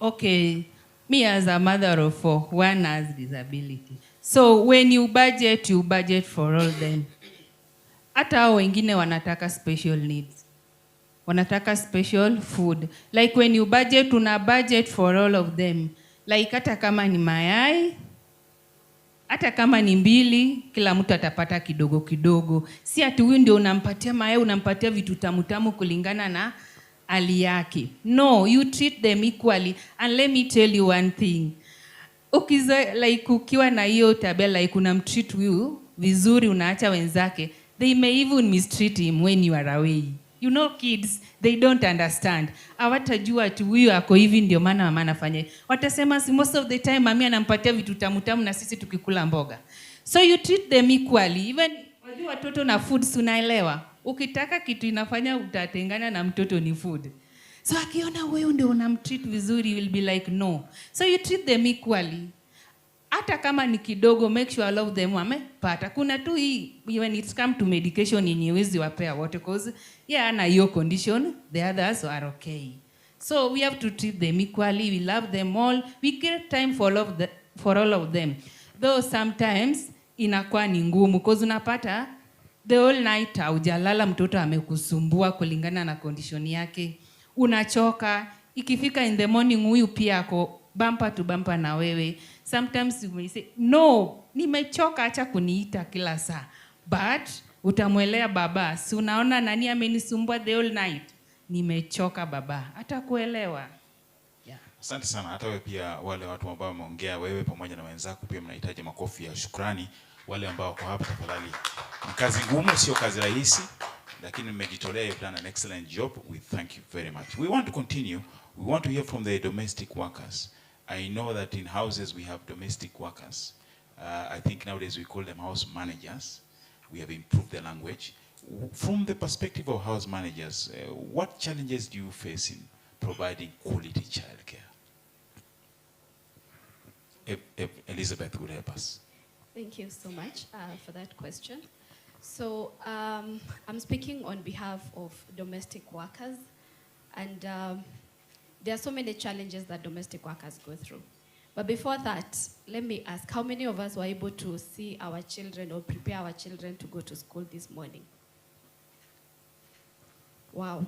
Okay, me as a mother of 4, one has disability. So when you budget for all them. Hata hao wengine wanataka special needs. Wanataka special food. Like when you budget, una budget for all of them. Like hata kama ni mayai, hata kama ni 2, kila mtu atapata kidogo kidogo. Si ati huyu ndio unampatia mayai, unampatia vitu tamu tamu kulingana na hali yake. No, you treat them equally. And let me tell you one thing. Ukiwa na hiyo tabia like unamtreat huyu vizuri, unaacha wenzake, they may even mistreat him when you are away. You know kids, they don't understand. Hawatajua ati huyu ako hivi ndio maana mama anafanya. Watasema most of the time mami anampatia vitu tamu tamu na sisi tukikula mboga. So you treat them equally. Even wajua watoto na foods unaelewa. Ukitaka kitu inafanya utatengana na mtoto ni food. So akiona wewe ndio unamtreat vizuri, will be like no. So you treat them equally. Hata kama ni kidogo, make sure all of them wamepata. Kuna tu hii when it comes to medication yenye huwezi wapea wote cause ana hiyo condition, the others are okay. So we have to treat them equally. We love them all. We give time for all of them. Though sometimes inakuwa ni ngumu cause unapata the whole night haujalala, mtoto amekusumbua kulingana na condition yake. Unachoka, ikifika in the morning huyu pia ako bumper to bumper na wewe. Sometimes you may say, no, nimechoka, acha kuniita kila saa. But utamwelea baba, si unaona nani amenisumbua the whole night? Nimechoka baba, atakuelewa. Yeah. Asante sana. Hata wewe pia, wale watu ambao wameongea, wewe pamoja na wenzako pia mnahitaji makofi ya shukrani. Wale ambao wako hapa tafadhali. Ni kazi ngumu, sio kazi rahisi, lakini mmejitolea, you've done an excellent job. We thank you very much. We want to continue. We want to hear from the domestic workers. I know that in houses we have domestic workers. I think nowadays we call them house managers. We have improved the language. From the perspective of house managers, what challenges do you face in providing quality childcare? Elizabeth will help us. Thank you so much for that question. So I'm speaking on behalf of domestic workers, and there are so many challenges that domestic workers go through. But before that, let me ask, how many of us were able to see our children or prepare our children to go to school this morning? Wow.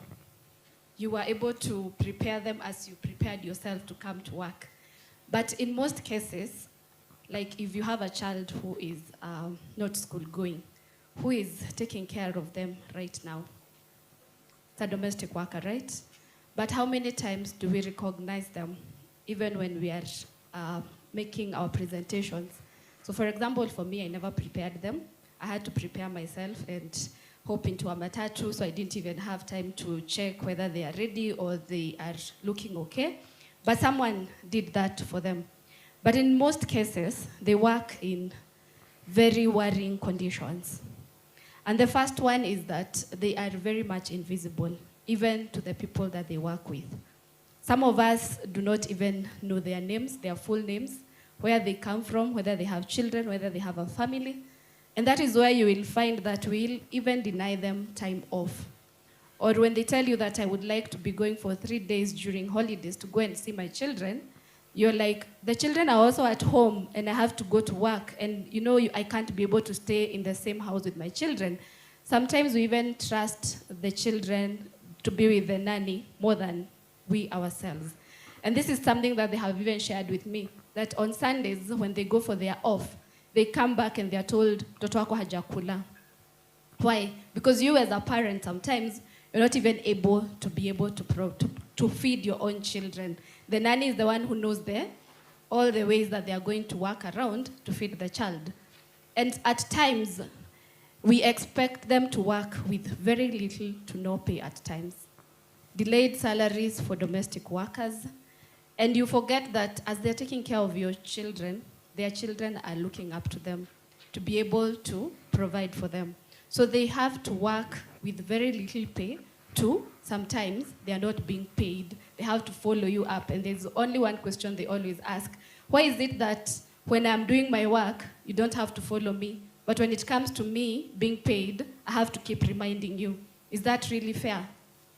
You were able to prepare them as you prepared yourself to come to work. But in most cases, like if you have a child who is not school going, who is taking care of them right now? It's a domestic worker, right? But how many times do we recognize them, even when we are making our presentations? So for example, for me, I never prepared them. I had to prepare myself and hop into a matatu, so I didn't even have time to check whether they are ready or they are looking okay. But someone did that for them. But in most cases, they work in very worrying conditions. And the first one is that they are very much invisible, even to the people that they work with. Some of us do not even know their names, their full names, where they come from, whether they have children, whether they have a family. And that is where you will find that we'll even deny them time off. Or when they tell you that I would like to be going for 3 days during holidays to go and see my children, you're like, the children are also at home and I have to go to work. And you know, I can't be able to stay in the same house with my children. Sometimes we even trust the children to be with the nanny more than we ourselves. And this is something that they have even shared with me, that on Sundays when they go for their off, they come back and they're told, "Toto wako hajakula." Why? Because you as a parent, sometimes you're not even able to feed your own children. The nanny is the one who knows all the ways that they are going to work around to feed the child. And at times, we expect them to work with very little to no pay at times. Delayed salaries for domestic workers. And you forget that as they're taking care of your children, their children are looking up to them to be able to provide for them. So they have to work with very little pay too. Sometimes they are not being paid. They have to follow you up. And there's only one question they always ask. Why is it that when I'm doing my work, you don't have to follow me? But when it comes to me being paid, I have to keep reminding you. Is that really fair?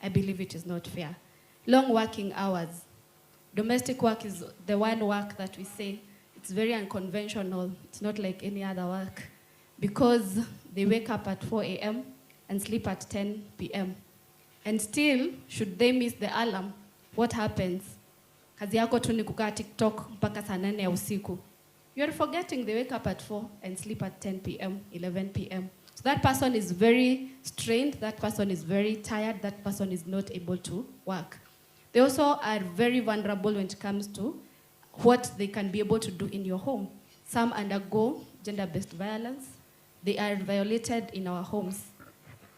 I believe it is not fair. Long working hours. domestic work is the one work that we say it's very unconventional. It's not like any other work because they wake up at 4 a.m. and sleep at 10 p.m. And still, should they miss the alarm, what happens? Kazi yako tu ni kukaa TikTok mpaka saa 8 ya usiku. You're forgetting they wake up at 4 and sleep at 10 p.m., 11 p.m. So that person is very strained, that person is very tired, that person is not able to work. They also are very vulnerable when it comes to what they can be able to do in your home. Some undergo gender-based violence. They are violated in our homes.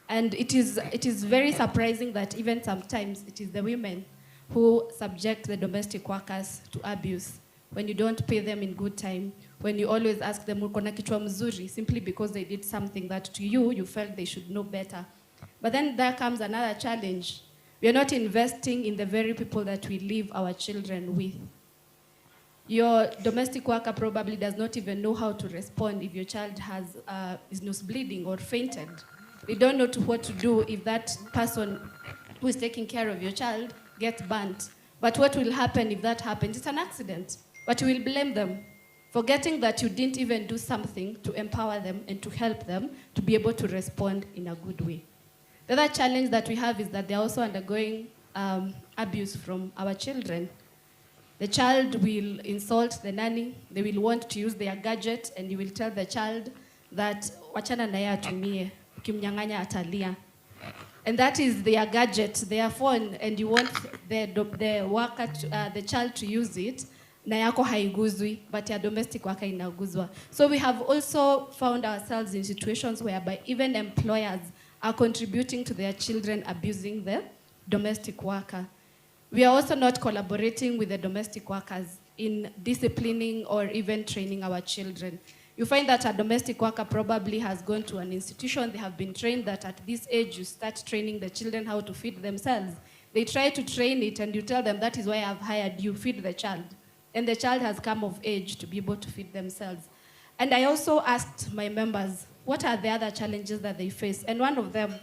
And it is very surprising that even sometimes it is the women who subject the domestic workers to abuse. When you don't pay them in good time, when you always ask them, uko na kichwa mzuri, simply because they did something that to you, you felt they should know better. But then there comes another challenge. We are not investing in the very people that we leave our children with. Your domestic worker probably does not even know how to respond if your child is nose bleeding or fainted. They don't know what to do if that person who is taking care of your child gets burnt. But what will happen if that happens? It's an accident. But you will blame them, forgetting that you didn't even do something to empower them and to help them to be able to respond in a good way. The other challenge that we have is that they're also undergoing abuse from our children. The child will insult the nanny. They will want to use their gadget, and you will tell the child that wachana na yeye atumie, ukimnyang'anya atalia. And that is their gadget, their phone, and you want the child to use it. Na yako haiguzwi, but your domestic worker inaguzwa. So we have also found ourselves in situations whereby even employers are contributing to their children abusing the domestic worker. We are also not collaborating with the domestic workers in disciplining or even training our children. You find that a domestic worker probably has gone to an institution. They have been trained that at this age you start training the children how to feed themselves. They try to train it and you tell them that is why I've hired you, feed the child. And the child has come of age to be able to feed themselves. And I also asked my members, what are the other challenges that they face? And one of them,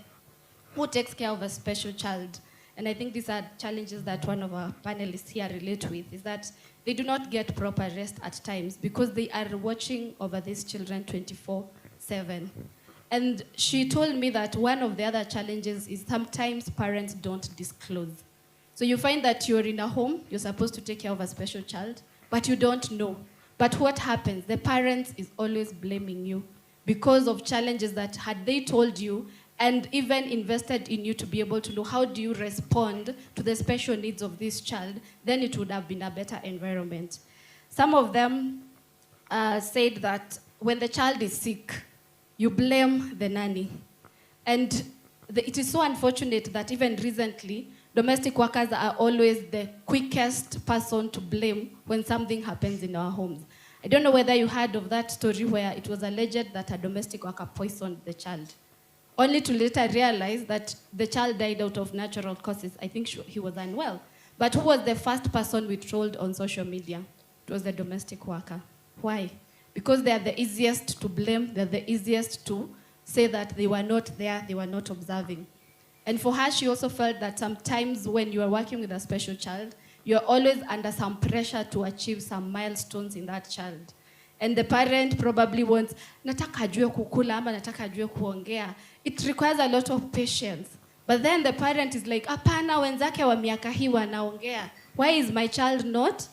who takes care of a special child? And I think these are challenges that one of our panelists here relate with, is that they do not get proper rest at times because they are watching over these children 24/7. And she told me that one of the other challenges is sometimes parents don't disclose. So you find that you're in a home, you're supposed to take care of a special child, but you don't know. But what happens? The parent is always blaming you because of challenges that had they told you and even invested in you to be able to know how do you respond to the special needs of this child, then it would have been a better environment. Some of them said that when the child is sick, you blame the nanny. And it is so unfortunate that even recently, domestic workers are always the quickest person to blame when something happens in our homes. I don't know whether you heard of that story where it was alleged that a domestic worker poisoned the child, only to later realize that the child died out of natural causes. I think he was unwell. But who was the first person we trolled on social media? It was the domestic worker. Why? Because they are the easiest to blame, they're the easiest to say that they were not there, they were not observing. And for her, she also felt that sometimes when you are working with a special child, you're always under some pressure to achieve some milestones in that child. And the parent probably wants, nataka ajue kukula ama nataka ajue kuongea. It requires a lot of patience. But then the parent is like, apana wenzake wa miaka hii wanaongea. Why is my child not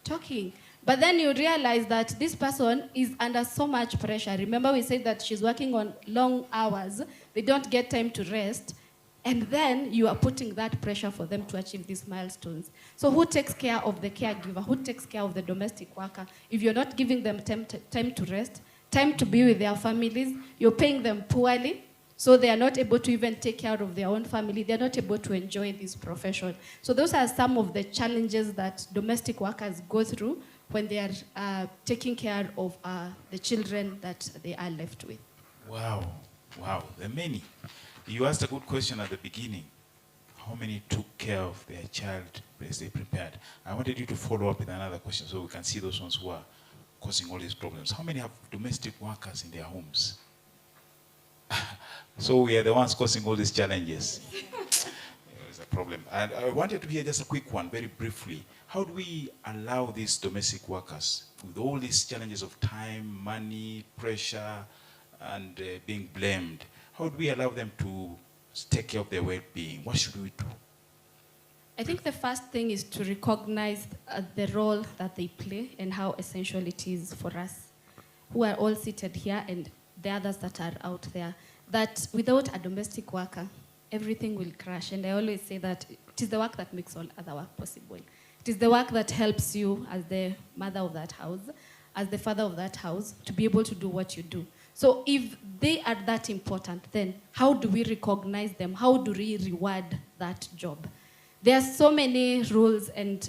talking? But then you realize that this person is under so much pressure. Remember we said that she's working on long hours. They don't get time to rest. And then you are putting that pressure for them to achieve these milestones. So who takes care of the caregiver? Who takes care of the domestic worker? If you're not giving them time to rest, time to be with their families, you're paying them poorly, so they are not able to even take care of their own family. They're not able to enjoy this profession. So those are some of the challenges that domestic workers go through when they are taking care of the children that they are left with. Wow, there are many. You asked a good question at the beginning. How many took care of their child as they prepared? I wanted you to follow up with another question so we can see those ones who are causing all these problems. How many have domestic workers in their homes? So we are the ones causing all these challenges. There's a problem. And I wanted to hear just a quick one, very briefly. How do we allow these domestic workers, with all these challenges of time, money, pressure, and being blamed, how do we allow them to take care of their well-being? What should we do? I think the first thing is to recognize the role that they play and how essential it is for us who are all seated here and the others that are out there, that without a domestic worker, everything will crash. And I always say that it is the work that makes all other work possible. It is the work that helps you as the mother of that house, as the father of that house, to be able to do what you do. So if they are that important, then how do we recognize them? How do we reward that job? There are so many rules and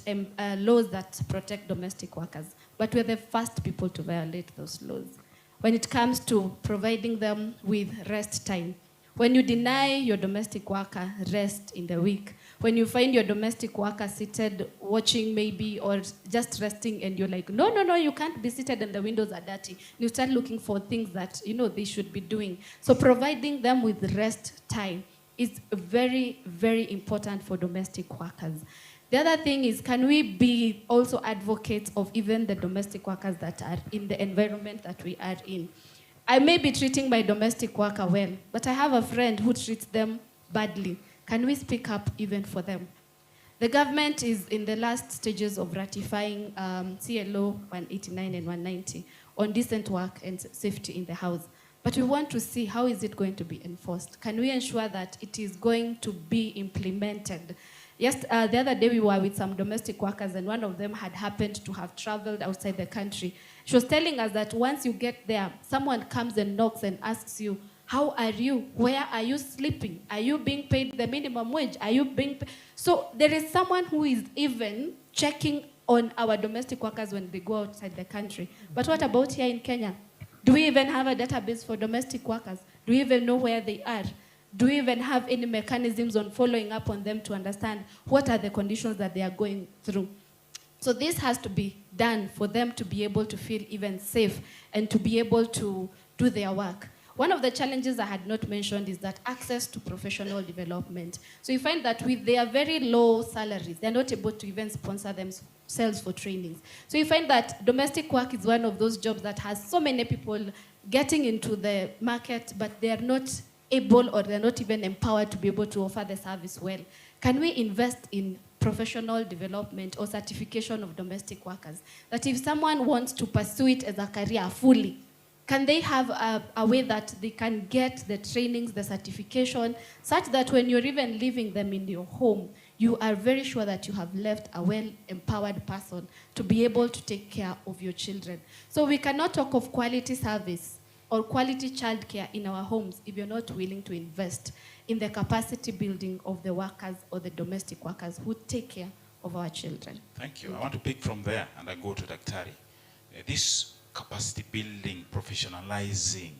laws that protect domestic workers, but we're the first people to violate those laws. When it comes to providing them with rest time, when you deny your domestic worker rest in the week, when you find your domestic worker seated watching maybe or just resting and you're like, no, you can't be seated and the windows are dirty. You start looking for things that they should be doing. So providing them with rest time is very, very important for domestic workers. The other thing is, can we be also advocates of even the domestic workers that are in the environment that we are in? I may be treating my domestic worker well, but I have a friend who treats them badly. Can we speak up even for them? The government is in the last stages of ratifying CLO 189 and 190 on decent work and safety in the house. But we want to see how is it going to be enforced. Can we ensure that it is going to be implemented? Yes, the other day we were with some domestic workers and one of them had happened to have traveled outside the country. She was telling us that once you get there, someone comes and knocks and asks you, how are you? Where are you sleeping? Are you being paid the minimum wage? Are you being paid? So there is someone who is even checking on our domestic workers when they go outside the country. But what about here in Kenya? Do we even have a database for domestic workers? Do we even know where they are? Do we even have any mechanisms on following up on them to understand what are the conditions that they are going through? So this has to be done for them to be able to feel even safe and to be able to do their work. One of the challenges I had not mentioned is that access to professional development. So you find that with their very low salaries, they're not able to even sponsor themselves for trainings. So you find that domestic work is one of those jobs that has so many people getting into the market, but they are not able or they're not even empowered to be able to offer the service well. Can we invest in professional development or certification of domestic workers? That if someone wants to pursue it as a career fully, can they have a way that they can get the trainings, the certification, such that when you're even leaving them in your home, you are very sure that you have left a well-empowered person to be able to take care of your children. So we cannot talk of quality service or quality childcare in our homes if you're not willing to invest in the capacity building of the workers or the domestic workers who take care of our children. Thank you. I want to pick from there and I go to Daktari. This capacity building, professionalizing,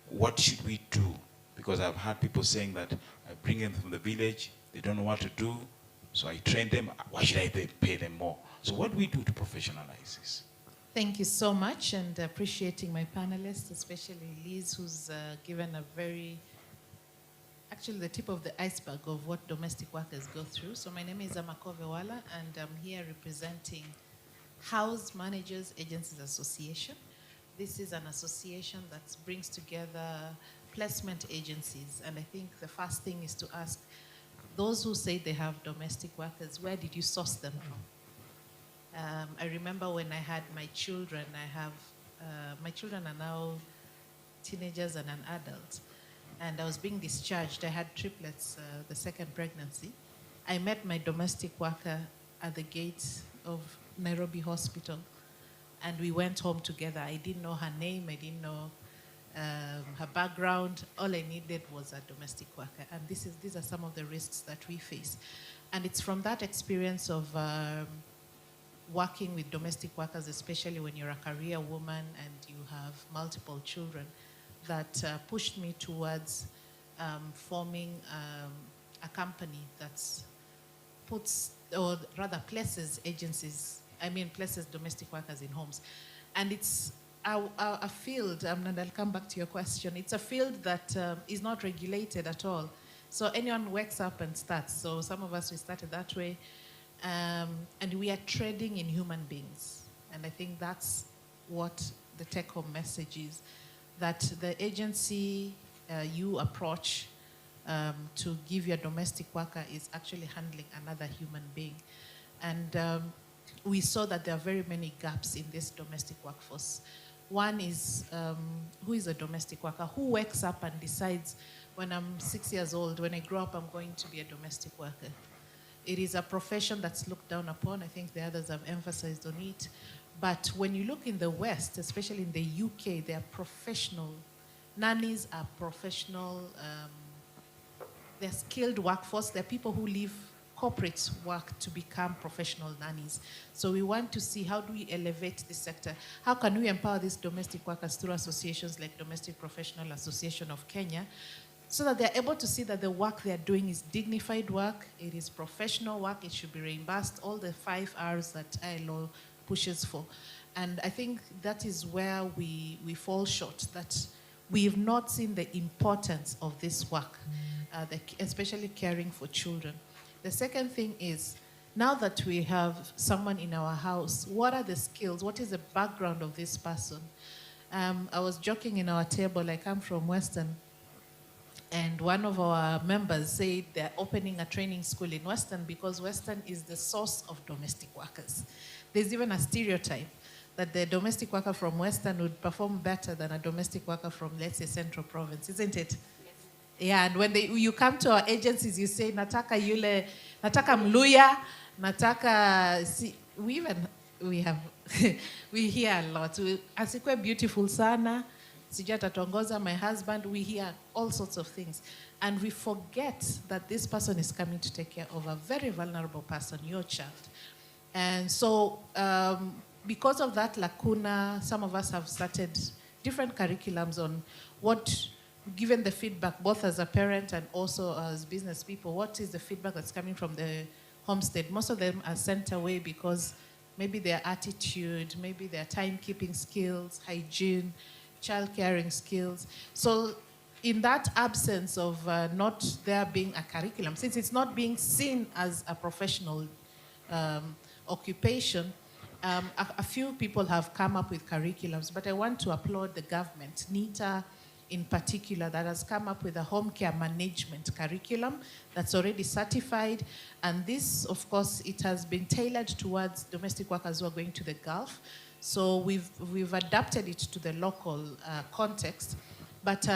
what should we do? Because I've heard people saying that I bring them from the village, they don't know what to do, so I train them. Why should I pay them more? So what do we do to professionalize this? Thank you so much, and appreciating my panelists, especially Liz, who's given a very, actually the tip of the iceberg of what domestic workers go through. So my name is Amakove Wala, and I'm here representing House Managers Agencies Association. This is an association that brings together placement agencies, and I think the first thing is to ask those who say they have domestic workers, where did you source them from? I remember when I had my children, my children are now teenagers and an adult, and I was being discharged. I had triplets, the second pregnancy. I met my domestic worker at the gates of Nairobi Hospital, and we went home together. I didn't know her name, I didn't know her background. All I needed was a domestic worker, and these are some of the risks that we face. And it's from that experience of working with domestic workers, especially when you're a career woman and you have multiple children, that pushed me towards forming a company that places domestic workers in homes. And it's a field, and I'll come back to your question, it's a field that is not regulated at all. So anyone wakes up and starts. So some of us, we started that way. And we are trading in human beings. And I think that's what the take-home message is, that the agency you approach to give your domestic worker is actually handling another human being. And we saw that there are very many gaps in this domestic workforce. One is, who is a domestic worker? Who wakes up and decides, when I'm 6 years old, when I grow up, I'm going to be a domestic worker? It is a profession that's looked down upon. I think the others have emphasized on it. But when you look in the West, especially in the UK, they are professional. Nannies are professional. They're skilled workforce. They're people who leave corporate work to become professional nannies. So we want to see, how do we elevate this sector? How can we empower these domestic workers through associations like Domestic Professional Association of Kenya, so that they're able to see that the work they're doing is dignified work, it is professional work, it should be reimbursed, all the 5 R's that ILO pushes for. And I think that is where we fall short, that we've not seen the importance of this work, especially caring for children. The second thing is, now that we have someone in our house, what are the skills? What is the background of this person? I was joking in our table, I come from Western, and one of our members said they're opening a training school in Western because Western is the source of domestic workers. There's even a stereotype that the domestic worker from Western would perform better than a domestic worker from, let's say, Central Province, isn't it? Yeah, and when you come to our agencies, you say, nataka yule, nataka mluya, nataka, we hear a lot. Asikwe beautiful sana, sijui atatongoza, my husband, we hear all sorts of things. And we forget that this person is coming to take care of a very vulnerable person, your child. And so, because of that lacuna, some of us have started different curriculums on what, given the feedback, both as a parent and also as business people, what is the feedback that's coming from the homestead? Most of them are sent away because maybe their attitude, maybe their timekeeping skills, hygiene, child caring skills. So in that absence of not there being a curriculum, since it's not being seen as a professional occupation, a few people have come up with curriculums, but I want to applaud the government, NITA in particular, that has come up with a home care management curriculum that's already certified. And this, of course, it has been tailored towards domestic workers who are going to the Gulf. So we've adapted it to the local context. But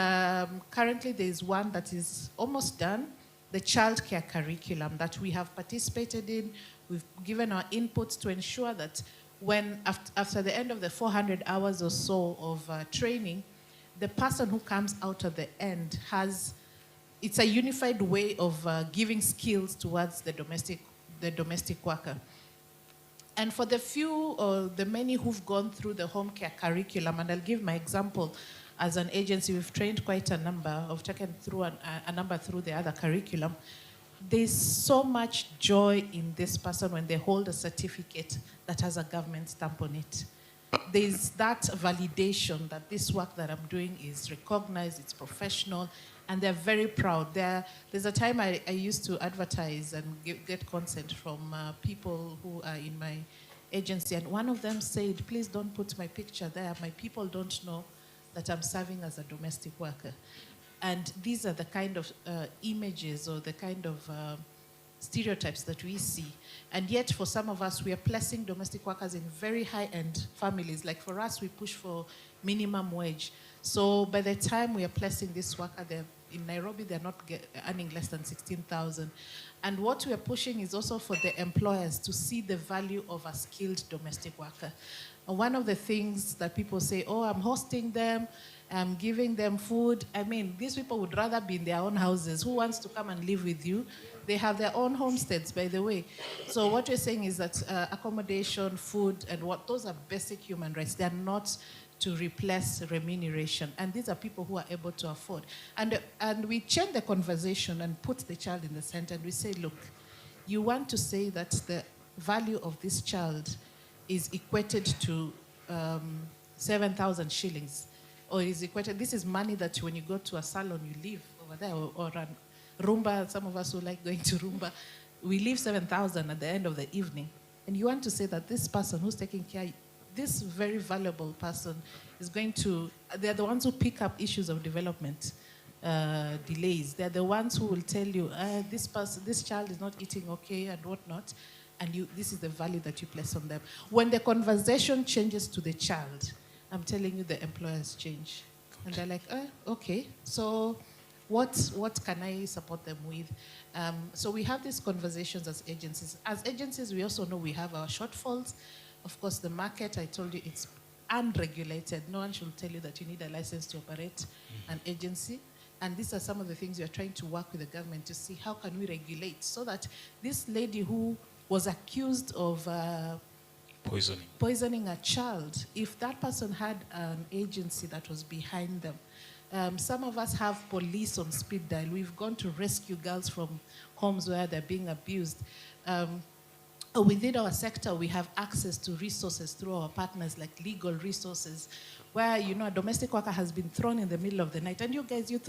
currently there's one that is almost done, the Childcare curriculum that we have participated in. We've given our inputs to ensure that when, after the end of the 400 hours or so of training, the person who comes out at the end it's a unified way of giving skills towards the domestic worker. And for the few or the many who've gone through the home care curriculum, and I'll give my example, as an agency, we've trained quite a number, I've taken through a number through the other curriculum. There's so much joy in this person when they hold a certificate that has a government stamp on it. There's that validation that this work that I'm doing is recognized, it's professional, and they're very proud. There's a time I used to advertise and get consent from people who are in my agency, and one of them said, please don't put my picture there. My people don't know that I'm serving as a domestic worker. And these are the kind of images or the kind of stereotypes that we see. And yet for some of us, we are placing domestic workers in very high-end families. Like for us, we push for minimum wage. So by the time we are placing this worker, in Nairobi, they're not earning less than 16,000. And what we are pushing is also for the employers to see the value of a skilled domestic worker. And one of the things that people say, oh, I'm hosting them, I'm giving them food. I mean, these people would rather be in their own houses. Who wants to come and live with you? They have their own homesteads, by the way. So what we're saying is that accommodation, food, and those are basic human rights. They're not to replace remuneration. And these are people who are able to afford. And we change the conversation and put the child in the center, and we say, look, you want to say that the value of this child is equated to 7,000 shillings. Or is equated, this is money that when you go to a salon, you leave over there, or Rumba, some of us who like going to Rumba, we leave 7,000 at the end of the evening, and you want to say that this person who's taking care, this very valuable person is going to, they're the ones who pick up issues of development delays. They're the ones who will tell you, this child is not eating okay and whatnot, and this is the value that you place on them. When the conversation changes to the child, I'm telling you, the employers change. And they're like, okay, so what can I support them with? So we have these conversations as agencies. As agencies, we also know we have our shortfalls. Of course, the market, I told you, it's unregulated. No one should tell you that you need a license to operate an agency. And these are some of the things we are trying to work with the government to see how can we regulate so that this lady who was accused of poisoning a child, if that person had an agency that was behind them. Some of us have police on speed dial. We've gone to rescue girls from homes where they're being abused. Within our sector, we have access to resources through our partners, like legal resources, where, a domestic worker has been thrown in the middle of the night, and you guys, you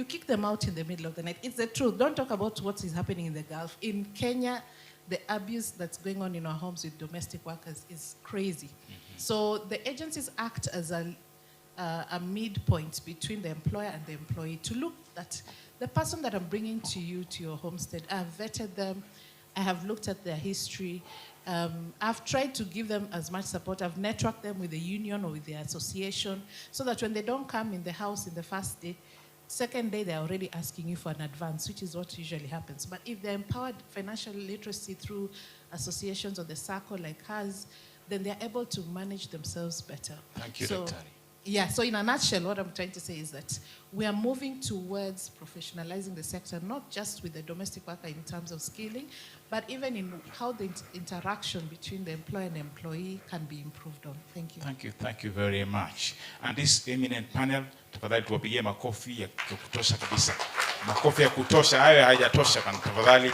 kick them out in the middle of the night. It's the truth. Don't talk about what is happening in the Gulf. In Kenya, the abuse that's going on in our homes with domestic workers is crazy. Mm-hmm. So the agencies act as a midpoint between the employer and the employee to look at the person that I'm bringing to you, to your homestead. I've vetted them. I have looked at their history. I've tried to give them as much support. I've networked them with the union or with the association so that when they don't come in the house in the first day, second day they're already asking you for an advance, which is what usually happens. But if they're empowered financial literacy through associations or the circle like hers, then they're able to manage themselves better. Thank you, Dr. Yeah, so in a nutshell, what I'm trying to say is that we are moving towards professionalizing the sector, not just with the domestic worker in terms of skilling, but even in how the interaction between the employer and the employee can be improved on. Thank you. Thank you very much. And this eminent panel, tafadhali tuwapigie makofi ya kutosha kabisa. Makofi ya kutosha, hayo hayajatosha, tafadhali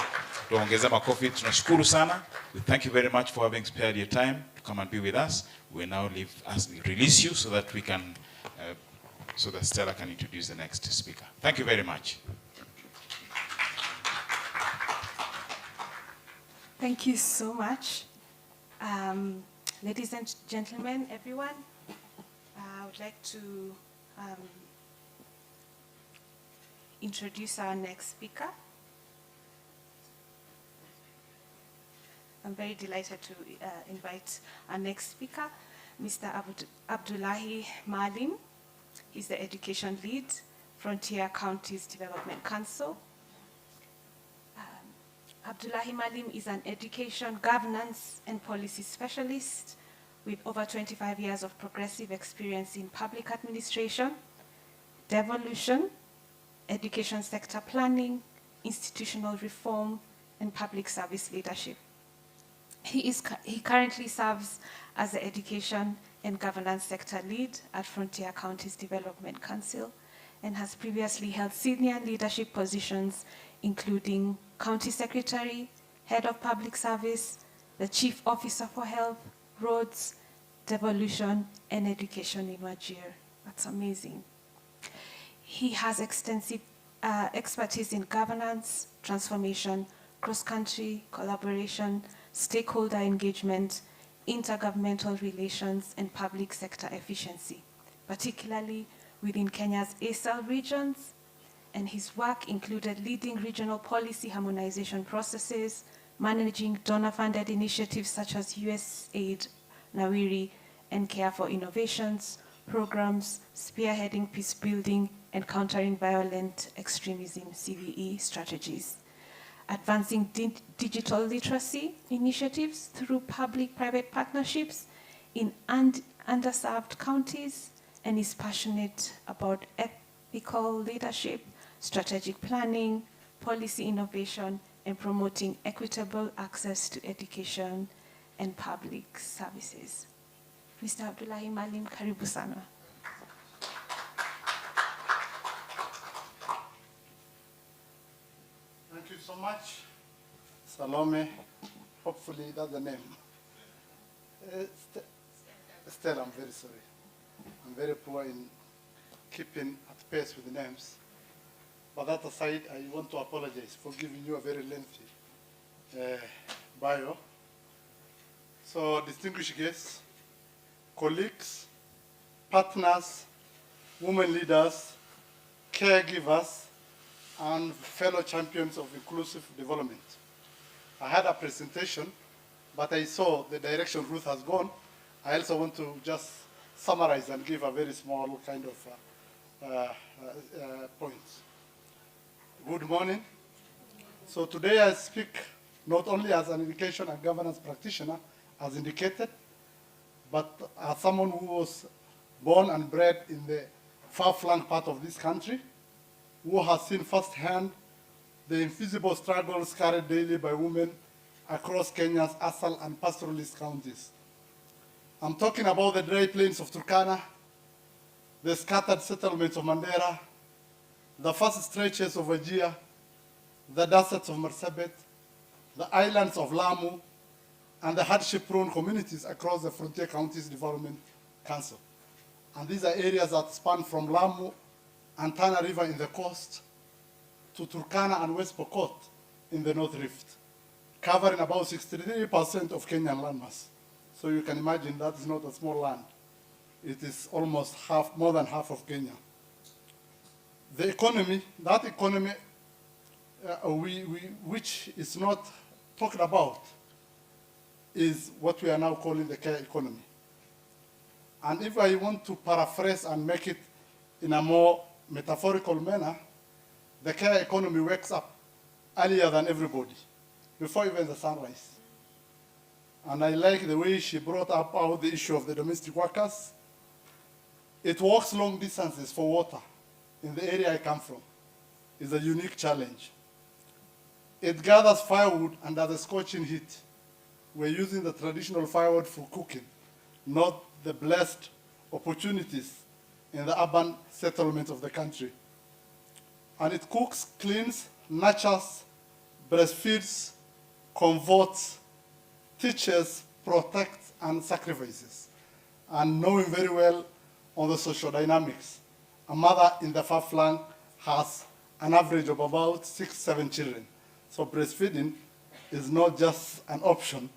tuongeze makofi. Tunashukuru sana. We thank you very much for having spared your time to come and be with us. We now release you so that we can, so that Stella can introduce the next speaker. Thank you very much. Thank you so much. Ladies and gentlemen, everyone, I would like to introduce our next speaker. I'm very delighted to invite our next speaker, Mr. Abdullahi Malim. He's the Education Lead, Frontier Counties Development Council. Abdullahi Malim is an education, governance, and policy specialist with over 25 years of progressive experience in public administration, devolution, education sector planning, institutional reform, and public service leadership. He currently serves as the Education and Governance Sector Lead at Frontier Counties Development Council and has previously held senior leadership positions including County Secretary, Head of Public Service, the Chief Officer for Health, Roads, Devolution, and Education in Wajir. That's amazing. He has extensive expertise in governance, transformation, cross-country collaboration, stakeholder engagement, intergovernmental relations, and public sector efficiency, particularly within Kenya's ASAL regions. And his work included leading regional policy harmonization processes, managing donor-funded initiatives such as USAID, Nawiri, and Care for Innovations, programs, spearheading peace building, and countering violent extremism, CVE strategies, advancing digital literacy initiatives through public-private partnerships in underserved counties, and is passionate about ethical leadership, strategic planning, policy innovation, and promoting equitable access to education and public services. Mr. Abdullahi Malim, karibu sana. Thank you so much. Salome, hopefully that's the name. Stella, I'm very sorry. I'm very poor in keeping at pace with the names. But that aside, I want to apologize for giving you a very lengthy bio. So, distinguished guests, colleagues, partners, women leaders, caregivers, and fellow champions of inclusive development. I had a presentation, but I saw the direction Ruth has gone. I also want to just summarize and give a very small kind of points. Good morning. So today I speak not only as an education and governance practitioner, as indicated, but as someone who was born and bred in the far-flung part of this country, who has seen firsthand the invisible struggles carried daily by women across Kenya's Asal and pastoralist counties. I'm talking about the dry plains of Turkana, the scattered settlements of Mandera, the vast stretches of Wajir, the deserts of Marsabit, the islands of Lamu, and the hardship-prone communities across the Frontier Counties Development Council. And these are areas that span from Lamu and Tana River in the coast to Turkana and West Pokot in the North Rift, covering about 63% of Kenyan landmass. So you can imagine that is not a small land. It is almost half, more than half of Kenya. The economy, that economy which is not talked about is what we are now calling the care economy. And if I want to paraphrase and make it in a more metaphorical manner, the care economy wakes up earlier than everybody, before even the sunrise. And I like the way she brought up out the issue of the domestic workers. It walks long distances for water in the area I come from. It's a unique challenge. It gathers firewood under the scorching heat. We're using the traditional firewood for cooking, not the blessed opportunities in the urban settlements of the country. And it cooks, cleans, nurtures, breastfeeds, converts, teaches, protects, and sacrifices. And knowing very well on the social dynamics, a mother in the far-flung has an average of about 6-7 children. So breastfeeding is not just an option,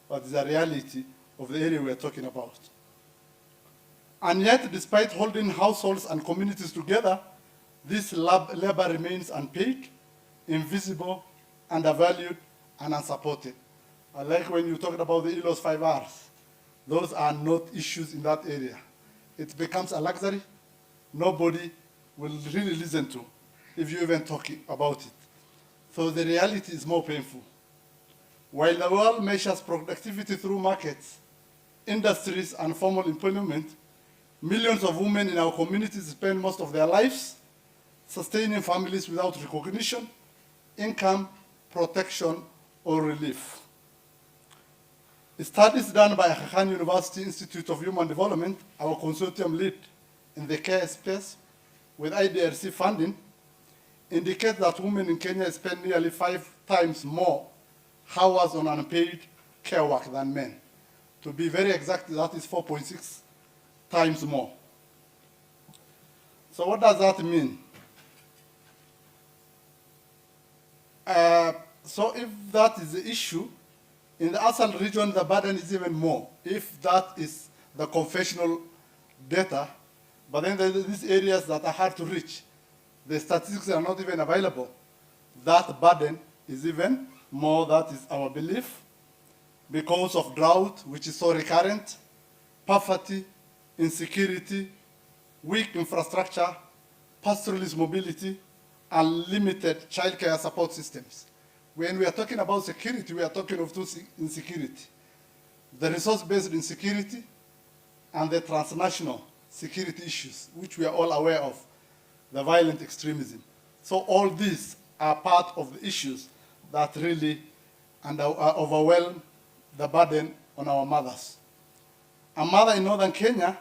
but is a reality of the area we're talking about. And yet, despite holding households and communities together, this labor remains unpaid, invisible, undervalued, and unsupported. I like when you talked about the ILO's 5 Rs. Those are not issues in that area. It becomes a luxury nobody will really listen to if you even talk about it. So the reality is more painful. While the world measures productivity through markets, industries, and formal employment, millions of women in our communities spend most of their lives sustaining families without recognition, income, protection, or relief. Studies done by Aga Khan University Institute of Human Development, our consortium lead in the care space with IDRC funding, indicate that women in Kenya spend nearly 5 times more hours on unpaid care work than men. To be very exact, that is 4.6 times more. So what does that mean? So if that is the issue, in the Asal region, the burden is even more, if that is the confessional data. But then there are these areas that are hard to reach. The statistics are not even available. That burden is even more, that is our belief, because of drought, which is so recurrent, poverty, insecurity, weak infrastructure, pastoralist mobility, and limited childcare support systems. When we are talking about security, we are talking of two insecurity. The resource-based insecurity and the transnational security issues, which we are all aware of, the violent extremism. So all these are part of the issues that really overwhelm the burden on our mothers. A mother in northern Kenya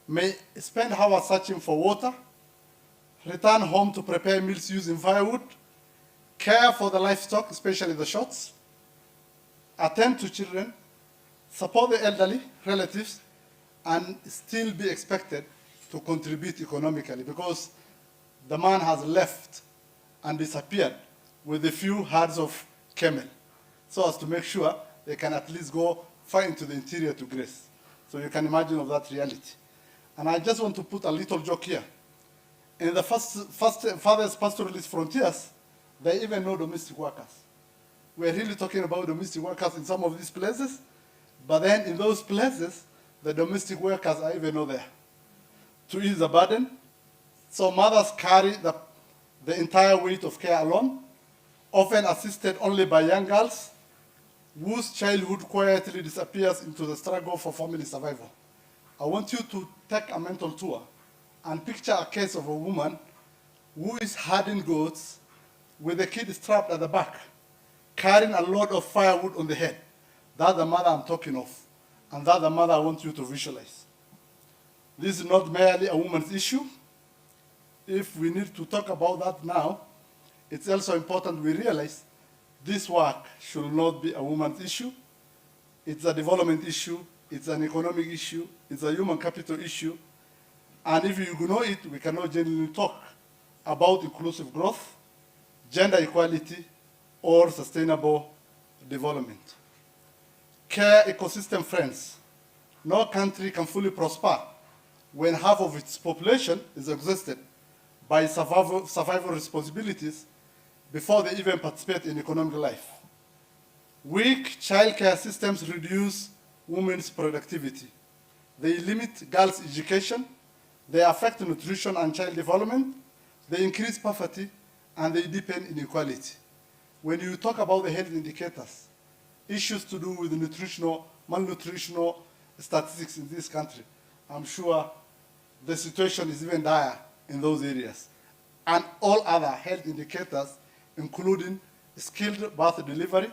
may spend hours searching for water, return home to prepare meals using firewood, care for the livestock, especially the shots, attend to children, support the elderly, relatives, and still be expected to contribute economically because the man has left and disappeared with a few herds of camel. so as to make sure they can at least go far into the interior to graze. So you can imagine of that reality. And I just want to put a little joke here. In the farthest pastoralist frontiers, they even know domestic workers. We're really talking about domestic workers in some of these places, but then in those places, the domestic workers are even not there to ease the burden. So mothers carry the entire weight of care alone, often assisted only by young girls, whose childhood quietly disappears into the struggle for family survival. I want you to take a mental tour and picture a case of a woman who is herding goats with a kid strapped at the back, carrying a load of firewood on the head. That's the mother I'm talking of, and that's the mother I want you to visualize. This is not merely a woman's issue. If we need to talk about that now, it's also important we realize this work should not be a woman's issue. It's a development issue, it's an economic issue, it's a human capital issue. And if you ignore it, we cannot genuinely talk about inclusive growth, gender equality, or sustainable development. Care ecosystem friends. No country can fully prosper when half of its population is exhausted by survival responsibilities before they even participate in economic life. Weak childcare systems reduce women's productivity. They limit girls' education, they affect nutrition and child development, they increase poverty, and they deepen inequality. When you talk about the health indicators, issues to do with nutritional, malnutritional statistics in this country, I'm sure the situation is even dire in those areas. And all other health indicators, including skilled birth delivery,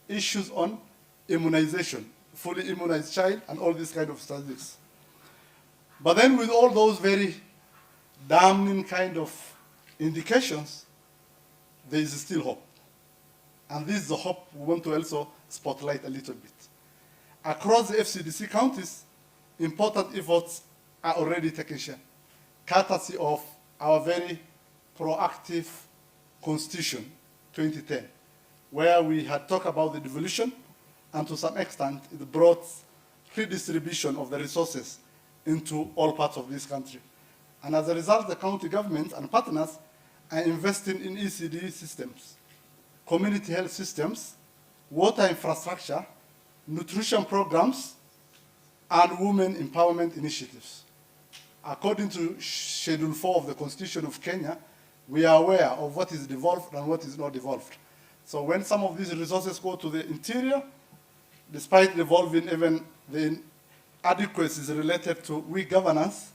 issues on immunization, fully immunized child, and all these kind of statistics. But then with all those very damning kind of indications, there is still hope. And this is the hope we want to also spotlight a little bit. Across the FCDC counties, important efforts are already taken shape, courtesy of our very proactive Constitution 2010, where we had talked about the devolution, and to some extent, it brought redistribution of the resources into all parts of this country. And as a result, the county governments and partners are investing in ECD systems, community health systems, water infrastructure, nutrition programs, and women empowerment initiatives. According to Schedule 4 of the Constitution of Kenya, we are aware of what is devolved and what is not devolved. So when some of these resources go to the interior, despite devolving even the inadequacies related to weak governance,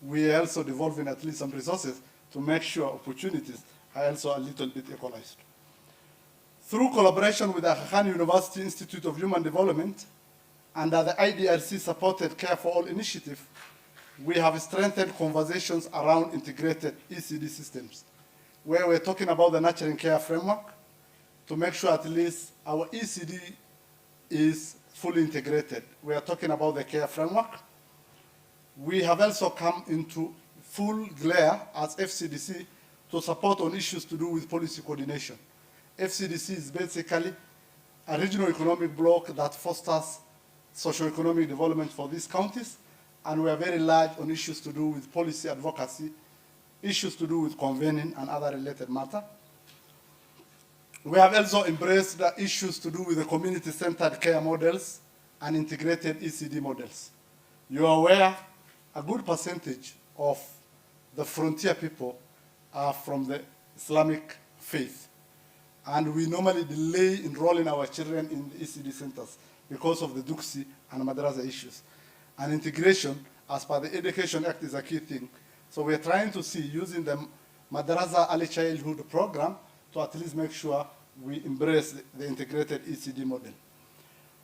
we are also devolving at least some resources to make sure opportunities are also a little bit equalized. Through collaboration with the Aga Khan University Institute of Human Development under the IDRC-supported Care for All initiative, we have strengthened conversations around integrated ECD systems, where we're talking about the nurturing care framework to make sure at least our ECD is fully integrated. We are talking about the care framework. We have also come into full glare as FCDC to support on issues to do with policy coordination. FCDC is basically a regional economic bloc that fosters socio-economic development for these counties, and we are very large on issues to do with policy advocacy, issues to do with convening and other related matters. We have also embraced the issues to do with the community-centered care models and integrated ECD models. You are aware a good percentage of the frontier people are from the Islamic faith. And we normally delay enrolling our children in the ECD centers because of the Duksi and Madrasa issues. And integration, as per the Education Act, is a key thing. So we're trying to see, using the Madrasa Early Childhood program, to at least make sure we embrace the integrated ECD model.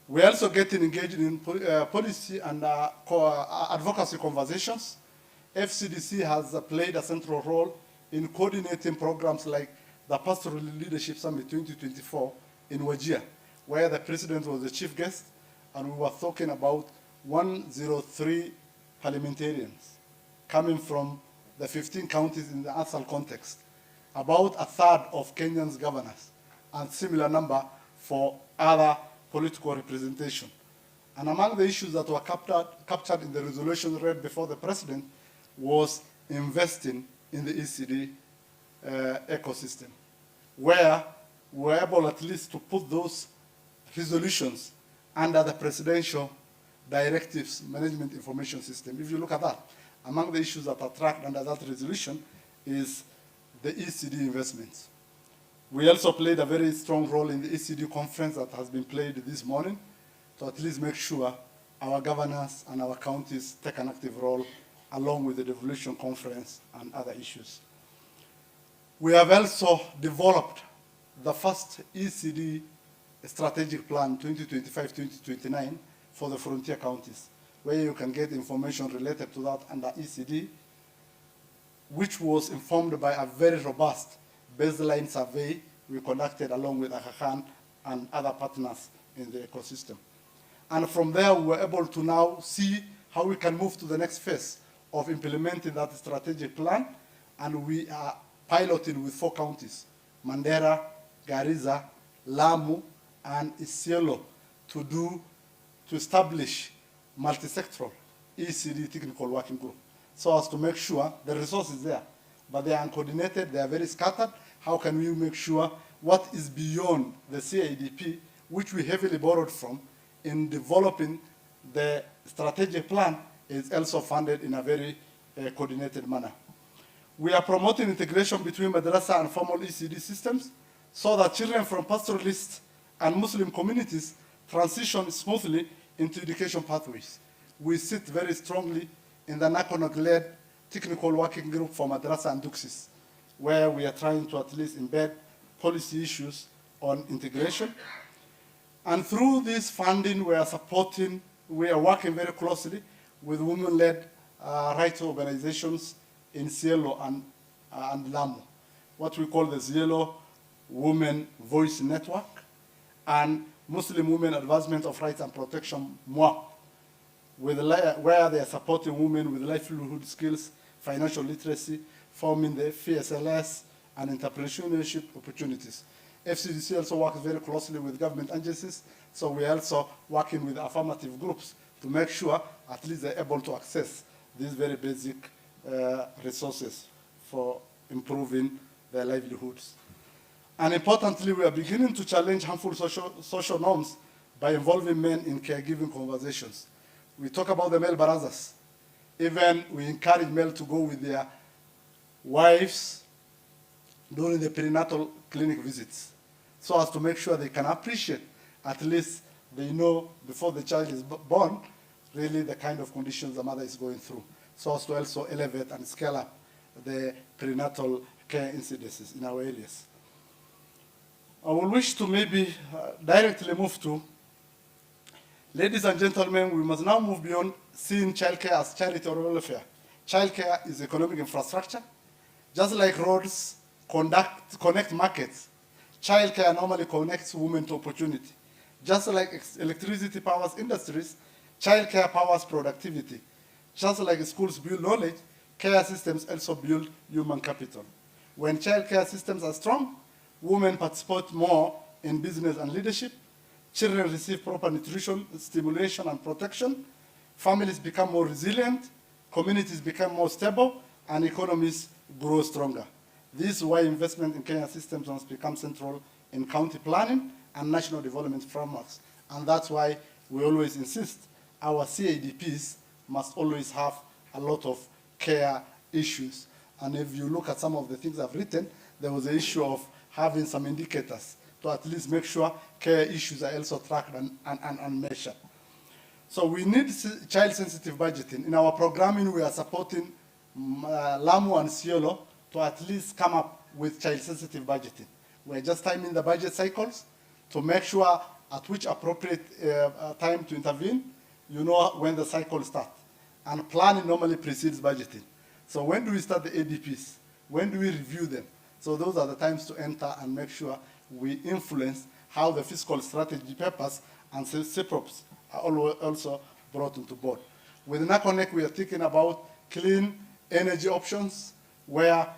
We're also getting engaged in policy and advocacy conversations. FCDC has played a central role in coordinating programs like the Pastoral Leadership Summit 2024 in Wajir, where the president was the chief guest, and we were talking about 103 parliamentarians coming from the 15 counties in the ASAL context, about a third of Kenyans governors, and similar number for other political representation. And among the issues that were captured in the resolution read before the president was investing in the ECD ecosystem, where we were able at least to put those resolutions under the presidential directives management information system. If you look at that, among the issues that are tracked under that resolution is the ECD investments. We also played a very strong role in the ECD conference that has been played this morning to at least make sure our governors and our counties take an active role along with the devolution conference and other issues. We have also developed the first ECD strategic plan 2025-2029 for the frontier counties, where you can get information related to that under ECD, which was informed by a very robust baseline survey we conducted along with Aga Khan and other partners in the ecosystem. And from there, we were able to now see how we can move to the next phase of implementing that strategic plan, and we are piloting with 4 counties, Mandera, Garissa, Lamu, and Isiolo, to establish multi-sectoral ECD technical working group, so as to make sure the resources there, but they are uncoordinated, they are very scattered. How can we make sure what is beyond the CIDP, which we heavily borrowed from in developing the strategic plan, is also funded in a very coordinated manner. We are promoting integration between madrasa and formal ECD systems so that children from pastoralists and Muslim communities transition smoothly into education pathways. We sit very strongly in the NACONOG-led technical working group for madrasa and duxis, where we are trying to at least embed policy issues on integration. And through this funding, we are working very closely with women-led rights organizations in Cielo and Lamu, what we call the Cielo Women Voice Network, and Muslim Women Advancement of Rights and Protection, MWA, where they are supporting women with livelihood skills, financial literacy, forming the FSLS and entrepreneurship opportunities. FCDC also works very closely with government agencies, so we are also working with affirmative groups to make sure at least they're able to access these very basic resources for improving their livelihoods. And importantly, we are beginning to challenge harmful social norms by involving men in caregiving conversations. We talk about the male barazas. Even we encourage male to go with their wives during the perinatal clinic visits, so as to make sure they can appreciate, at least they know before the child is born, really the kind of conditions the mother is going through, so as to also elevate and scale up the perinatal care incidences in our areas. I will wish to maybe directly move to, ladies and gentlemen, we must now move beyond seeing childcare as charity or welfare. Childcare is economic infrastructure. Just like roads connect markets, childcare normally connects women to opportunity. Just like electricity powers industries, childcare powers productivity. Just like schools build knowledge, care systems also build human capital. When childcare systems are strong, women participate more in business and leadership, children receive proper nutrition, stimulation, and protection, families become more resilient, communities become more stable, and economies grow stronger. This is why investment in Kenya systems must become central in county planning and national development frameworks. And that's why we always insist our CADPs must always have a lot of care issues. And if you look at some of the things I've written, there was an issue of having some indicators to at least make sure care issues are also tracked and measured. So we need child-sensitive budgeting. In our programming, we are supporting Lamu and Cielo to at least come up with child-sensitive budgeting. We're just timing the budget cycles to make sure at which appropriate time to intervene, you know when the cycle starts. And planning normally precedes budgeting. So when do we start the ADPs? When do we review them? So those are the times to enter and make sure we influence how the fiscal strategy papers and CPROPs are also brought into board. With NACONEC, we are thinking about clean energy options where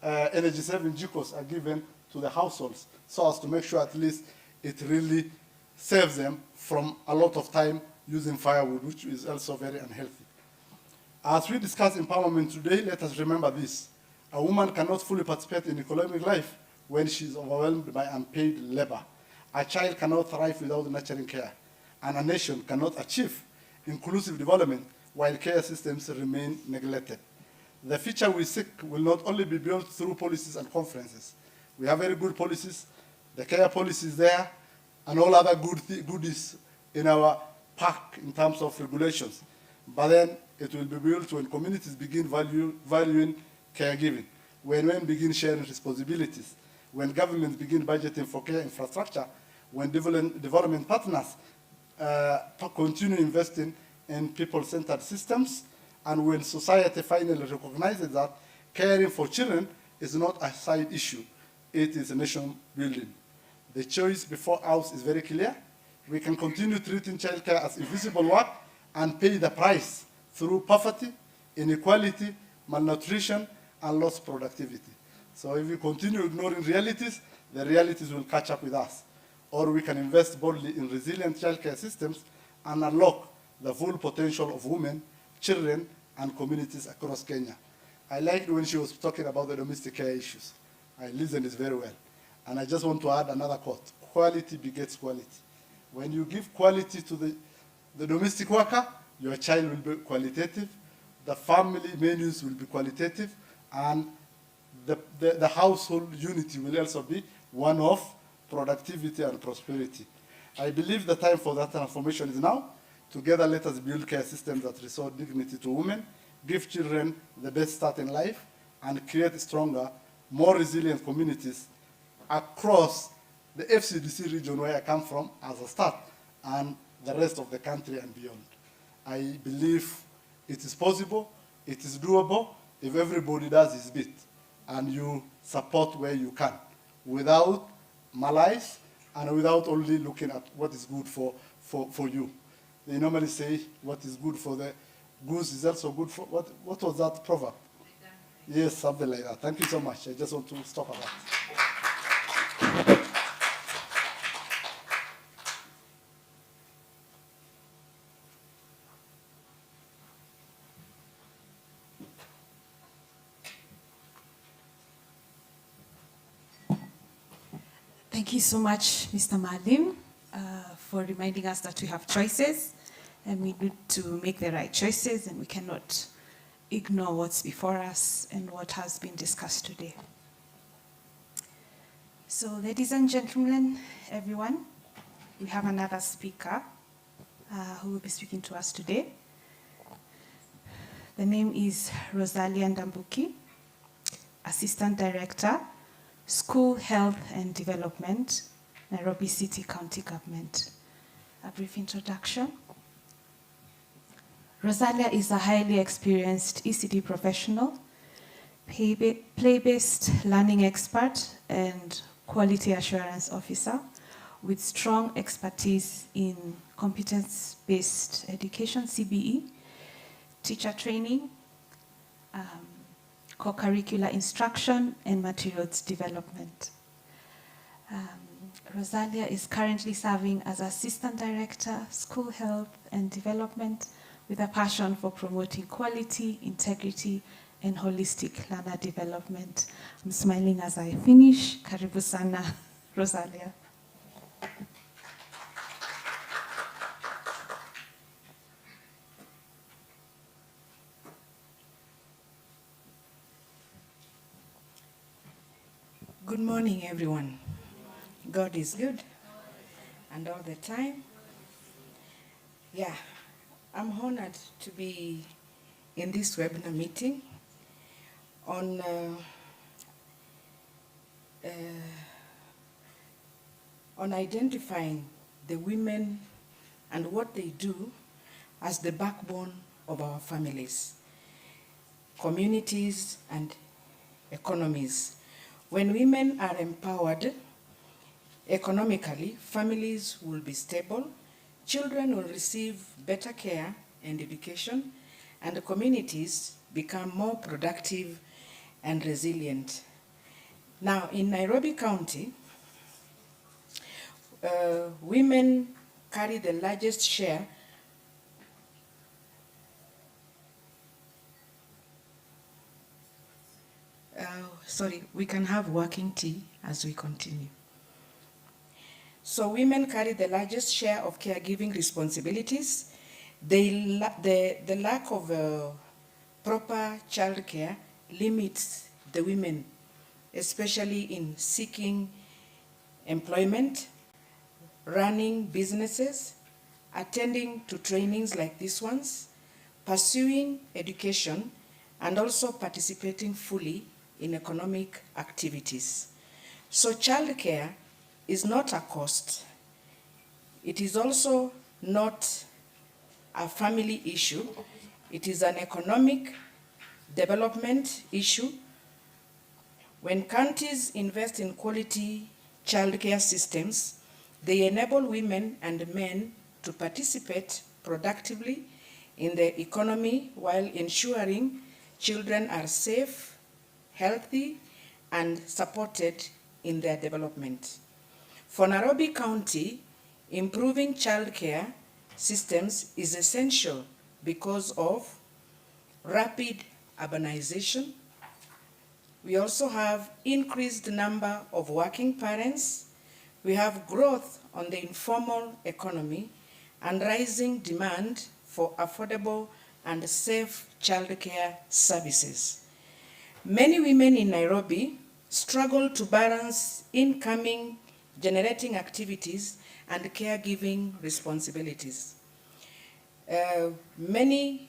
energy-saving GCOs are given to the households, so as to make sure at least it really saves them from a lot of time using firewood, which is also very unhealthy. As we discuss empowerment today, let us remember this. A woman cannot fully participate in economic life when she is overwhelmed by unpaid labor. A child cannot thrive without nurturing care. And a nation cannot achieve inclusive development while care systems remain neglected. The future we seek will not only be built through policies and conferences. We have very good policies, the care policies there, and all other goodies in our pack in terms of regulations. But then it will be built when communities begin valuing caregiving, when women begin sharing responsibilities, when governments begin budgeting for care infrastructure, when development partners continue investing in people-centered systems, and when society finally recognizes that caring for children is not a side issue, it is a nation building. The choice before us is very clear. We can continue treating childcare as invisible work and pay the price through poverty, inequality, malnutrition, and lost productivity. So if we continue ignoring realities, the realities will catch up with us. Or we can invest boldly in resilient childcare systems and unlock the full potential of women, children, and communities across Kenya. I liked when she was talking about the domestic care issues. I listened very well. And I just want to add another quote. Quality begets quality. When you give quality to the domestic worker, your child will be qualitative, the family menus will be qualitative, and the household unity will also be one of productivity and prosperity. I believe the time for that transformation is now. Together, let us build care systems that restore dignity to women, give children the best start in life, and create stronger, more resilient communities across the FCDC region where I come from as a start, and the rest of the country and beyond. I believe it is possible, it is doable, if everybody does his bit, and you support where you can, without malice, and without only looking at what is good for you. They normally say what is good for the goose is also good for, what was that proverb? Yes, something like that. Thank you so much. I just want to stop at that. Thank you so much, Mr. Malim, for reminding us that we have choices and we need to make the right choices, and we cannot ignore what's before us and what has been discussed today. So, ladies and gentlemen, everyone, we have another speaker who will be speaking to us today. The name is Rosalia Ndambuki, Assistant Director, School Health and Development, Nairobi City County Government. A brief introduction. Rosalia is a highly experienced ECD professional, play-based learning expert, and quality assurance officer with strong expertise in competence-based education, CBE, teacher training, co-curricular instruction, and materials development. Rosalia is currently serving as Assistant Director, School Health and Development, with a passion for promoting quality, integrity, and holistic learner development. I'm smiling as I finish. Karibu sana, Rosalia. Good morning, everyone. God is good, and all the time. Yeah, I'm honored to be in this webinar meeting on identifying the women and what they do as the backbone of our families, communities, and economies. When women are empowered economically, families will be stable, children will receive better care and education, and the communities become more productive and resilient. Now, in Nairobi County, women carry the largest share we can have working tea as we continue. So women carry the largest share of caregiving responsibilities. The lack of proper childcare limits the women, especially in seeking employment, running businesses, attending to trainings like these ones, pursuing education, and also participating fully in economic activities. So childcare is not a cost. It is also not a family issue. It is an economic development issue. When countries invest in quality childcare systems, they enable women and men to participate productively in the economy while ensuring children are safe, healthy, and supported in their development. For Nairobi County, improving childcare systems is essential because of rapid urbanization. We also have increased number of working parents. We have growth on the informal economy and rising demand for affordable and safe childcare services. Many women in Nairobi struggle to balance incoming generating activities and caregiving responsibilities. Many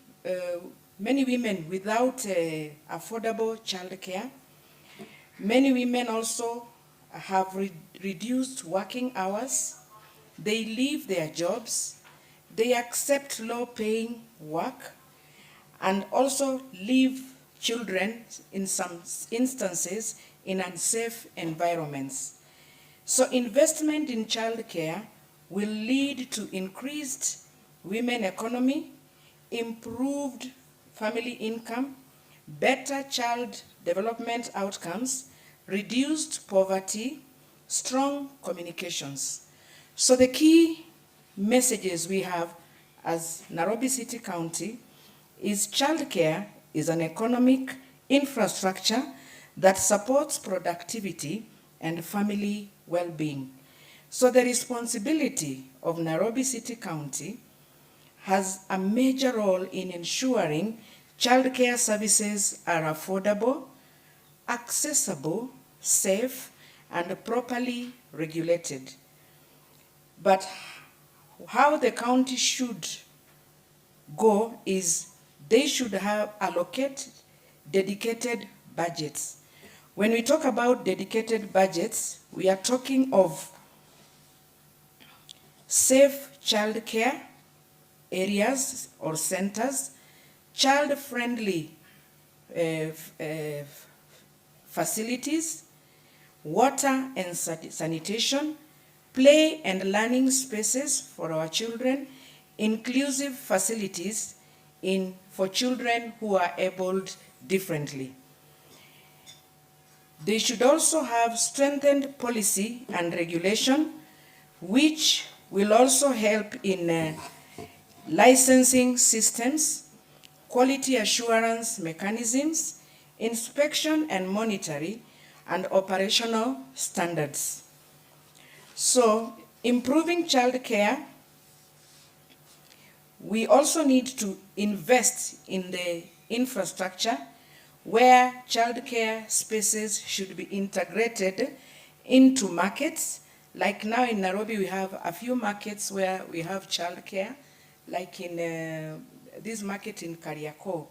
women without affordable childcare. Many women also have reduced working hours. They leave their jobs. They accept low-paying work and also leave children in some instances in unsafe environments. So investment in childcare will lead to increased women economy, improved family income, better child development outcomes, reduced poverty, strong communications. So the key messages we have as Nairobi City County is childcare is an economic infrastructure that supports productivity and family well-being. So the responsibility of Nairobi City County has a major role in ensuring childcare services are affordable, accessible, safe, and properly regulated. But how the county should go is they should have allocated dedicated budgets. When we talk about dedicated budgets, we are talking of safe childcare areas or centers, child-friendly facilities, water and sanitation, play and learning spaces for our children, inclusive facilities for children who are abled differently. They should also have strengthened policy and regulation, which will also help in licensing systems, quality assurance mechanisms, inspection and monitoring, and operational standards. So, improving childcare, we also need to invest in the infrastructure where childcare spaces should be integrated into markets. Like now in Nairobi, we have a few markets where we have childcare, like in this market in Kariakoo.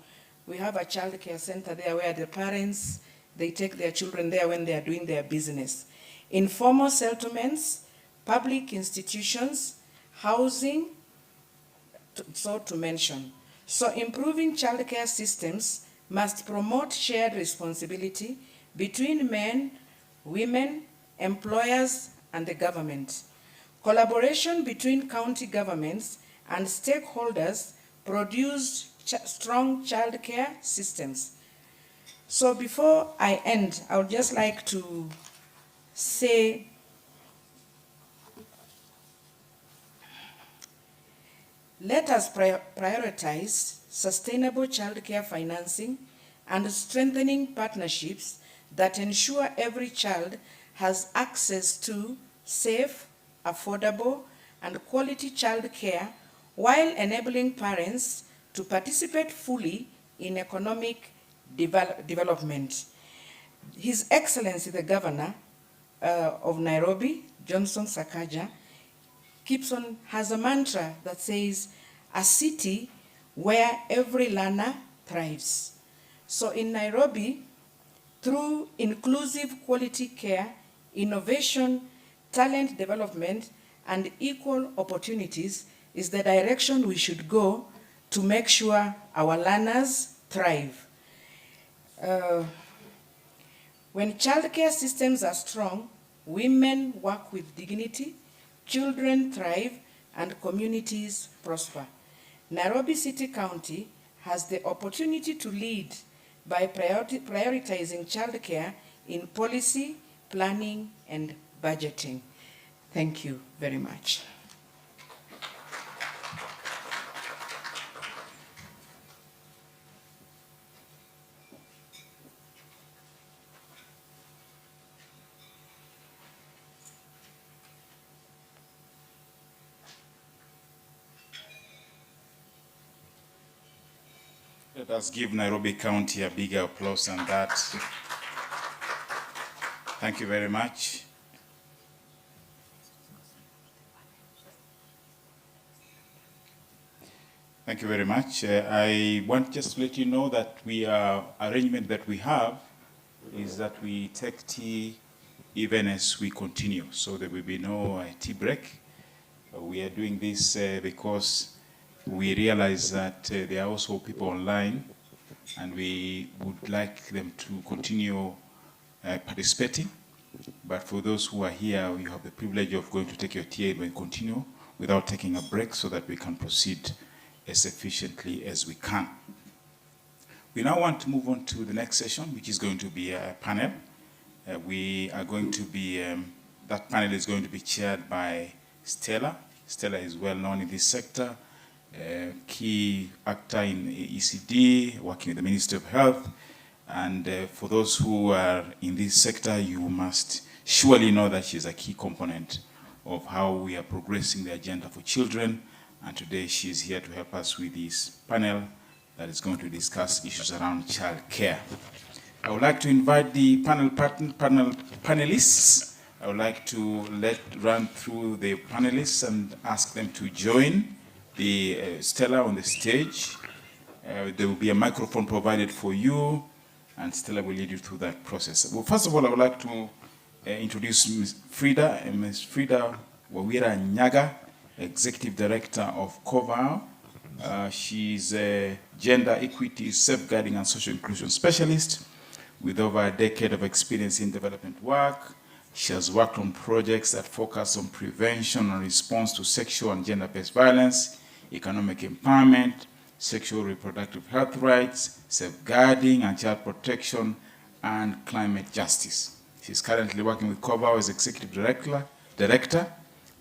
We have a childcare center there where the parents, they take their children there when they are doing their business. Informal settlements, public institutions, housing, so to mention. So improving childcare systems must promote shared responsibility between men, women, employers, and the government. Collaboration between county governments and stakeholders produce strong childcare systems. So before I end, I would just like to say Let us prioritize sustainable childcare financing and strengthening partnerships that ensure every child has access to safe, affordable, and quality childcare while enabling parents to participate fully in economic development. His Excellency the Governor of Nairobi, Johnson Sakaja, has a mantra that says, a city where every learner thrives. So in Nairobi, through inclusive quality care, innovation, talent development, and equal opportunities is the direction we should go to make sure our learners thrive. When childcare systems are strong, women work with dignity, children thrive, and communities prosper. Nairobi City County has the opportunity to lead by prioritizing childcare in policy, planning, and budgeting. Thank you very much. Let us give Nairobi County a bigger applause than that. Thank you very much. Thank you very much. I want just to let you know that arrangement that we have is that we take tea even as we continue. So there will be no tea break. We are doing this because we realize that there are also people online, and we would like them to continue participating. But for those who are here, you have the privilege of going to take your tea and continue without taking a break so that we can proceed as efficiently as we can. We now want to move on to the next session, which is going to be a panel. We are going to be, that panel is going to be chaired by Stella. Stella is well known in this sector, key actor in ECD, working with the Ministry of Health. And for those who are in this sector, you must surely know that she's a key component of how we are progressing the agenda for children. And today she is here to help us with this panel that is going to discuss issues around child care. I would like to invite the panelists. I would like to run through the panelists and ask them to join the Stella on the stage. There will be a microphone provided for you, and Stella will lead you through that process. Well, first of all, I would like to introduce Ms. Frida Wawira Nyaga, Executive Director of COVAO. She's a gender equity, safeguarding and social inclusion specialist with over a decade of experience in development work. She has worked on projects that focus on prevention and response to sexual and gender-based violence, economic empowerment, sexual reproductive health rights, safeguarding and child protection, and climate justice. She's currently working with COVAO as Executive Director.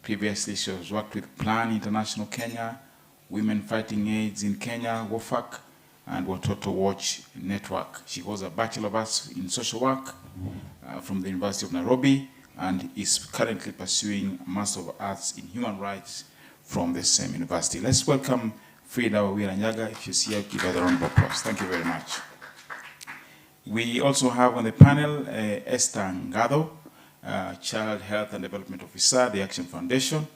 Previously, she has worked with Plan International Kenya, Women Fighting AIDS in Kenya, WOFAC, and Watoto Watch Network. She holds a Bachelor of Arts in Social Work from the University of Nairobi, and is currently pursuing a Master of Arts in Human Rights from the same university. Let's welcome Frida Wawira Nyaga. If she's here, give her a round of applause. Thank you very much. We also have on the panel Esther Ngado, Child Health and Development Officer, the Action Foundation.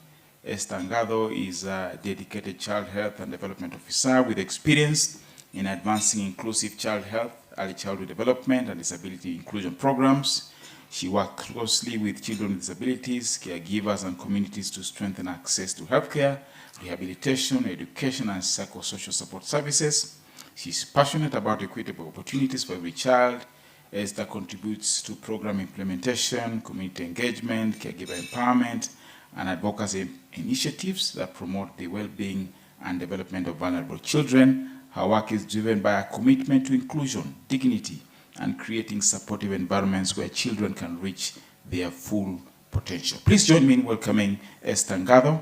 Esther Ngado is a dedicated Child Health and Development Officer with experience in advancing inclusive child health, early childhood development, and disability inclusion programs. She works closely with children with disabilities, caregivers, and communities to strengthen access to healthcare, rehabilitation, education, and psychosocial support services. She's passionate about equitable opportunities for every child. Esther contributes to program implementation, community engagement, caregiver empowerment, and advocacy initiatives that promote the well-being and development of vulnerable children. Her work is driven by a commitment to inclusion, dignity, and creating supportive environments where children can reach their full potential. Please join me in welcoming Esther Ngado.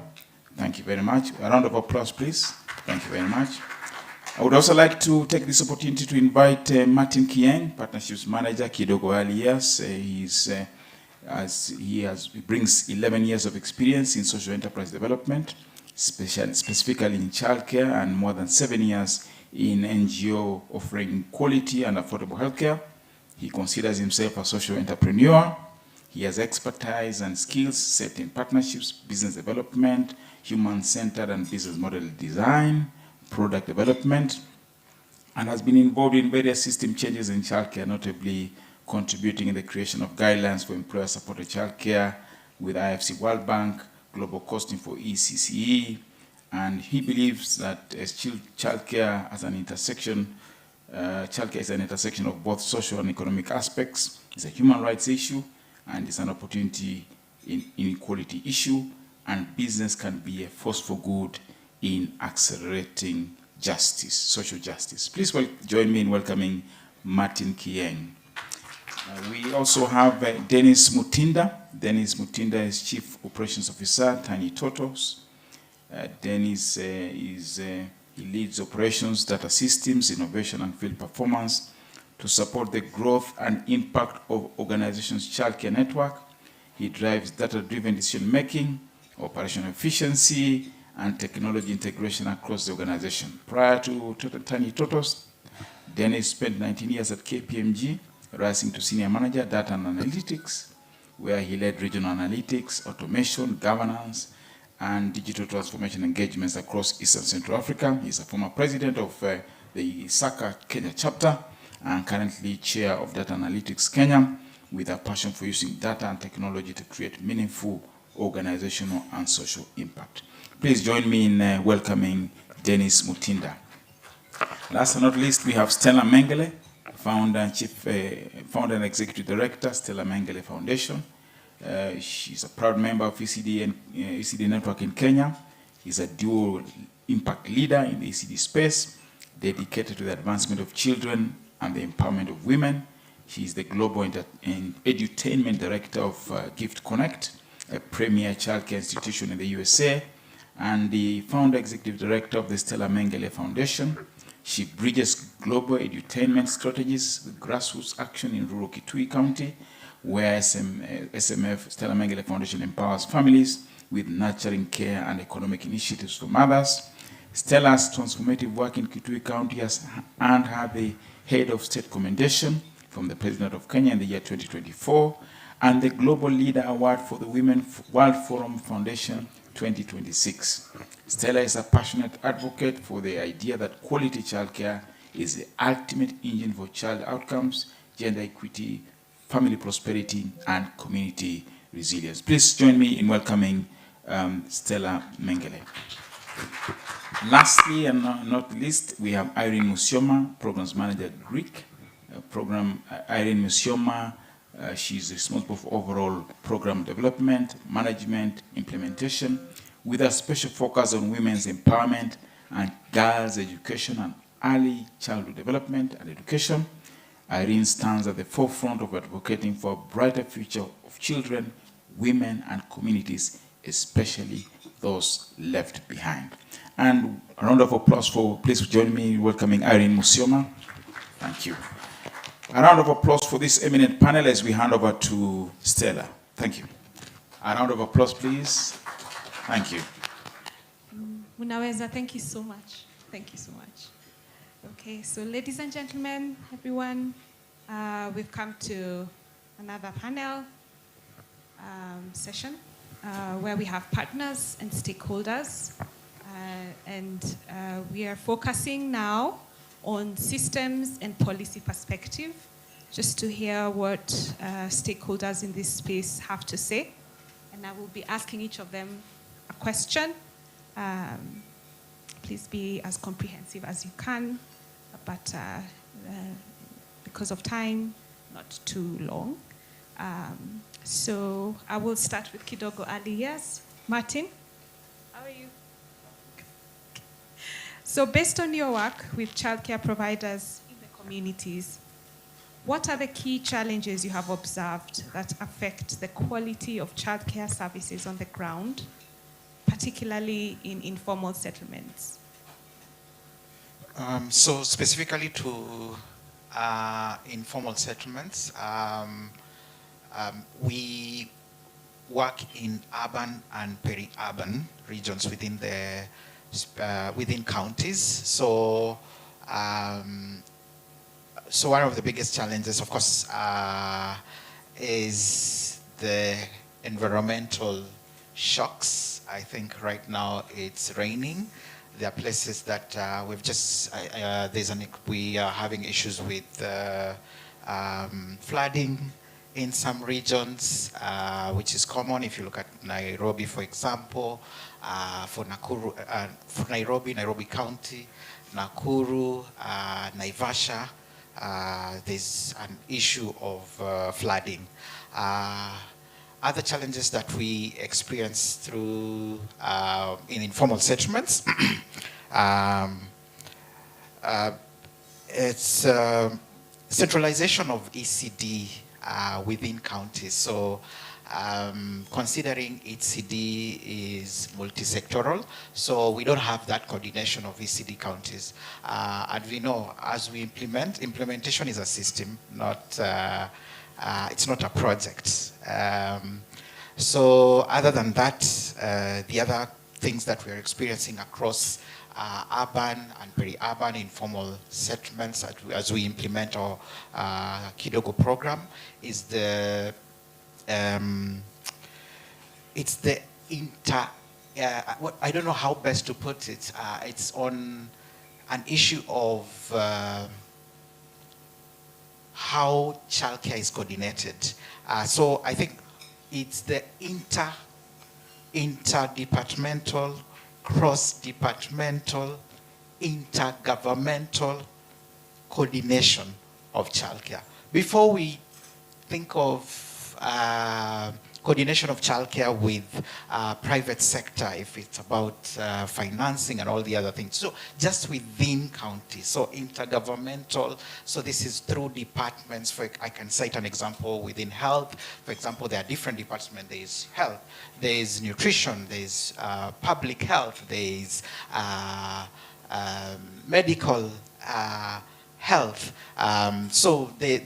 Thank you very much. A round of applause, please. Thank you very much. I would also like to take this opportunity to invite Martin Kieng, Partnerships Manager, Kidogo Alias. He brings 11 years of experience in social enterprise development, specifically in childcare, and more than 7 years in NGO offering quality and affordable healthcare. He considers himself a social entrepreneur. He has expertise and skills set in partnerships, business development, human-centered and business model design, product development, and has been involved in various system changes in childcare, notably contributing in the creation of guidelines for employer-supported childcare with IFC World Bank, global costing for ECCE, and he believes that as childcare is an intersection of both social and economic aspects. It's a human rights issue, and it's an opportunity in inequality issue, and business can be a force for good in accelerating justice, social justice. Please join me in welcoming Martin Kieng. We also have Dennis Mutinda. Dennis Mutinda is Chief Operations Officer, Tiny Totos. Dennis he leads operations, data systems, innovation, and field performance to support the growth and impact of organizations' childcare network. He drives data-driven decision-making, operational efficiency, and technology integration across the organization. Prior to Tiny Totos, Dennis spent 19 years at KPMG, rising to Senior Manager, Data and Analytics, where he led regional analytics, automation, governance, and digital transformation engagements across Eastern Central Africa. He's a former president of the SACA Kenya chapter and currently chair of Data Analytics Kenya, with a passion for using data and technology to create meaningful organizational and social impact. Please join me in welcoming Dennis Mutinda. Last but not least, we have Stella Mengele, founder and executive director, Stella Mengele Foundation. She's a proud member of ECD Network in Kenya. She's a dual impact leader in the ECD space, dedicated to the advancement of children and the empowerment of women. She's the global edutainment director of Gift Connect, a premier childcare institution in the USA, and the founder executive director of the Stella Mengele Foundation. She bridges global edutainment strategies with grassroots action in rural Kitui County, where SMF, Stella Mengele Foundation, empowers families with nurturing care and economic initiatives for mothers. Stella's transformative work in Kitui County has earned her the Head of State Commendation from the President of Kenya in the year 2024, and the Global Leader Award for the Women World Forum Foundation 2026. Stella is a passionate advocate for the idea that quality childcare is the ultimate engine for child outcomes, gender equity, family prosperity, and community resilience. Please join me in welcoming Stella Mengele. Lastly, and not least, we have Irene Musioma, Programs Manager, Greek. Irene Musioma, she's responsible for overall program development, management, implementation, with a special focus on women's empowerment and girls' education and early childhood development and education. Irene stands at the forefront of advocating for a brighter future of children, women, and communities, especially those left behind. And a round of applause please join me in welcoming Irene Musioma. Thank you. A round of applause for this eminent panel as we hand over to Stella. Thank you. A round of applause, please. Thank you. Munaweza, thank you so much. Thank you so much. Okay, so ladies and gentlemen, everyone, we've come to another panel session where we have partners and stakeholders. And we are focusing now on systems and policy perspective, just to hear what stakeholders in this space have to say. And I will be asking each of them a question. Please be as comprehensive as you can, but because of time, not too long. So I will start with Kidogo Ali. Yes, Martin, how are you? So based on your work with childcare providers in the communities, what are the key challenges you have observed that affect the quality of childcare services on the ground, particularly in informal settlements? So specifically to informal settlements, we work in urban and peri-urban regions within the within counties. So, so one of the biggest challenges, of course, is the environmental shocks. I think right now it's raining. There are places that we've just we are having issues with flooding in some regions, which is common. If you look at Nairobi, for example, for Nakuru, for Nairobi County, Nakuru, Naivasha, there's an issue of flooding. Other challenges that we experience through in informal settlements, it's centralization of ECD within counties. So considering ECD is multi-sectoral, so we don't have that coordination of ECD counties. And we know as we implementation is a system, not it's not a project. So other than that, the other things that we are experiencing across urban and peri-urban informal settlements as we implement our Kidogo program is the it's the I don't know how best to put it. It's on an issue of how childcare is coordinated. So I think it's the interdepartmental, cross-departmental, intergovernmental coordination of childcare. Before we think of coordination of childcare with private sector, if it's about financing and all the other things. So just within counties, so intergovernmental, so this is through departments. I can cite an example within health. For example, there are different departments. There is health, there is nutrition, there is public health, there is medical health. So the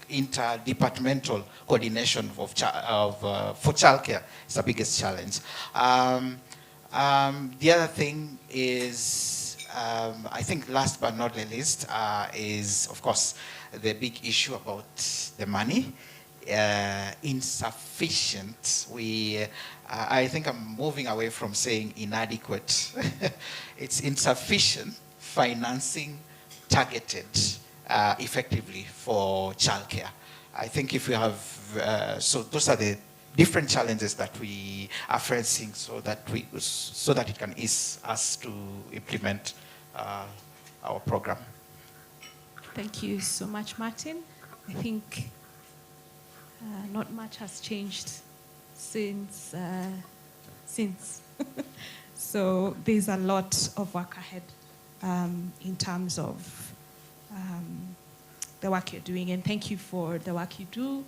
interdepartmental coordination for childcare is the biggest challenge. The other thing is, I think last but not the least, is of course the big issue about the money. Insufficient. I think I'm moving away from saying inadequate. It's insufficient financing targeted effectively for childcare. I think if we have, so those are the different challenges that we are facing, so that it can ease us to implement our program. Thank you so much, Martin. I think not much has changed since. So there's a lot of work ahead in terms of the work you're doing, and thank you for the work you do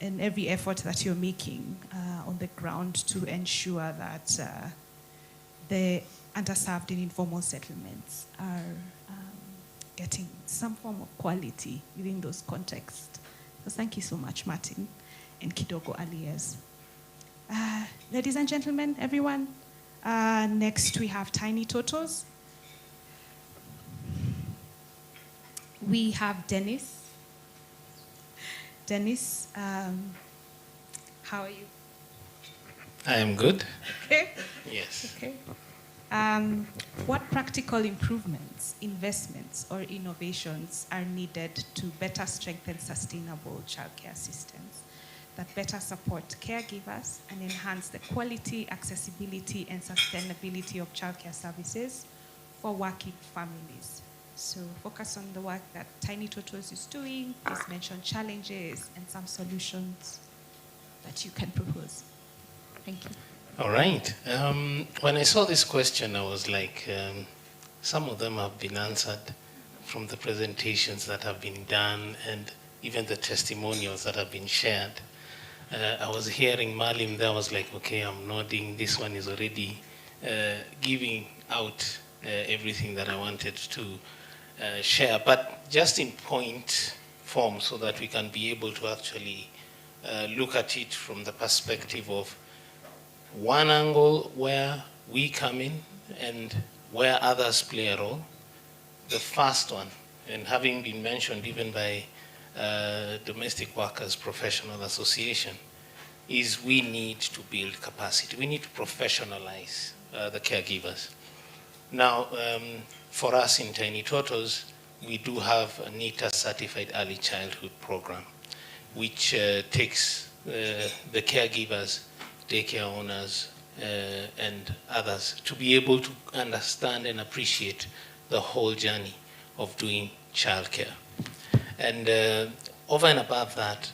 and every effort that you're making on the ground to ensure that the underserved and informal settlements are getting some form of quality within those contexts. So thank you so much, Martin and Kidogo Alias. Ladies and gentlemen, everyone, next we have Tiny Totos. We have Dennis. Dennis, how are you? I am good. Okay. Yes. Okay. What practical improvements, investments, or innovations are needed to better strengthen sustainable childcare systems that better support caregivers and enhance the quality, accessibility, and sustainability of childcare services for working families? So focus on the work that Tiny Totos is doing. Please mention challenges and some solutions that you can propose. Thank you. All right. When I saw this question, I was like, some of them have been answered from the presentations that have been done and even the testimonials that have been shared. I was hearing Malim there, I was like, okay, I'm nodding. This one is already giving out everything that I wanted to share. But just in point form so that we can be able to actually look at it from the perspective of one angle where we come in and where others play a role. The first one, and having been mentioned even by Domestic Workers Professional Association, is we need to build capacity. We need to professionalize the caregivers. Now, for us in Tiny Totos, we do have a NITA certified early childhood program, which takes the caregivers, daycare owners, and others to be able to understand and appreciate the whole journey of doing childcare. And over and above that,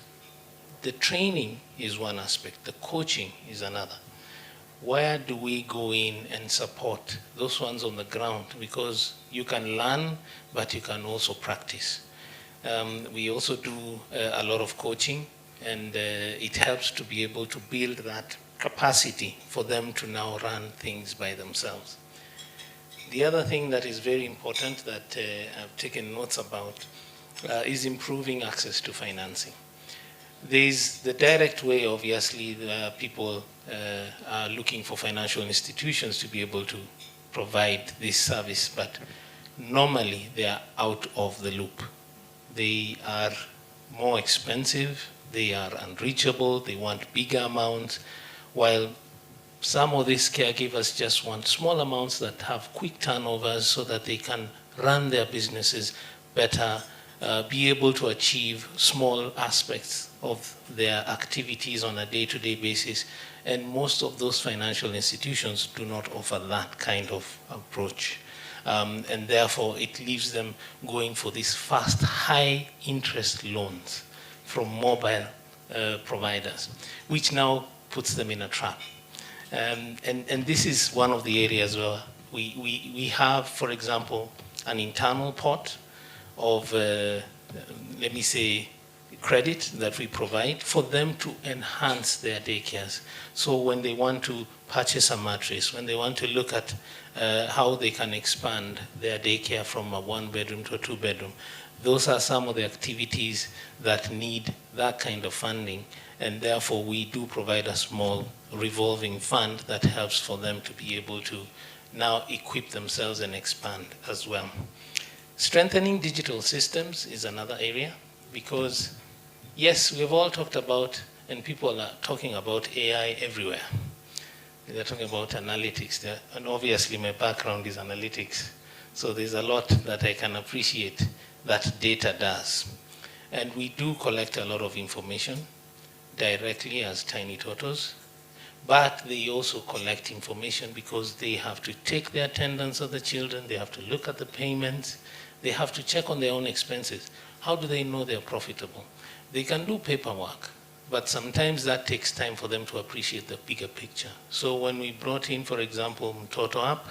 the training is one aspect, the coaching is another. Where do we go in and support those ones on the ground? Because you can learn, but you can also practice. We also do a lot of coaching, and it helps to be able to build that capacity for them to now run things by themselves. The other thing that is very important that I've taken notes about is improving access to financing. There's the direct way, obviously, people are looking for financial institutions to be able to provide this service, but normally they are out of the loop. They are more expensive, they are unreachable, they want bigger amounts, while some of these caregivers just want small amounts that have quick turnovers so that they can run their businesses better, be able to achieve small aspects of their activities on a day-to-day basis. And most of those financial institutions do not offer that kind of approach. And therefore, it leaves them going for these fast, high-interest loans from mobile providers, which now puts them in a trap. And this is one of the areas where we have, for example, an internal pot of, let me say, credit that we provide for them to enhance their daycares. So when they want to purchase a mattress, when they want to look at how they can expand their daycare from a 1-bedroom to a 2-bedroom, those are some of the activities that need that kind of funding. And therefore, we do provide a small revolving fund that helps for them to be able to now equip themselves and expand as well. Strengthening digital systems is another area, because yes, we've all talked about, and people are talking about AI everywhere. They're talking about analytics there, and obviously my background is analytics, so there's a lot that I can appreciate that data does. And we do collect a lot of information directly as Tiny Totos, but they also collect information because they have to take the attendance of the children, they have to look at the payments, they have to check on their own expenses. How do they know they're profitable? They can do paperwork, but sometimes that takes time for them to appreciate the bigger picture. So when we brought in, for example, Mtoto app,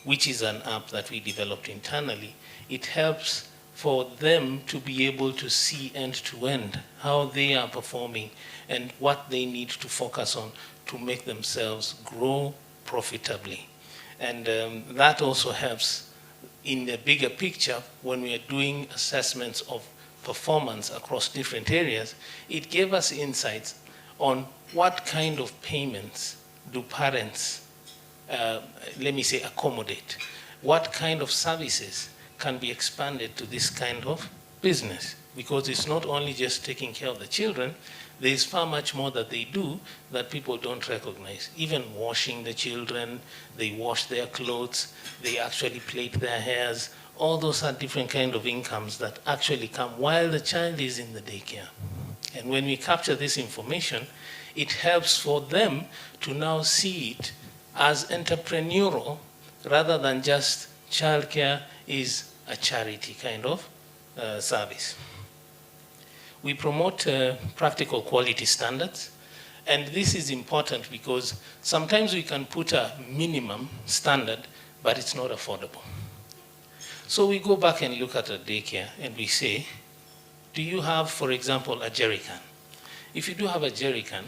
which is an app that we developed internally, it helps for them to be able to see end to end how they are performing and what they need to focus on to make themselves grow profitably. And that also helps in the bigger picture when we are doing assessments of performance across different areas. It gave us insights on what kind of payments do parents, let me say, accommodate. What kind of services can be expanded to this kind of business? Because it's not only just taking care of the children, there's far much more that they do that people don't recognize. Even washing the children, they wash their clothes, they actually plait their hairs. All those are different kind of incomes that actually come while the child is in the daycare. And when we capture this information, it helps for them to now see it as entrepreneurial rather than just childcare is a charity kind of service. We promote practical quality standards, and this is important because sometimes we can put a minimum standard, but it's not affordable. So we go back and look at a daycare and we say, do you have, for example, a jerry can? if you do have a jerry can,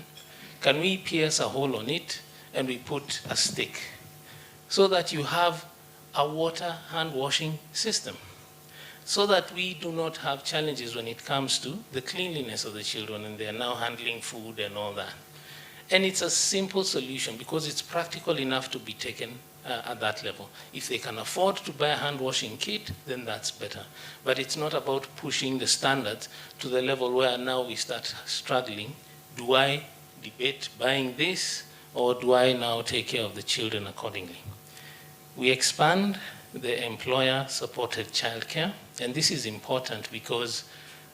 can we pierce a hole on it and we put a stick so that you have a water hand washing system, so that we do not have challenges when it comes to the cleanliness of the children and they are now handling food and all that. And it's a simple solution because it's practical enough to be taken at that level. If they can afford to buy a hand washing kit, then that's better. But it's not about pushing the standards to the level where now we start struggling. Do I debate buying this, or do I now take care of the children accordingly? We expand the employer-supported childcare, and this is important because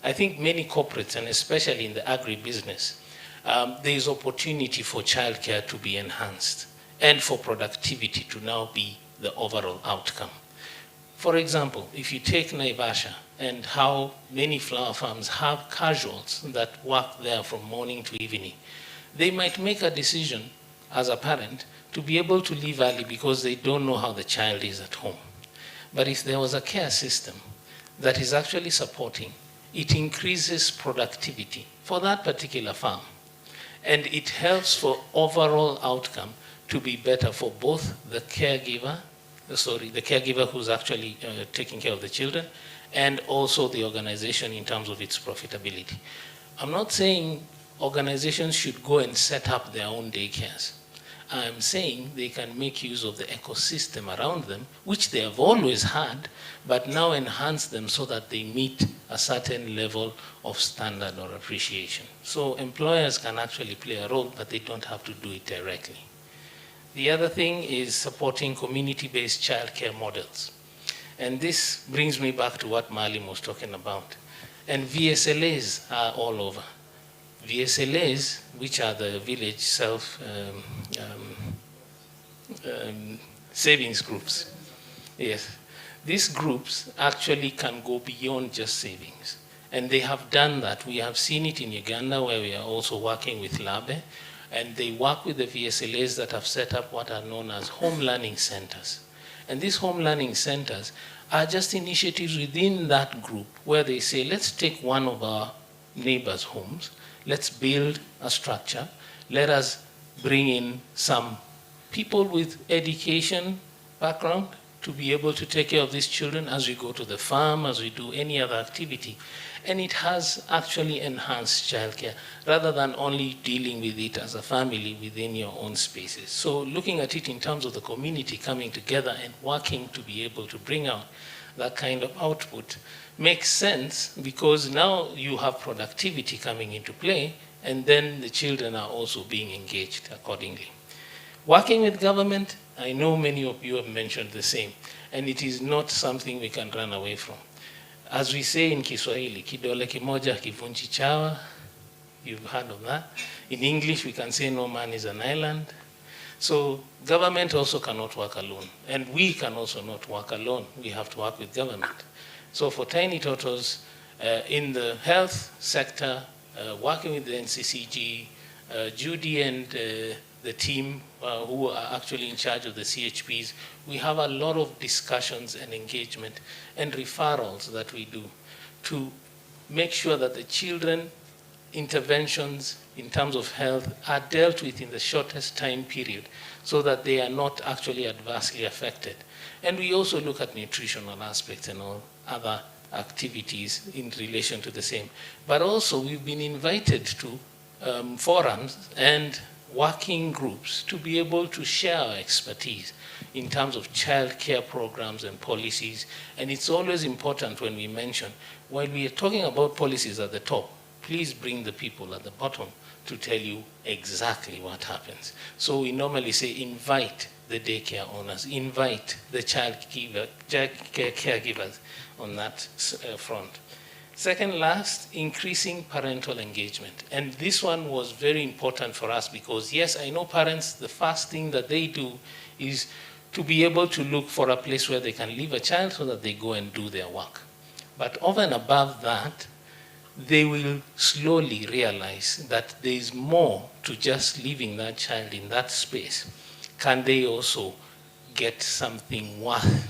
I think many corporates, and especially in the agribusiness, there is opportunity for childcare to be enhanced and for productivity to now be the overall outcome. For example, if you take Naivasha and how many flower farms have casuals that work there from morning to evening, they might make a decision as a parent to be able to leave early because they don't know how the child is at home. But if there was a care system that is actually supporting, it increases productivity for that particular farm. And it helps for overall outcome to be better for both the caregiver who's actually taking care of the children, and also the organization in terms of its profitability. I'm not saying organizations should go and set up their own daycares. I'm saying they can make use of the ecosystem around them, which they have always had, but now enhance them so that they meet a certain level of standard or appreciation. So employers can actually play a role, but they don't have to do it directly. The other thing is supporting community-based childcare models. And this brings me back to what Malim was talking about. And VSLAs are all over. VSLAs, which are the village savings groups. Yes. These groups actually can go beyond just savings. And they have done that. We have seen it in Uganda, where we are also working with LABE, and they work with the VSLAs that have set up what are known as home learning centers. And these home learning centers are just initiatives within that group where they say, let's take one of our neighbors' homes, let's build a structure, let us bring in some people with education background to be able to take care of these children as we go to the farm, as we do any other activity. And it has actually enhanced childcare rather than only dealing with it as a family within your own spaces. So looking at it in terms of the community coming together and working to be able to bring out that kind of output makes sense, because now you have productivity coming into play, and then the children are also being engaged accordingly. Working with government, I know many of you have mentioned the same, and it is not something we can run away from. As we say in Kiswahili, kidole kimoja kivunji chawa. You've heard of that. In English, we can say no man is an island. So government also cannot work alone, and we can also not work alone. We have to work with government. So for Tiny Turtles, in the health sector, working with the NCCG, Judy and the team who are actually in charge of the CHPs, we have a lot of discussions and engagement and referrals that we do to make sure that the children interventions in terms of health are dealt with in the shortest time period so that they are not actually adversely affected. And we also look at nutritional aspects and all other activities in relation to the same. But also we've been invited to forums and working groups to be able to share our expertise in terms of childcare programs and policies. And it's always important when we mention, while we are talking about policies at the top, please bring the people at the bottom to tell you exactly what happens. So we normally say invite the daycare owners, invite the caregivers on that front. Second last, increasing parental engagement. And this one was very important for us because, yes, I know parents, the first thing that they do is to be able to look for a place where they can leave a child so that they go and do their work. But over and above that, they will slowly realize that there is more to just leaving that child in that space. Can they also get something worth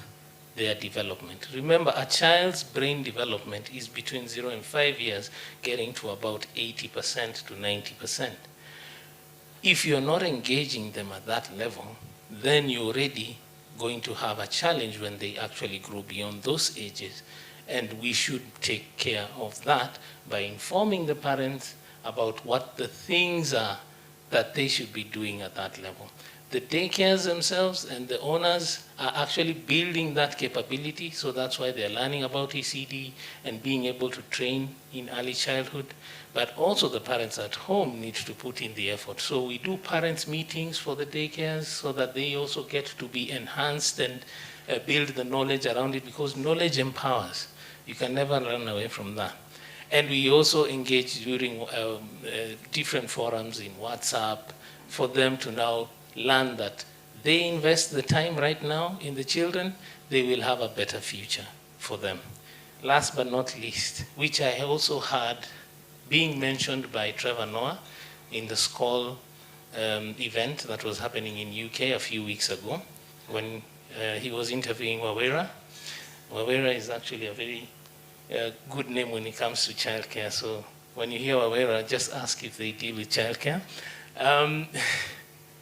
their development. Remember, a child's brain development is between 0 and 5 years, getting to about 80% to 90%. If you're not engaging them at that level, then you're already going to have a challenge when they actually grow beyond those ages. And we should take care of that by informing the parents about what the things are that they should be doing at that level. The daycares themselves and the owners are actually building that capability, so that's why they're learning about ECD and being able to train in early childhood. But also the parents at home need to put in the effort. So we do parents' meetings for the daycares so that they also get to be enhanced and build the knowledge around it, because knowledge empowers. You can never run away from that. And we also engage during different forums in WhatsApp for them to now learn that they invest the time right now in the children, they will have a better future for them. Last but not least, which I also heard being mentioned by Trevor Noah in the SCOL event that was happening in UK a few weeks ago when he was interviewing Wawera. Wawera is actually a very good name when it comes to childcare. So when you hear Wawera, just ask if they deal with childcare.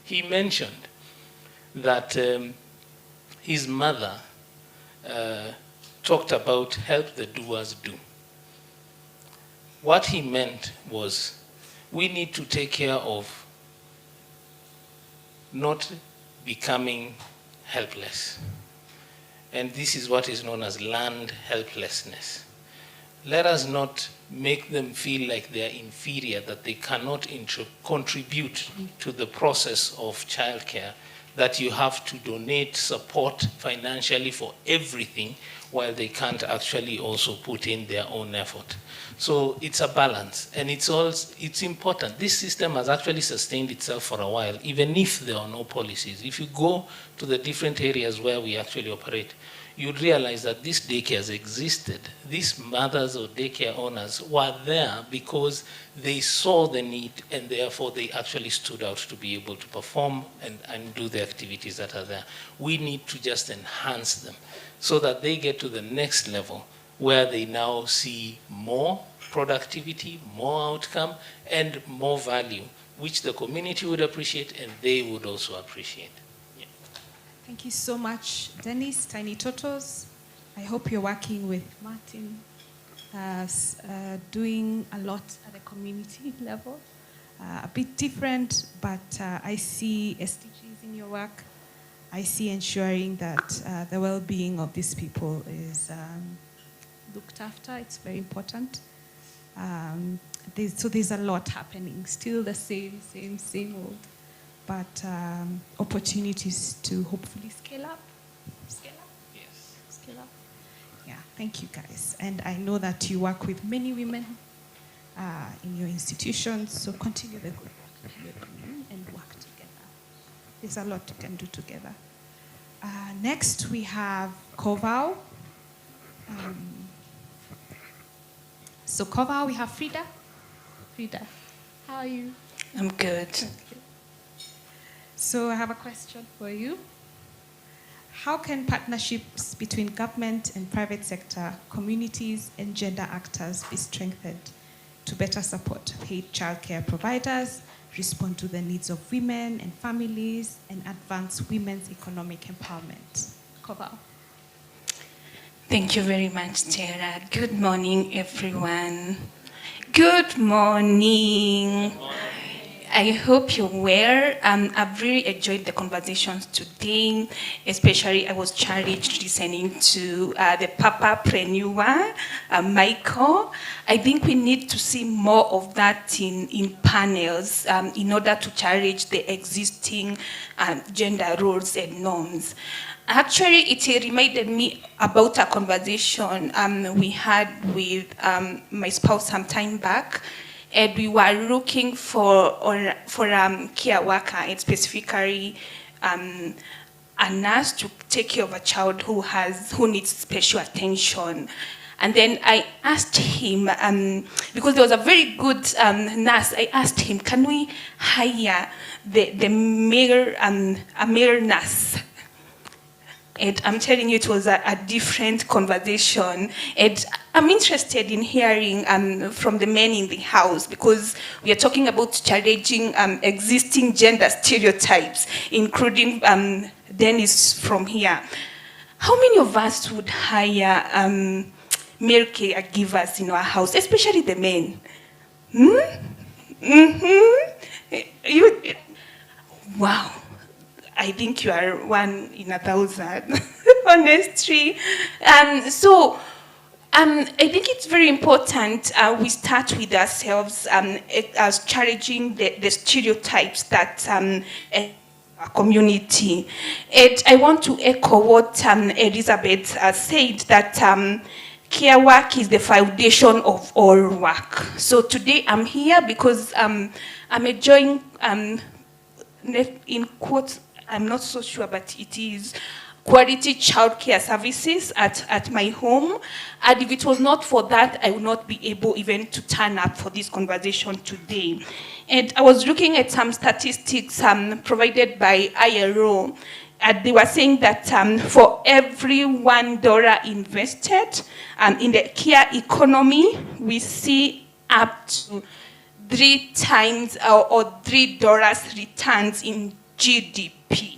He mentioned that his mother talked about help the doers do. What he meant was we need to take care of not becoming helpless. And this is what is known as learned helplessness. Let us not make them feel like they are inferior, that they cannot contribute to the process of childcare, that you have to donate support financially for everything while they can't actually also put in their own effort. So it's a balance, and it's important. This system has actually sustained itself for a while, even if there are no policies. If you go to the different areas where we actually operate, you'd realize that these daycares existed. These mothers or daycare owners were there because they saw the need, and therefore they actually stood out to be able to perform and do the activities that are there. We need to just enhance them so that they get to the next level where they now see more productivity, more outcome, and more value, which the community would appreciate and they would also appreciate. Thank you so much, Dennis. Tiny Totos. I hope you're working with Martin, doing a lot at the community level. A bit different, but I see SDGs in your work. I see ensuring that the well-being of these people is looked after. It's very important. So there's a lot happening. Still the same old. But opportunities to hopefully scale up. Yes. Scale up. Yeah, thank you guys. And I know that you work with many women in your institutions, so continue the good work you're doing and work together. There's a lot you can do together. Next we have Kovao. So Kovao, we have Frida. Frida, how are you? I'm good. So I have a question for you. How can partnerships between government and private sector, communities, and gender actors be strengthened to better support paid childcare providers, respond to the needs of women and families, and advance women's economic empowerment? Kovao. Thank you very much, Tara. Good morning, everyone. Good morning. I hope you're well. I've really enjoyed the conversations today, especially I was challenged listening to the Papapreneur, Michael. I think we need to see more of that in panels in order to challenge the existing gender roles and norms. Actually, it reminded me about a conversation we had with my spouse some time back. And we were looking for care worker, and specifically a nurse to take care of a child who needs special attention. And then I asked him, because there was a very good nurse, I asked him, can we hire a male nurse? And I'm telling you, it was a different conversation. And I'm interested in hearing from the men in the house, because we are talking about challenging existing gender stereotypes, including Dennis from here. How many of us would hire male caregivers in our house, especially the men? Wow. I think you are 1 in 1,000, honestly. So I think it's very important we start with ourselves as challenging the stereotypes that our community. And I want to echo what Elizabeth said, that care work is the foundation of all work. So today I'm here because I'm enjoying, in quotes, I'm not so sure, but it is quality childcare services at my home. And if it was not for that, I would not be able even to turn up for this conversation today. And I was looking at some statistics provided by ILO, and they were saying that for every $1 invested in the care economy, we see up to 3 times or $3 returns in GDP.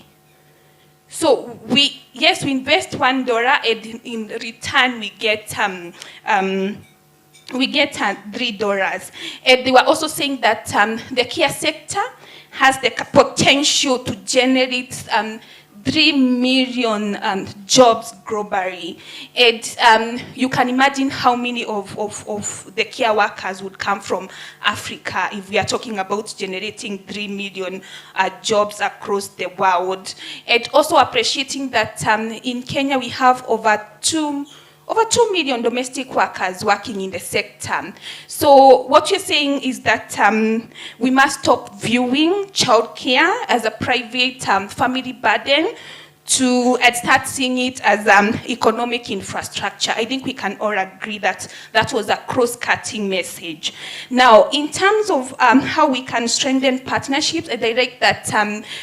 So we invest $1, and in return we get $3. And they were also saying that the care sector has the potential to generate 3 million jobs globally. And you can imagine how many of the care workers would come from Africa if we are talking about generating 3 million jobs across the world. And also appreciating that in Kenya we have over 2 million domestic workers working in the sector. So what you're saying is that we must stop viewing childcare as a private family burden and start seeing it as economic infrastructure. I think we can all agree that that was a cross-cutting message. Now, in terms of how we can strengthen partnerships, I like that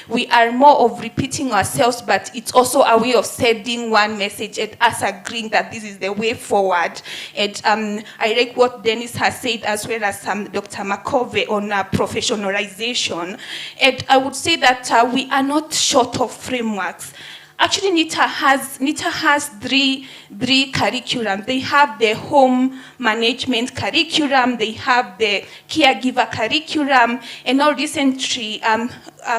we are more of repeating ourselves, but it's also a way of sending one message and us agreeing that this is the way forward. And I like what Dennis has said, as well as Dr. McCovey, on professionalization. And I would say that we are not short of frameworks. Actually, NITA has three curriculum. They have the home management curriculum, they have the caregiver curriculum, and now recently,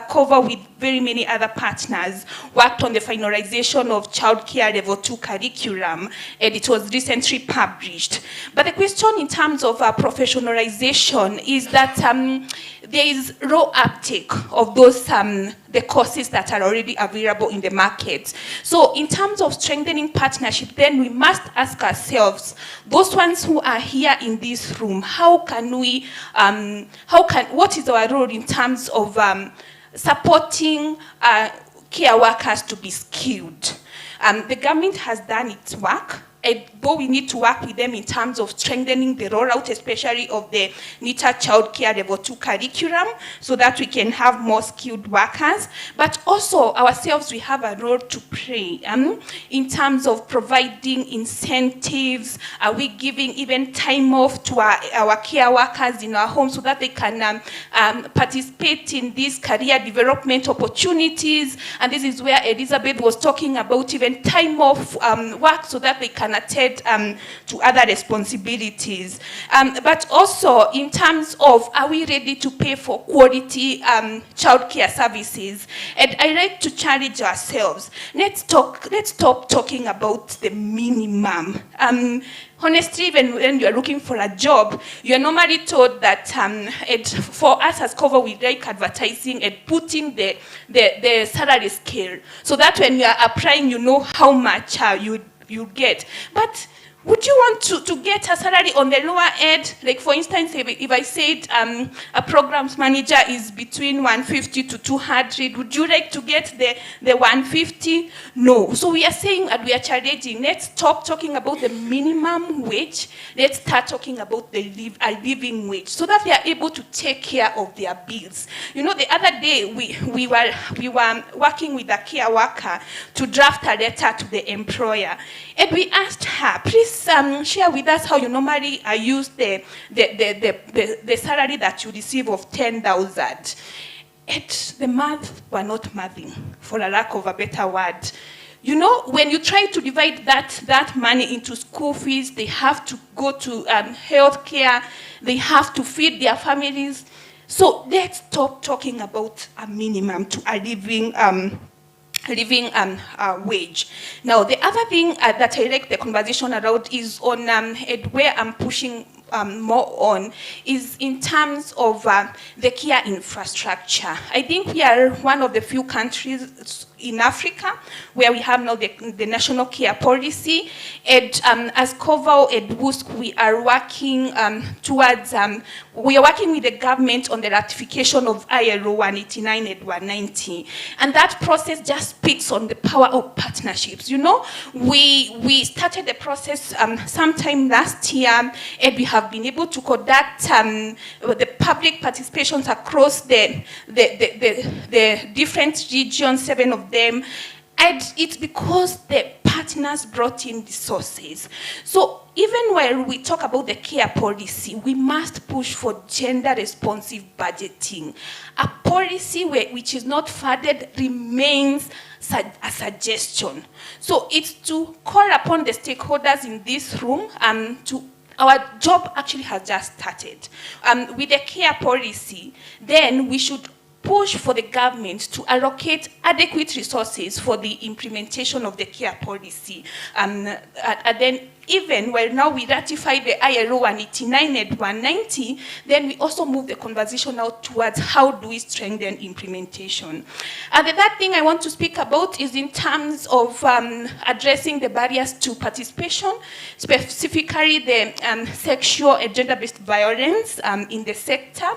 cover with very many other partners, worked on the finalization of Childcare Level 2 curriculum, and it was recently published. But the question in terms of professionalization is that there is low uptake of those the courses that are already available in the market. So in terms of strengthening partnership, then we must ask ourselves, those ones who are here in this room, what is our role in terms of supporting care workers to be skilled? The government has done its work, but we need to work with them in terms of strengthening the rollout, especially of the NITA Childcare Level 2 curriculum, so that we can have more skilled workers. But also ourselves, we have a role to play in terms of providing incentives. Are we giving even time off to our care workers in our homes so that they can participate in these career development opportunities? And this is where Elizabeth was talking about even time off work so that they can attend to other responsibilities. But also in terms of, are we ready to pay for quality childcare services? And I like to challenge ourselves. Let's stop talking about the minimum. Honestly, even when you're looking for a job, you're normally told that for us as cover, we like advertising and putting the salary scale, so that when you are applying, you know how much you get. But would you want to get a salary on the lower end? Like, for instance, if I said a programs manager is between 150 to 200, would you like to get the 150? No. So we are saying, and we are challenging, let's stop talking about the minimum wage. Let's start talking about a living wage, so that they are able to take care of their bills. You know, the other day, we were working with a care worker to draft a letter to the employer. And we asked her, please share with us how you normally use the salary that you receive of 10,000. And the math were not mathing, for a lack of a better word. You know, when you try to divide that money into school fees, they have to go to health care, they have to feed their families. So let's stop talking about a minimum to a living wage. Now, the other thing that I like the conversation around is on where I'm pushing more on is in terms of the care infrastructure. I think we are one of the few countries in Africa where we have now the national care policy. And as Koval and WUSC, we are working towards, we are working with the government on the ratification of ILO 189 and 190. And that process just speaks on the power of partnerships. You know, we started the process sometime last year, and we have been able to conduct the public participations across the different regions, 7 of them, and it's because the partners brought in resources. So even when we talk about the care policy, we must push for gender-responsive budgeting. A policy which is not funded remains a suggestion. So it's to call upon the stakeholders in this room our job actually has just started. With the care policy, then we should push for the government to allocate adequate resources for the implementation of the care policy. And then even when now we ratify the ILO 189 and 190, then we also move the conversation out towards how do we strengthen implementation. And the third thing I want to speak about is in terms of addressing the barriers to participation, specifically the sexual and gender-based violence in the sector.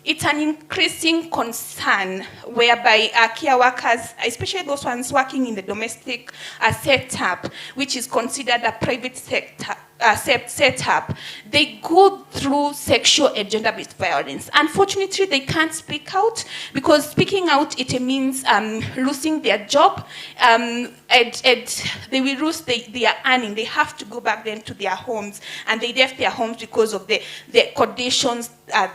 It's an increasing concern whereby care workers, especially those ones working in the domestic setup, which is considered a private sector setup, they go through sexual and gender-based violence. Unfortunately, they can't speak out, because speaking out, it means losing their job, and they will lose their earning. They have to go back then to their homes, and they left their homes because of the conditions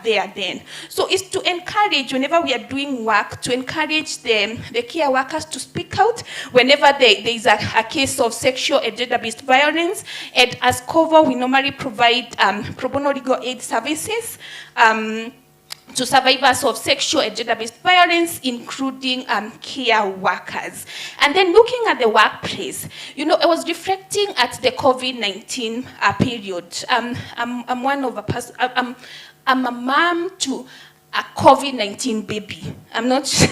there then. So it's to encourage, whenever we are doing work, to encourage the care workers to speak out whenever there is a case of sexual and gender-based violence. And as Koval, we normally provide pro bono legal aid services to survivors of sexual and gender-based violence, including care workers. And then looking at the workplace, you know, I was reflecting at the COVID-19 period. I'm a mom to a COVID-19 baby. I'm not sure.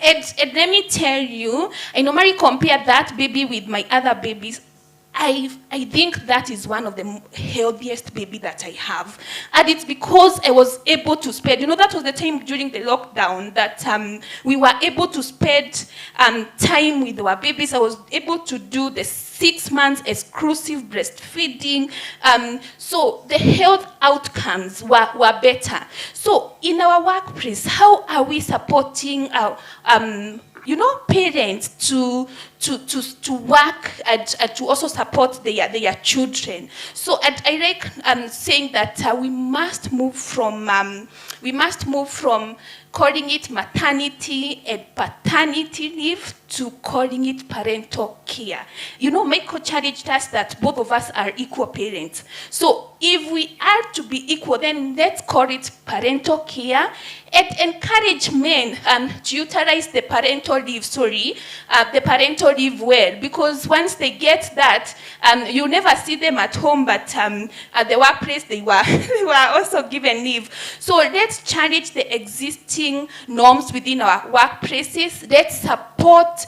And let me tell you, I normally compare that baby with my other babies. I think that is one of the healthiest baby that I have. And it's because I was able to spend, you know, that was the time during the lockdown that we were able to spend time with our babies. I was able to do the 6 months exclusive breastfeeding. So the health outcomes were better. So in our workplace, how are we supporting our parents to work and to also support their children? So I like saying that we must move from calling it maternity and paternity leave to calling it parental care. You know, Michael challenged us that both of us are equal parents. So if we are to be equal, then let's call it parental care and encourage men to utilize the parental also live well, because once they get that, you never see them at home, but at the workplace they were they were also given leave. So let's challenge the existing norms within our workplaces. Let's support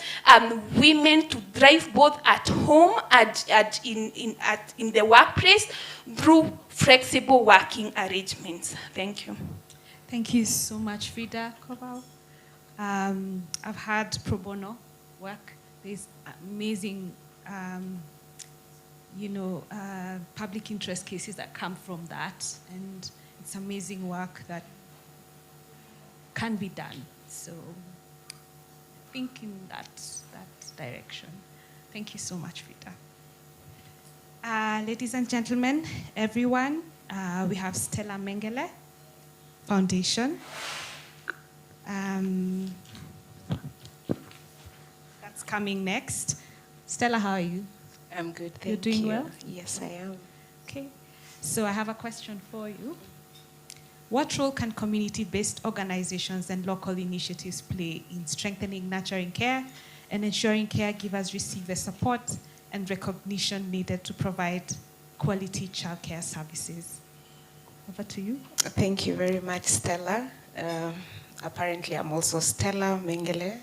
women to thrive both at home and in the workplace through flexible working arrangements. Thank you. Thank you so much, Frida Kobal. I've had pro bono work. There's amazing, public interest cases that come from that, and it's amazing work that can be done. So think in that direction. Thank you so much, Frida. Ladies and gentlemen, everyone, we have Stella Mengele Foundation. That's coming next. Stella, how are you? I'm good, thank you. You're doing well? Yes, I am. Okay. So I have a question for you. What role can community-based organizations and local initiatives play in strengthening nurturing care and ensuring caregivers receive the support and recognition needed to provide quality childcare services? Over to you. Thank you very much, Stella. Apparently, I'm also Stella Mengele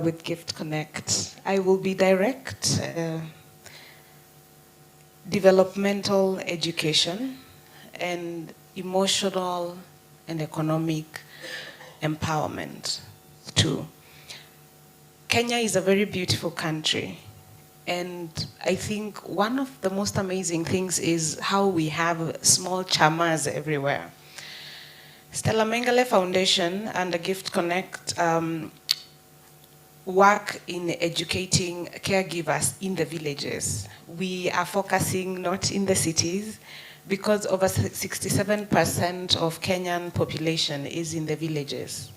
with Gift Connect. I will be direct. Developmental education and emotional and economic empowerment too. Kenya is a very beautiful country, and I think one of the most amazing things is how we have small chamas everywhere. Stella Mengele Foundation and the Gift Connect work in educating caregivers in the villages. We are focusing not in the cities, because over 67% of Kenyan population is in the villages.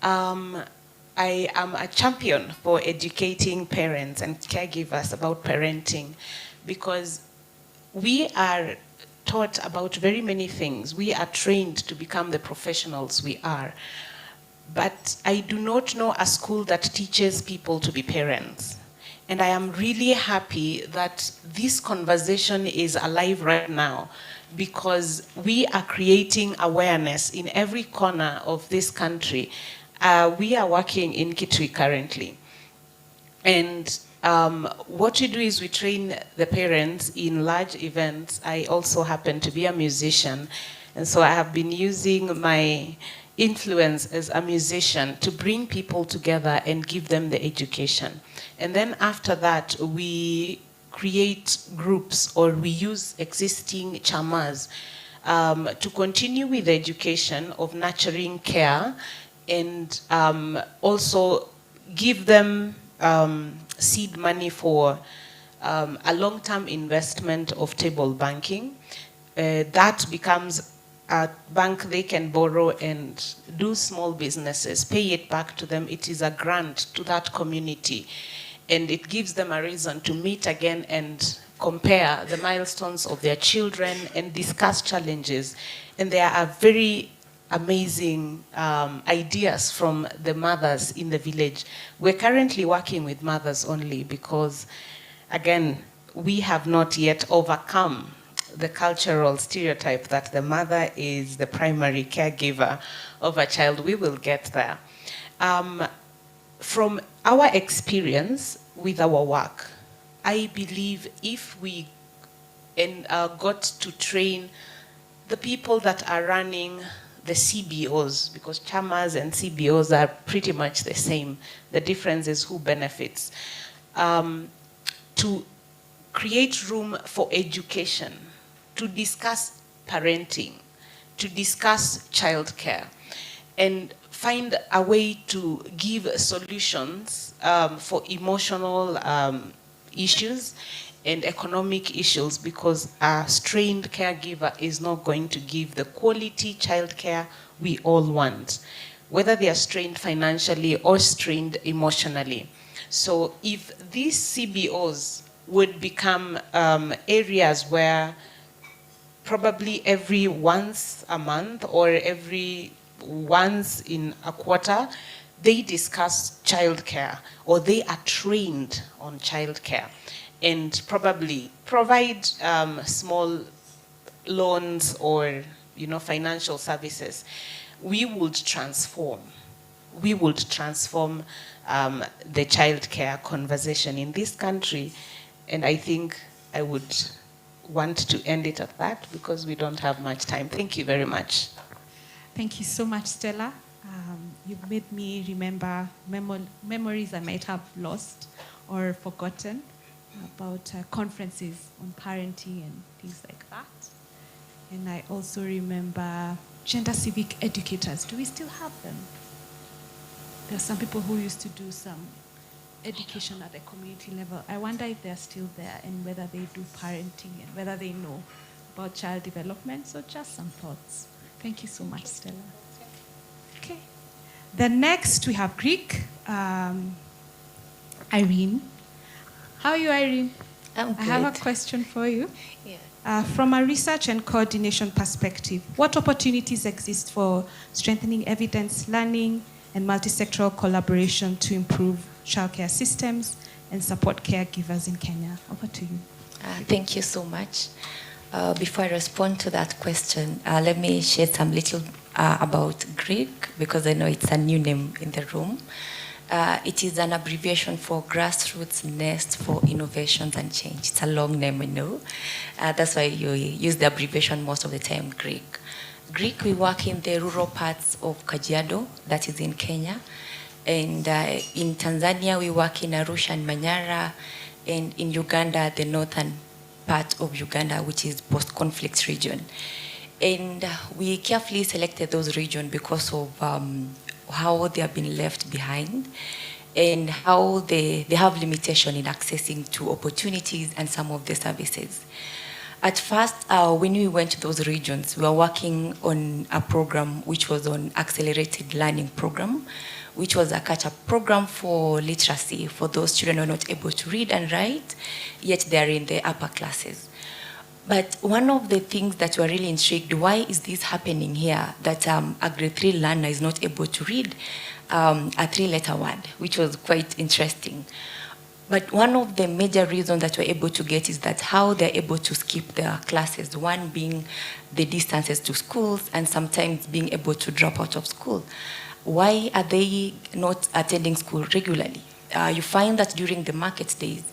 I am a champion for educating parents and caregivers about parenting, because we are taught about very many things. We are trained to become the professionals we are. But I do not know a school that teaches people to be parents. And I am really happy that this conversation is alive right now, because we are creating awareness in every corner of this country. We are working in Kitui currently. And what we do is we train the parents in large events. I also happen to be a musician. And so I have been using my influence as a musician to bring people together and give them the education. And then after that, we create groups, or we use existing chamas to continue with the education of nurturing care, and also give them seed money for a long-term investment of table banking. That becomes a bank they can borrow and do small businesses, pay it back to them. It is a grant to that community, and it gives them a reason to meet again and compare the milestones of their children and discuss challenges. And there are very amazing ideas from the mothers in the village. We're currently working with mothers only because, again, we have not yet overcome the cultural stereotype that the mother is the primary caregiver of a child. We will get there. From our experience with our work, I believe if we got to train the people that are running the CBOs, because chamas and CBOs are pretty much the same. The difference is who benefits. To create room for education, to discuss parenting, to discuss childcare, and find a way to give solutions for emotional issues and economic issues, because a strained caregiver is not going to give the quality childcare we all want, whether they are strained financially or strained emotionally. So if these CBOs would become areas where probably every once a month or every once in a quarter, they discuss childcare, or they are trained on childcare, and probably provide small loans or financial services, we would transform. We would transform the childcare conversation in this country, and I think I would want to end it at that because we don't have much time. Thank you very much. Thank you so much, Stella. You've made me remember memories I might have lost or forgotten about conferences on parenting and things like that. And I also remember gender civic educators. Do we still have them? There are some people who used to do some education at the community level. I wonder if they're still there and whether they do parenting and whether they know about child development. So just some thoughts. Thank you so much, Stella. Okay. Then next we have Greek. Irene. How are you, Irene? I'm good. I have a question for you. Yeah. From a research and coordination perspective, what opportunities exist for strengthening evidence learning and multi-sectoral collaboration to improve childcare systems and support caregivers in Kenya? Over to you. Thank you so much. Before I respond to that question, let me share some little about Greek, because I know it's a new name in the room. It is an abbreviation for Grassroots Nest for Innovations and Change. It's a long name, I know. That's why you use the abbreviation most of the time, Greek. Greek, we work in the rural parts of Kajiado, that is in Kenya. And in Tanzania, we work in Arusha and Manyara. And in Uganda, the northern part of Uganda, which is post-conflict region. And we carefully selected those regions because of how they have been left behind and how they have limitation in accessing to opportunities and some of the services. At first, when we went to those regions, we were working on a program which was on accelerated learning program, which was a catch-up program for literacy for those children who are not able to read and write, yet they're in the upper classes. But one of the things that we're really intrigued, why is this happening here, that a grade 3 learner is not able to read a 3-letter word, which was quite interesting. But one of the major reasons that we're able to get is that how they're able to skip their classes, one being the distances to schools and sometimes being able to drop out of school. Why are they not attending school regularly? You find that during the market days,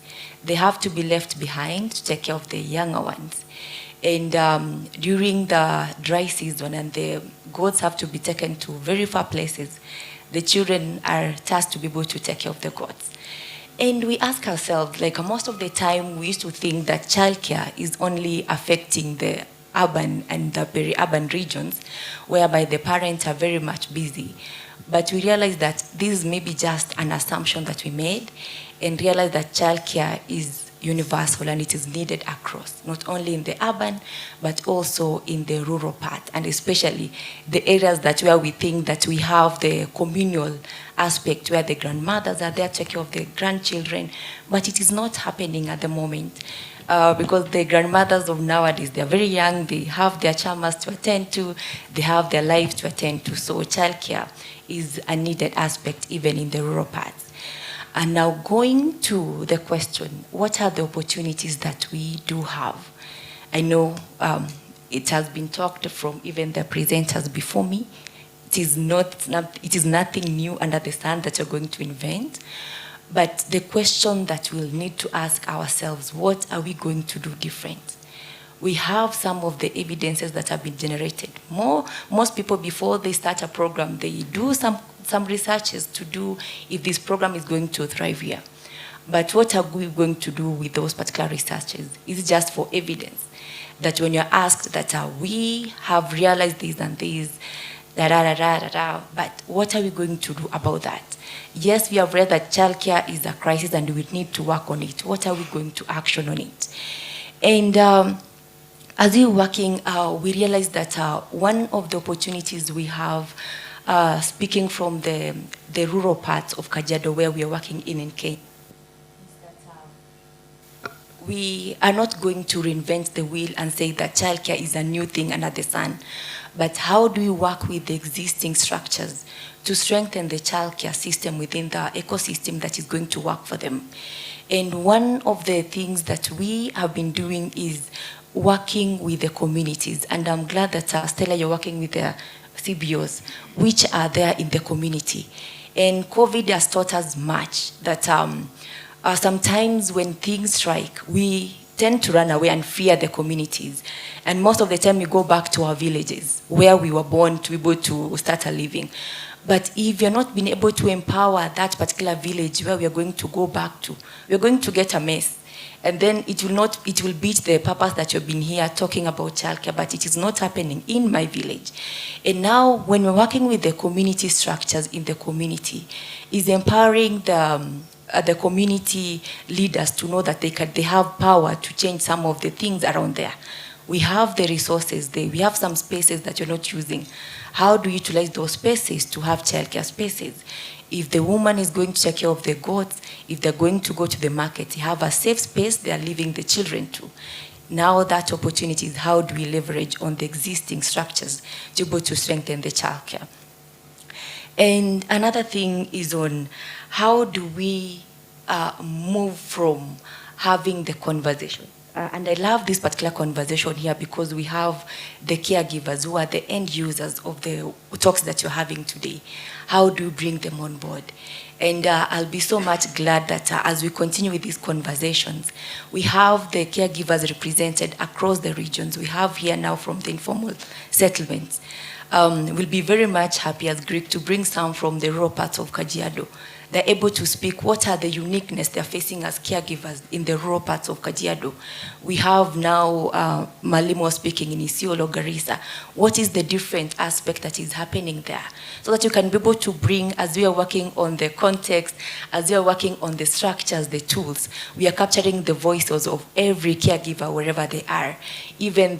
they have to be left behind to take care of the younger ones. And during the dry season and the goats have to be taken to very far places, the children are tasked to be able to take care of the goats. And we ask ourselves, like most of the time, we used to think that childcare is only affecting the urban and the peri-urban regions, whereby the parents are very much busy. But we realize that this may be just an assumption that we made, and realize that childcare is universal and it is needed across, not only in the urban, but also in the rural part, and especially the areas that where we think that we have the communal aspect where the grandmothers are there to take care of the grandchildren, but it is not happening at the moment. Because the grandmothers of nowadays, they're very young, they have their chamas to attend to, they have their lives to attend to. So childcare is a needed aspect even in the rural parts. And now going to the question, what are the opportunities that we do have? I know it has been talked from even the presenters before me. It is nothing new under the sun that you're going to invent. But the question that we'll need to ask ourselves, what are we going to do different? We have some of the evidences that have been generated. Most people, before they start a program, they do some researches to do if this program is going to thrive here. But what are we going to do with those particular researches? It's just for evidence. That when you're asked that we have realized this and this, but what are we going to do about that? Yes, we have read that childcare is a crisis and we need to work on it. What are we going to action on it? And as we're working, we realized that one of the opportunities we have, speaking from the rural parts of Kajiado where we are working in Kenya, we are not going to reinvent the wheel and say that childcare is a new thing under the sun. But how do we work with the existing structures to strengthen the childcare system within the ecosystem that is going to work for them? And one of the things that we have been doing is working with the communities. And I'm glad that, Stella, you're working with the CBOs, which are there in the community. And COVID has taught us much, that sometimes when things strike, we tend to run away and fear the communities. And most of the time we go back to our villages where we were born to be able to start a living. But if you're not being able to empower that particular village where we are going to go back to, we're going to get a mess. And then it will beat the purpose that you've been here talking about childcare, but it is not happening in my village. And now when we're working with the community structures in the community, is empowering the community leaders to know that they have power to change some of the things around there. We have the resources there. We have some spaces that you're not using. How do you utilize those spaces to have childcare spaces? If the woman is going to take care of the goats, if they're going to go to the market, you have a safe space they are leaving the children to. Now that opportunity is how do we leverage on the existing structures to be able to strengthen the childcare. And another thing is on how do we move from having the conversation. And I love this particular conversation here because we have the caregivers who are the end users of the talks that you're having today. How do you bring them on board? And I'll be so much glad that as we continue with these conversations, we have the caregivers represented across the regions. We have here now from the informal settlements. We'll be very much happy as Greek to bring some from the rural parts of Kajiado. They're able to speak what are the uniqueness they're facing as caregivers in the rural parts of Kajiado. We have now Malimo speaking in Isiolo, Garissa. What is the different aspect that is happening there? So that you can be able to bring, as we are working on the context, as we are working on the structures, the tools, we are capturing the voices of every caregiver wherever they are. Even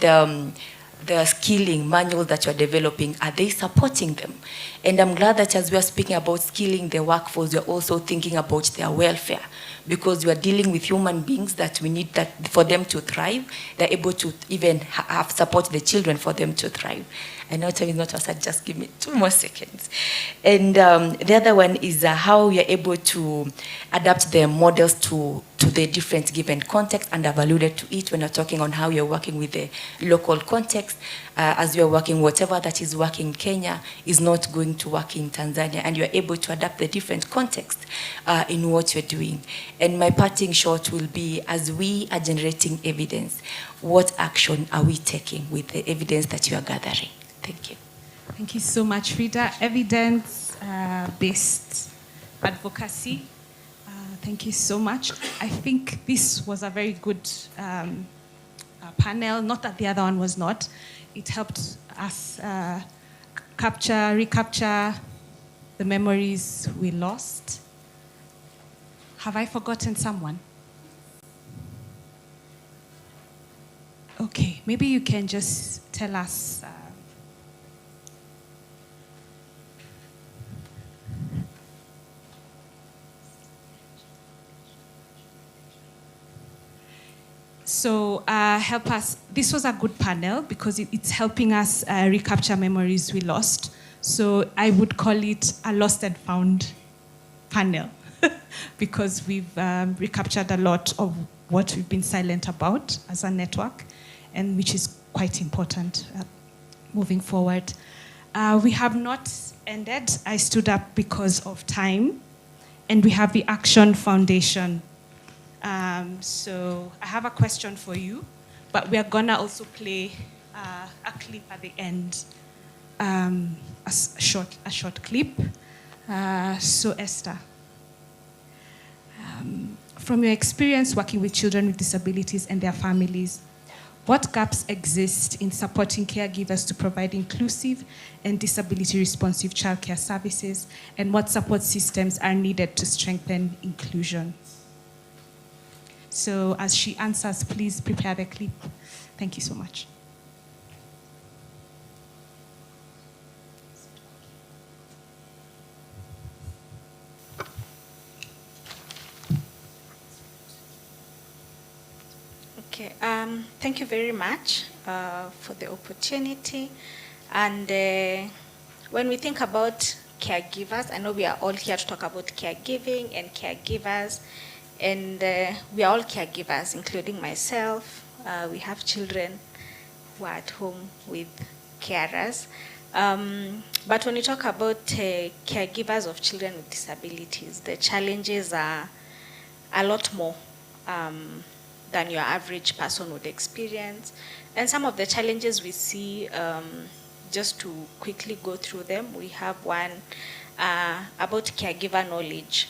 the skilling manual that you're developing, are they supporting them? And I'm glad that as we are speaking about skilling the workforce, we're also thinking about their welfare, because we are dealing with human beings that we need that for them to thrive. They're able to even have support the children for them to thrive. I know time is not our side, just give me 2 more seconds. And the other one is how we are able to adapt the models to the different given context, and I've alluded to it when you're talking on how you're working with the local context. As you're working, whatever that is working in Kenya is not going to work in Tanzania, and you're able to adapt the different context in what you're doing. And my parting shot will be, as we are generating evidence, what action are we taking with the evidence that you are gathering? Thank you. Thank you so much, Frida. Evidence-based advocacy. Thank you so much. I think this was a very good panel. Not that the other one was not. It helped us recapture the memories we lost. Have I forgotten someone? Okay, maybe you can just tell us. So help us. This was a good panel because it's helping us recapture memories we lost. So I would call it a lost and found panel because we've recaptured a lot of what we've been silent about as a network, and which is quite important moving forward. We have not ended. I stood up because of time, and we have the Action Foundation. So I have a question for you, but we are gonna also play a clip at the end, a short clip. So Esther, from your experience working with children with disabilities and their families, what gaps exist in supporting caregivers to provide inclusive and disability-responsive childcare services, and what support systems are needed to strengthen inclusion? So as she answers, please prepare the clip. Thank you so much. Okay, thank you very much for the opportunity. And when we think about caregivers, I know we are all here to talk about caregiving and caregivers, and we are all caregivers, including myself. We have children who are at home with carers. But when you talk about caregivers of children with disabilities, the challenges are a lot more than your average person would experience. And some of the challenges we see, just to quickly go through them, we have one about caregiver knowledge.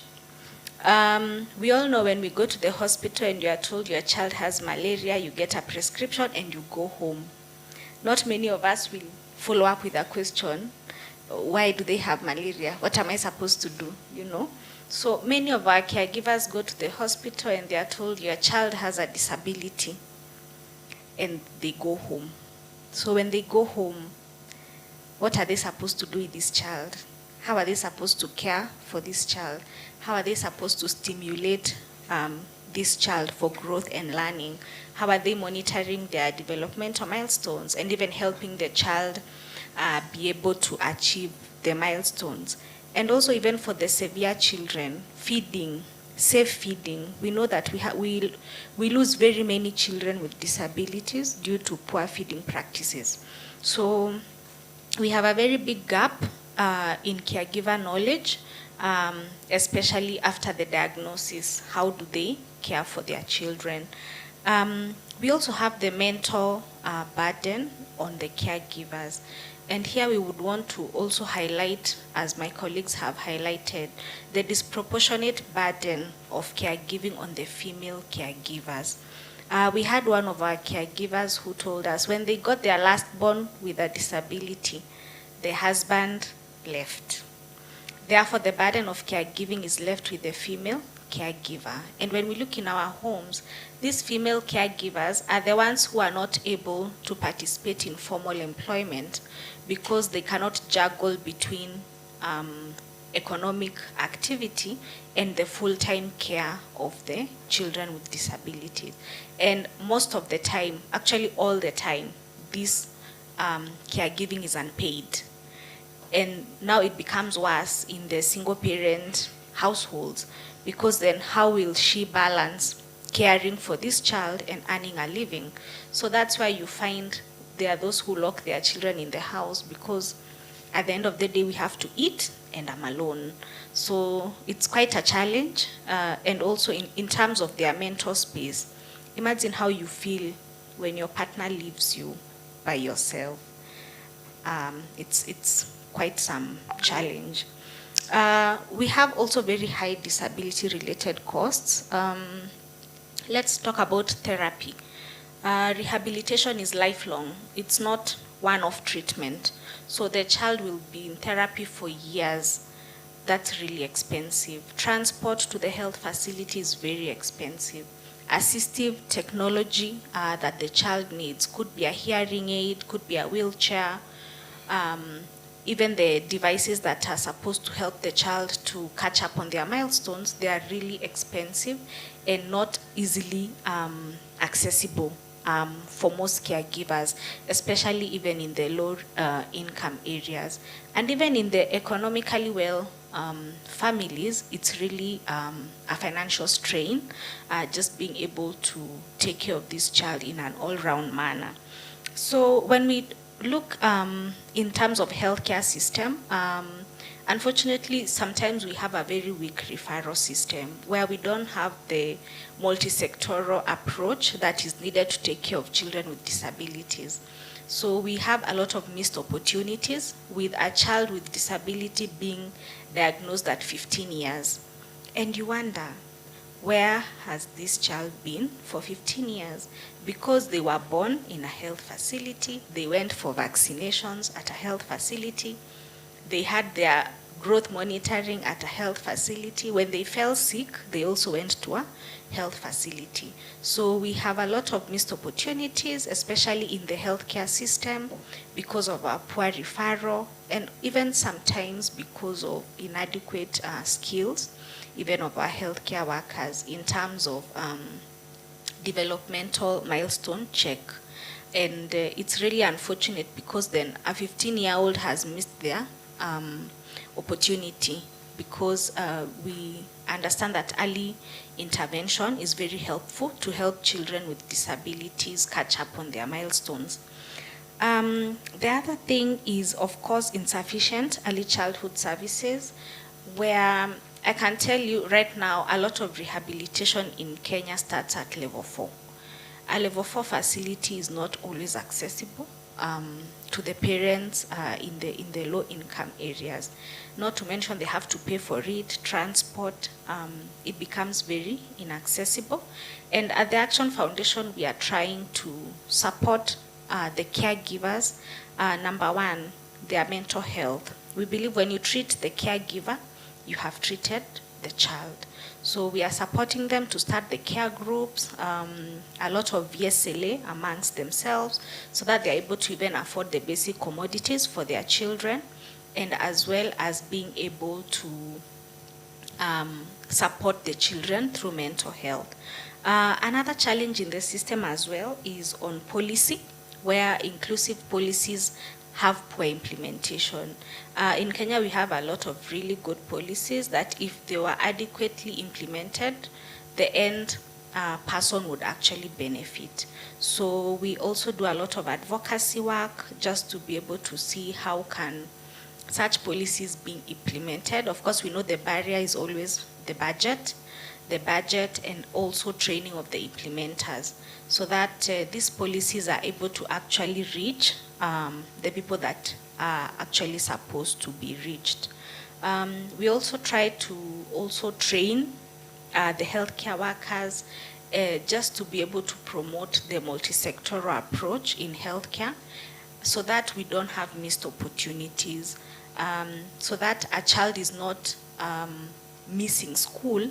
We all know when we go to the hospital and you are told your child has malaria, you get a prescription and you go home. Not many of us will follow up with a question, why do they have malaria? What am I supposed to do? You know? So many of our caregivers go to the hospital and they are told your child has a disability and they go home. So when they go home, what are they supposed to do with this child? How are they supposed to care for this child? How are they supposed to stimulate this child for growth and learning? How are they monitoring their developmental milestones and even helping the child be able to achieve the milestones? And also even for the severe children, feeding, safe feeding. We know that we lose very many children with disabilities due to poor feeding practices. So we have a very big gap in caregiver knowledge, especially after the diagnosis. How do they care for their children? We also have the mental burden on the caregivers. And here we would want to also highlight, as my colleagues have highlighted, the disproportionate burden of caregiving on the female caregivers. We had one of our caregivers who told us when they got their last born with a disability, the husband left. Therefore, the burden of caregiving is left with the female caregiver. And when we look in our homes, these female caregivers are the ones who are not able to participate in formal employment because they cannot juggle between economic activity and the full-time care of the children with disabilities. And most of the time, actually all the time, this caregiving is unpaid. And now it becomes worse in the single-parent households, because then how will she balance caring for this child and earning a living? So that's why you find there are those who lock their children in the house, because at the end of the day we have to eat and I'm alone. So it's quite a challenge. And also in terms of their mental space, imagine how you feel when your partner leaves you by yourself. It's quite some challenge. We have also very high disability-related costs. Let's talk about therapy. Rehabilitation is lifelong. It's not one-off treatment. So the child will be in therapy for years. That's really expensive. Transport to the health facility is very expensive. Assistive technology that the child needs could be a hearing aid, could be a wheelchair, even the devices that are supposed to help the child to catch up on their milestones, they are really expensive and not easily accessible for most caregivers, especially even in the low income areas. And even in the economically well families, it's really a financial strain, just being able to take care of this child in an all-round manner. So when we look in terms of healthcare system, unfortunately, sometimes we have a very weak referral system where we don't have the multi-sectoral approach that is needed to take care of children with disabilities. So we have a lot of missed opportunities with a child with disability being diagnosed at 15 years. And you wonder, where has this child been for 15 years? Because they were born in a health facility, they went for vaccinations at a health facility, they had their growth monitoring at a health facility. When they fell sick, they also went to a health facility. So we have a lot of missed opportunities, especially in the healthcare system, because of our poor referral, and even sometimes because of inadequate skills, even of our healthcare workers, in terms of developmental milestone check. And it's really unfortunate because then a 15-year-old has missed their opportunity, because we understand that early intervention is very helpful to help children with disabilities catch up on their milestones. The other thing is, of course, insufficient early childhood services, where I can tell you right now a lot of rehabilitation in Kenya starts at level 4. A level 4 facility is not always accessible to the parents in the low-income areas. Not to mention they have to pay for it, transport. It becomes very inaccessible. And at the Action Foundation, we are trying to support the caregivers. Number one, their mental health. We believe when you treat the caregiver, you have treated the child. So we are supporting them to start the care groups, a lot of VSLA amongst themselves, so that they're able to even afford the basic commodities for their children, and as well as being able to support the children through mental health. Another challenge in the system as well is on policy, where inclusive policies have poor implementation. In Kenya, we have a lot of really good policies that if they were adequately implemented, the end person would actually benefit. So we also do a lot of advocacy work just to be able to see how can such policies be implemented. Of course, we know the barrier is always the budget and also training of the implementers, so that these policies are able to actually reach the people that are actually supposed to be reached. We also try to also train the healthcare workers just to be able to promote the multi-sectoral approach in healthcare, so that we don't have missed opportunities, so that a child is not missing school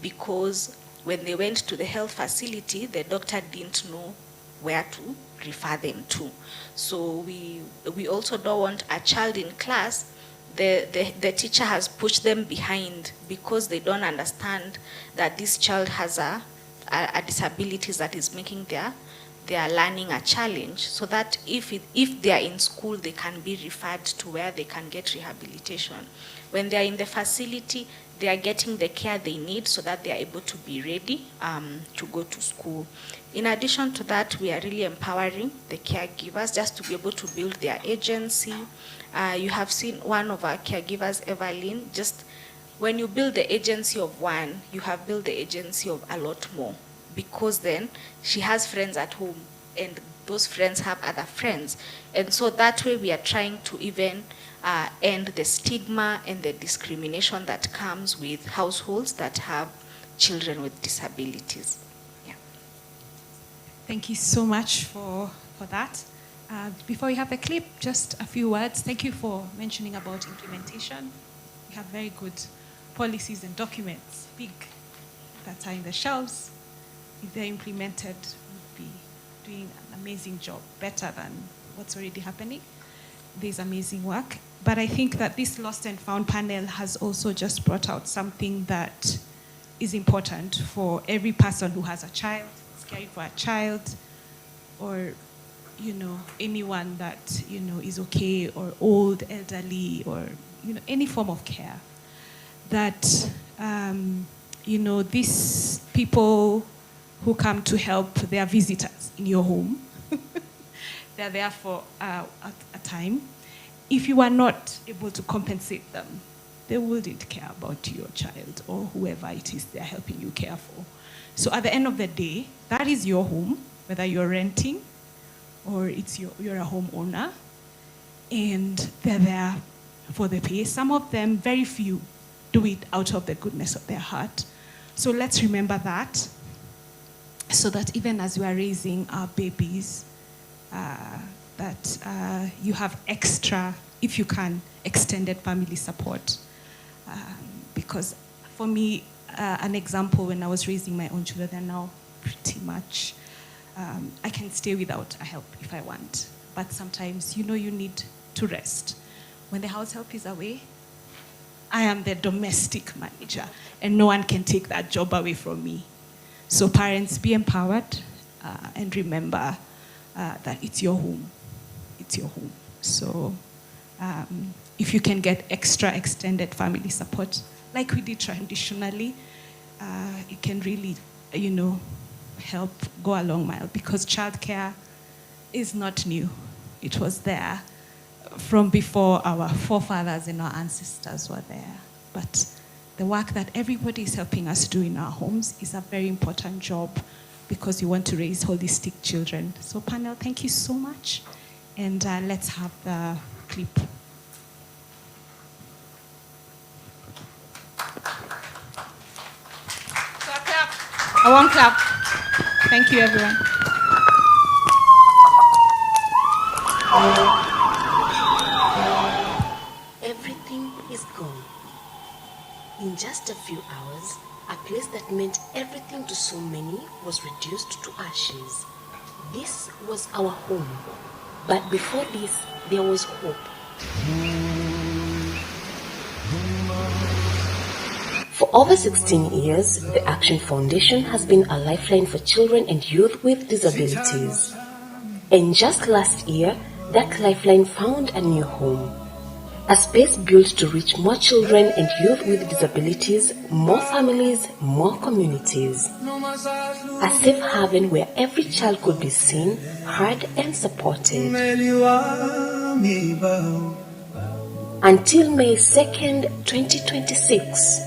because when they went to the health facility, the doctor didn't know where to refer them to. So we also don't want a child in class, the teacher has pushed them behind because they don't understand that this child has a disability that is making their learning a challenge, so that if they are in school, they can be referred to where they can get rehabilitation. When they are in the facility, they are getting the care they need so that they are able to be ready to go to school. In addition to that, we are really empowering the caregivers just to be able to build their agency. You have seen one of our caregivers, Evelyn, just when you build the agency of one, you have built the agency of a lot more, because then she has friends at home and those friends have other friends. And so that way we are trying to even end the stigma and the discrimination that comes with households that have children with disabilities. Yeah. Thank you so much for that. Before we have the clip, just a few words. Thank you for mentioning about implementation. We have very good policies and documents, big, that are in the shelves. If they're implemented, we'd be doing an amazing job, better than what's already happening. There's amazing work. But I think that this Lost and Found panel has also just brought out something that is important for every person who has a child, is caring for a child, or anyone that is okay, or old, elderly, or any form of care. That these people who come to help, they are visitors in your home. They're there for a time. If you are not able to compensate them, they wouldn't care about your child or whoever it is they're helping you care for. So at the end of the day, that is your home, whether you're renting or you're a homeowner, and they're there for the pay. Some of them, very few, do it out of the goodness of their heart. So let's remember that, so that even as we are raising our babies, that you have extra, if you can, extended family support. Because for me, an example, when I was raising my own children, they're now pretty much, I can stay without a help if I want. But sometimes, you need to rest. When the house help is away, I am the domestic manager, and no one can take that job away from me. So parents, be empowered and remember that it's your home. It's your home. So if you can get extra extended family support, like we did traditionally, it can really, help go a long mile, because childcare is not new. It was there from before our forefathers and our ancestors were there. But the work that everybody is helping us do in our homes is a very important job, because we want to raise holistic children. So panel, thank you so much. And let's have the clip. Clap. I won't clap. Thank you, everyone. Everything is gone. In just a few hours, a place that meant everything to so many was reduced to ashes. This was our home. But before this, there was hope. For over 16 years, the Action Foundation has been a lifeline for children and youth with disabilities. And just last year, that lifeline found a new home. A space built to reach more children and youth with disabilities, more families, more communities. A safe haven where every child could be seen, heard, and supported. Until May 2nd, 2026,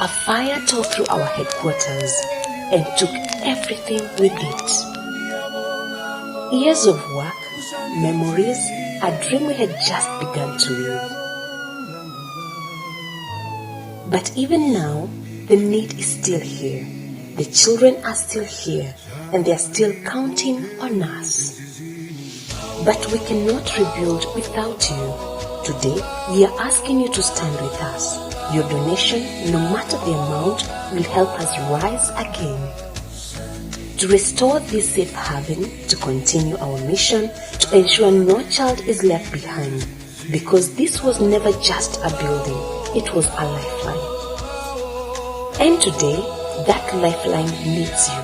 a fire tore through our headquarters and took everything with it. Years of work, memories, a dream we had just begun to live. But even now, the need is still here. The children are still here, and they are still counting on us. But we cannot rebuild without you. Today, we are asking you to stand with us. Your donation, no matter the amount, will help us rise again. To restore this safe haven, to continue our mission, to ensure no child is left behind. Because this was never just a building, it was a lifeline. And today, that lifeline needs you.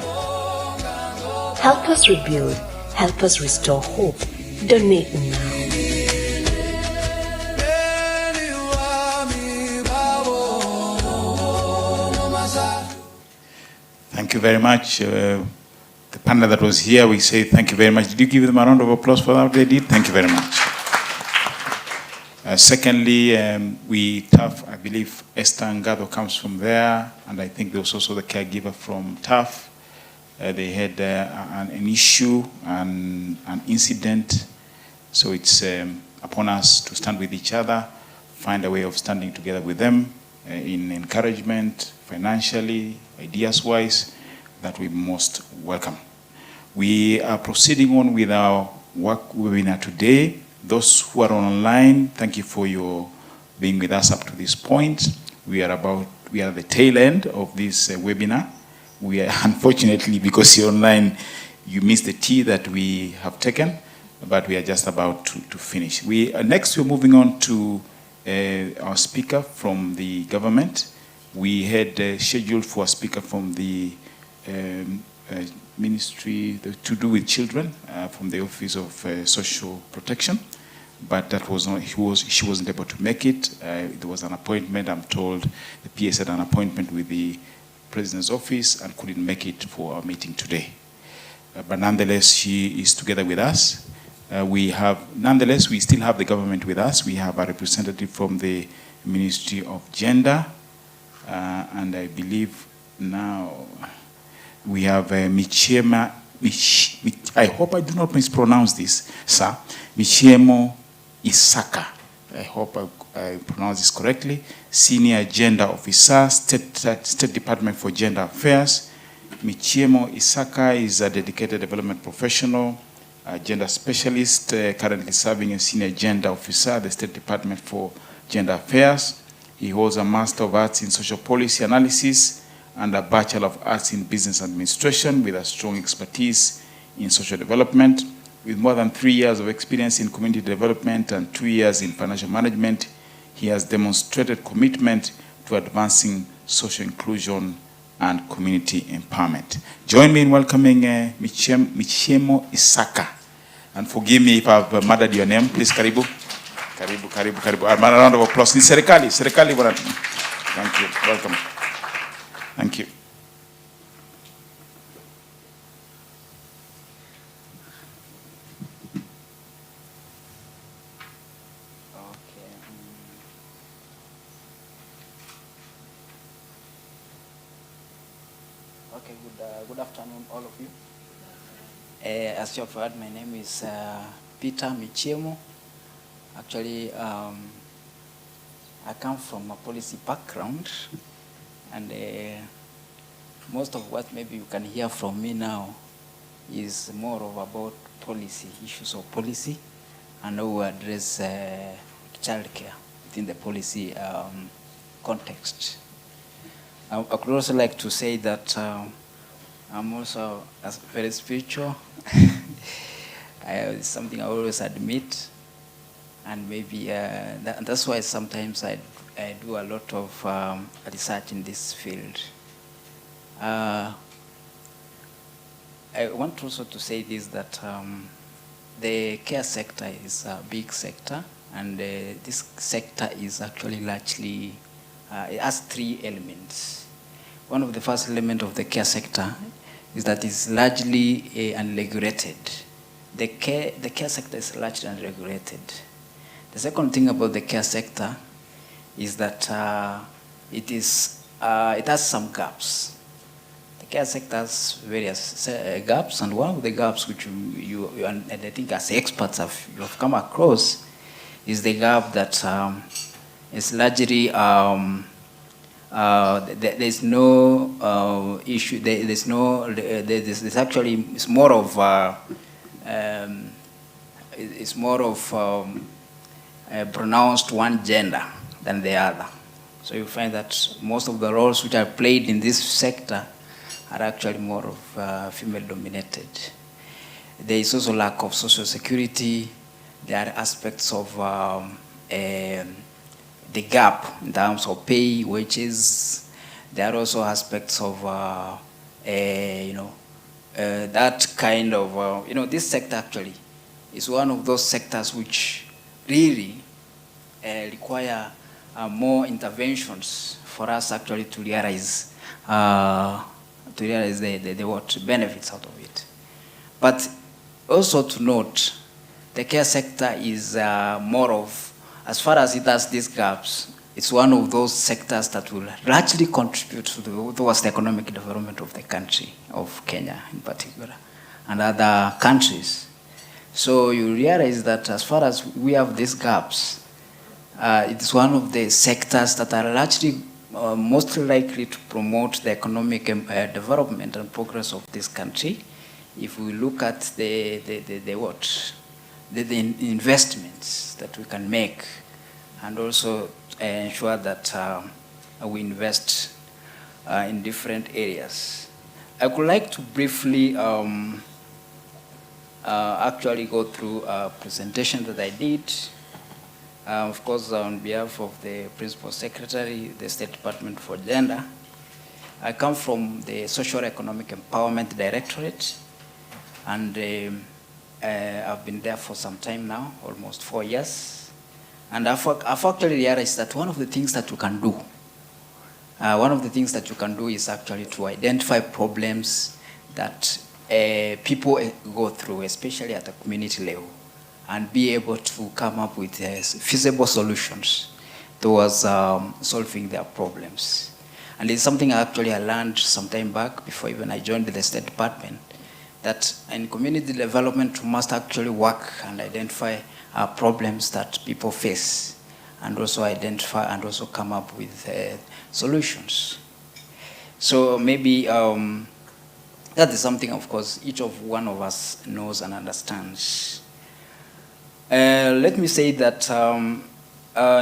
Help us rebuild, help us restore hope. Donate now. Thank you very much. The panel that was here, we say thank you very much. Did you give them a round of applause for that they did? Thank you very much. Secondly, TAF, I believe Esther Ngado comes from there, and I think there was also the caregiver from TAF. They had an issue, an incident, so it's upon us to stand with each other, find a way of standing together with them in encouragement, financially, ideas-wise, that we most welcome. We are proceeding on with our work webinar today. Those who are online, thank you for your being with us up to this point. We are at the tail end of this webinar. We are, unfortunately, because you're online, you missed the tea that we have taken, but we are just about to finish. Next, we're moving on to our speaker from the government. We had scheduled for a speaker from the ministry to do with children from the Office of Social Protection, but that was not, she wasn't able to make it. There was an appointment, I'm told the PS had an appointment with the President's office and couldn't make it for our meeting today. But nonetheless, she is together with us. We still have the government with us. We have a representative from the Ministry of Gender, and I believe now we have Michema, I hope I do not mispronounce this, sir. Michemo Isaka. I hope I pronounce this correctly. Senior Gender Officer, State Department for Gender Affairs. Michemo Isaka is a dedicated development professional, a gender specialist, currently serving as Senior Gender Officer at the State Department for Gender Affairs. He holds a Master of Arts in Social Policy Analysis and a Bachelor of Arts in Business Administration with a strong expertise in social development. With more than 3 years of experience in community development and 2 years in financial management, he has demonstrated commitment to advancing social inclusion and community empowerment. Join me in welcoming Michemo Isaka. And forgive me if I've murdered your name. Please, karibu. Karibu. A round of applause. Ni serikali. Thank you. Welcome. Thank you. Okay, good afternoon, all of you. As you have heard, my name is Peter Michemo. Actually, I come from a policy background, and most of what maybe you can hear from me now is more of about policy, issues of policy, and how we address childcare within the policy context. I could also like to say that I'm also very spiritual. It's something I always admit, and maybe that's why sometimes I do a lot of research in this field. I want also to say this, that the care sector is a big sector, and this sector is actually largely, it has three elements. One of the first elements of the care sector is that it's largely unregulated. The care sector is largely unregulated. The second thing about the care sector is that it has some gaps. The care sector has various gaps, and one of the gaps which you and I think as experts you have come across is the gap that is largely there's no issue. There's actually it's more of pronounced one gender than the other. So you find that most of the roles which are played in this sector are actually more of female dominated. There is also lack of social security. There are aspects of the gap in terms of pay, wages. There are also aspects of, that kind of, this sector actually is one of those sectors which really require more interventions for us actually to realize the what benefits out of it. But also to note, the care sector is more of, as far as it has these gaps, it's one of those sectors that will largely contribute towards the economic development of the country, of Kenya in particular, and other countries. So you realize that as far as we have these gaps, it's one of the sectors that are largely most likely to promote the economic development and progress of this country. If we look at the investments that we can make, and also ensure that we invest in different areas. I would like to briefly actually go through a presentation that I did, of course, on behalf of the Principal Secretary, the State Department for Gender. I come from the Social Economic Empowerment Directorate, and I've been there for some time now, almost 4 years. And I've actually realized that one of the things that you can do, is actually to identify problems that people go through, especially at the community level, and be able to come up with feasible solutions towards solving their problems. And it's something I learned some time back, before even I joined the State Department, that in community development, we must actually work and identify problems that people face, and also identify and also come up with solutions. So maybe that is something, of course, each of one of us knows and understands. Let me say that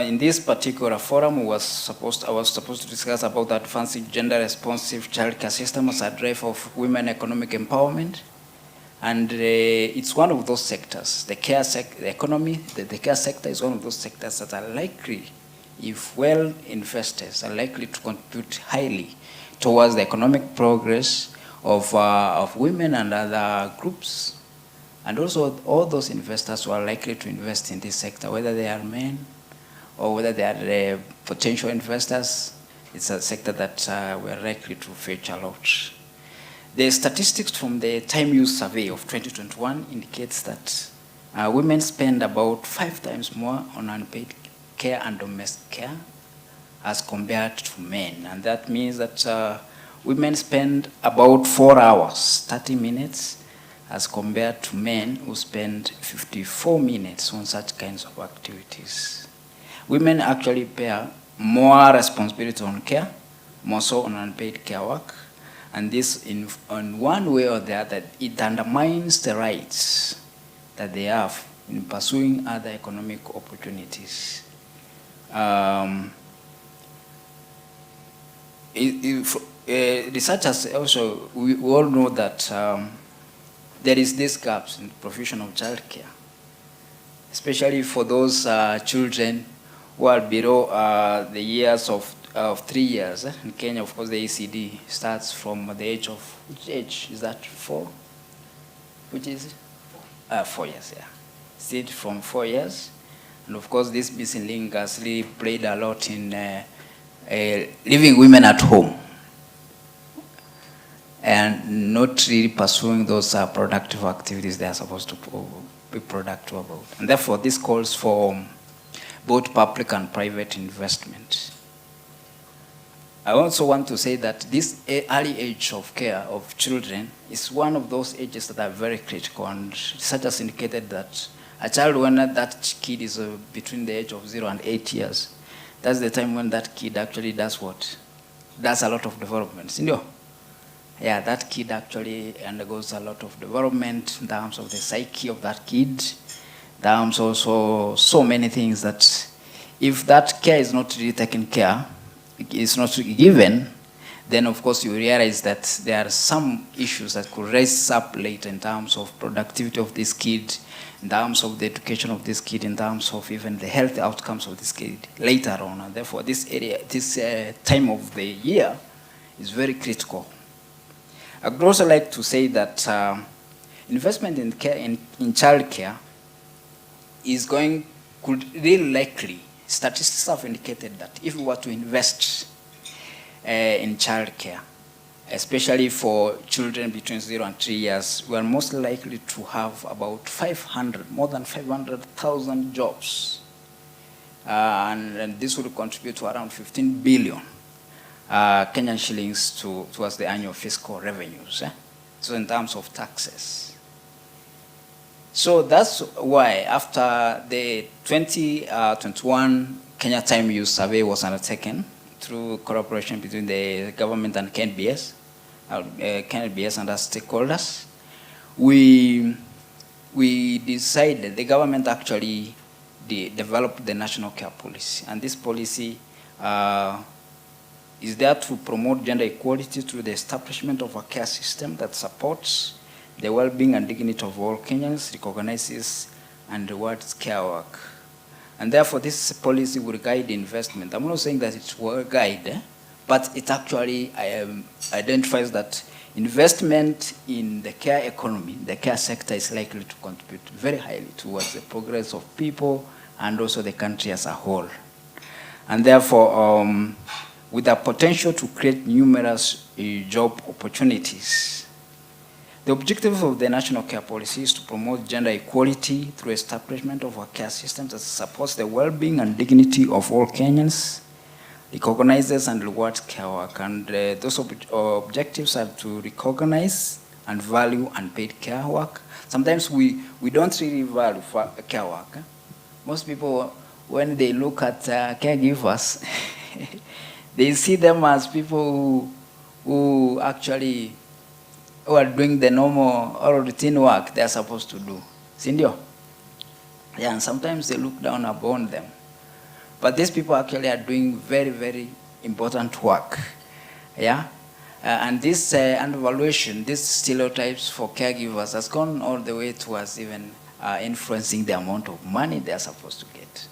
in this particular forum, I was supposed to discuss about advancing gender-responsive childcare system as a drive of women economic empowerment. And it's one of those sectors, the care sector, the economy, the care sector is one of those sectors that are likely, if well invested, are likely to contribute highly towards the economic progress of women and other groups. And also all those investors who are likely to invest in this sector, whether they are men or whether they are potential investors, it's a sector that we are likely to feature a lot. The statistics from the Time Use Survey of 2021 indicates that women spend about 5 times more on unpaid care and domestic care as compared to men. And that means that women spend about 4 hours, 30 minutes, as compared to men who spend 54 minutes on such kinds of activities. Women actually bear more responsibility on care, more so on unpaid care work, and this in one way or the other, it undermines the rights that they have in pursuing other economic opportunities. Researchers also, we all know that there is this gaps in the provision of childcare, especially for those children who are below the years of 3 years. In Kenya, of course, the ECD starts from the age of, which age is that, 4? Which is it? 4 years, yeah. Started from 4 years. And of course, this missing link has really played a lot in leaving women at home and not really pursuing those productive activities they are supposed to be productive about. And therefore, this calls for both public and private investment. I also want to say that this early age of care of children is one of those ages that are very critical, and researchers indicated that a child, when that kid is between the age of 0 and 8 years, that's the time when that kid actually does what? Does a lot of development. Yeah, that kid actually undergoes a lot of development in terms of the psyche of that kid. There are also so many things that if that care is not really taken care, is not given, then of course you realize that there are some issues that could rise up later in terms of productivity of this kid, in terms of the education of this kid, in terms of even the health outcomes of this kid later on. And therefore this time of the year is very critical. I would also like to say that investment in care, in child care could really likely, statistics have indicated that if we were to invest in child care, especially for children between 0 and 3 years, we are most likely to have about more than 500,000 jobs. And this would contribute to around 15 billion Kenyan shillings towards the annual fiscal revenues. So in terms of taxes. So that's why after the 2021 Kenya Time Use Survey was undertaken through cooperation between the government and KNBS and our stakeholders, we decided, the government actually developed the national care policy. And this policy is there to promote gender equality through the establishment of a care system that supports the well-being and dignity of all Kenyans, recognizes and rewards care work. And therefore, this policy will guide investment. I'm not saying that it will guide, but it actually identifies that investment in the care economy, the care sector, is likely to contribute very highly towards the progress of people and also the country as a whole. And therefore, with the potential to create numerous job opportunities. The objective of the national care policy is to promote gender equality through establishment of a care system that supports the well-being and dignity of all Kenyans, recognizes and rewards care work. And those objectives are to recognize and value unpaid care work. Sometimes we don't really value care work. Most people, when they look at caregivers, they see them as people who actually are doing the normal or routine work they are supposed to do. Sindio? Yeah, and sometimes they look down upon them. But these people actually are doing very, very important work. Yeah? And this undervaluation, these stereotypes for caregivers has gone all the way towards even influencing the amount of money they are supposed to get.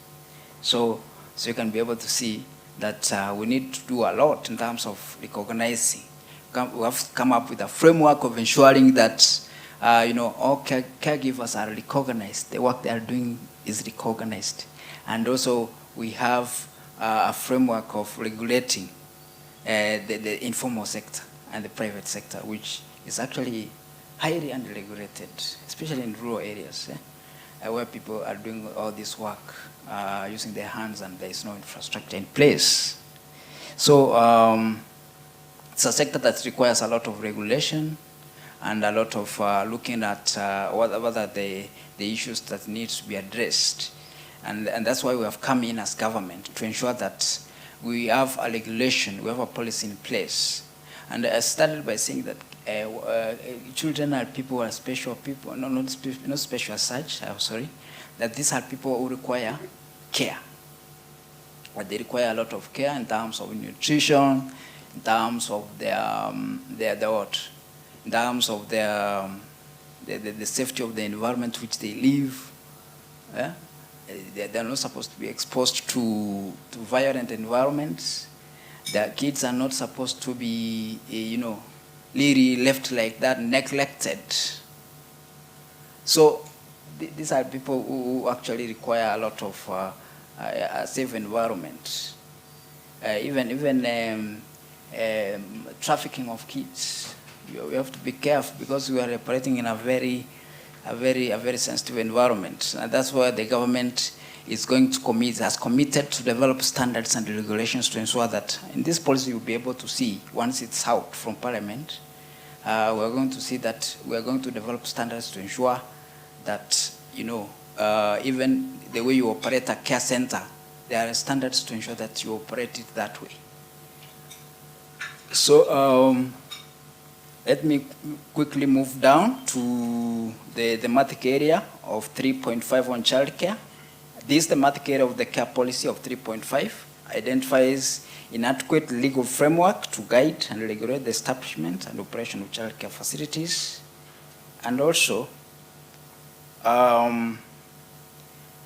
So you can be able to see that we need to do a lot in terms of recognizing. We have to come up with a framework of ensuring that all caregivers are recognized. The work they are doing is recognized. And also we have a framework of regulating the informal sector and the private sector, which is actually highly unregulated, especially in rural areas, where people are doing all this work using their hands and there is no infrastructure in place. So it's a sector that requires a lot of regulation and a lot of looking at what are the issues that need to be addressed. And that's why we have come in as government to ensure that we have a regulation, we have a policy in place. And I started by saying that children are people who are special people, not special as such, I'm sorry, that these are people who require care. But they require a lot of care in terms of nutrition, in terms of their what? In terms of their the safety of the environment which they live. Yeah? They're not supposed to be exposed to violent environments. Their kids are not supposed to be, really left like that, neglected. So these are people who actually require a lot of a safe environment. Even trafficking of kids. We have to be careful because we are operating in a very sensitive environment. And that's why the government is going to has committed to develop standards and regulations to ensure that in this policy you'll be able to see, once it's out from Parliament, we're going to see that we're going to develop standards to ensure that, even the way you operate a care center, there are standards to ensure that you operate it that way. So let me quickly move down to the thematic area of 3.5 on childcare. This thematic area of the care policy of 3.5 identifies inadequate legal framework to guide and regulate the establishment and operation of childcare facilities, and also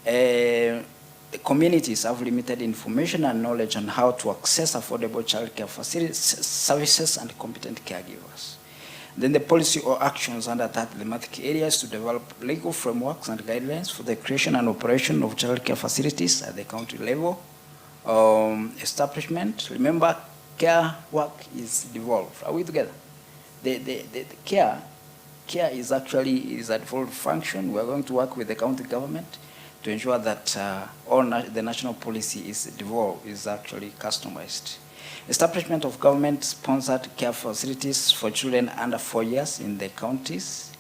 the communities have limited information and knowledge on how to access affordable childcare facilities, services, and competent caregivers. Then the policy or actions under that thematic areas to develop legal frameworks and guidelines for the creation and operation of childcare facilities at the county level. Establishment, remember, care work is devolved. Are we together? The care is actually a devolved function. We are going to work with the county government to ensure that the national policy is devolved, is actually customized. Establishment of government-sponsored care facilities for children under 4 years in the counties.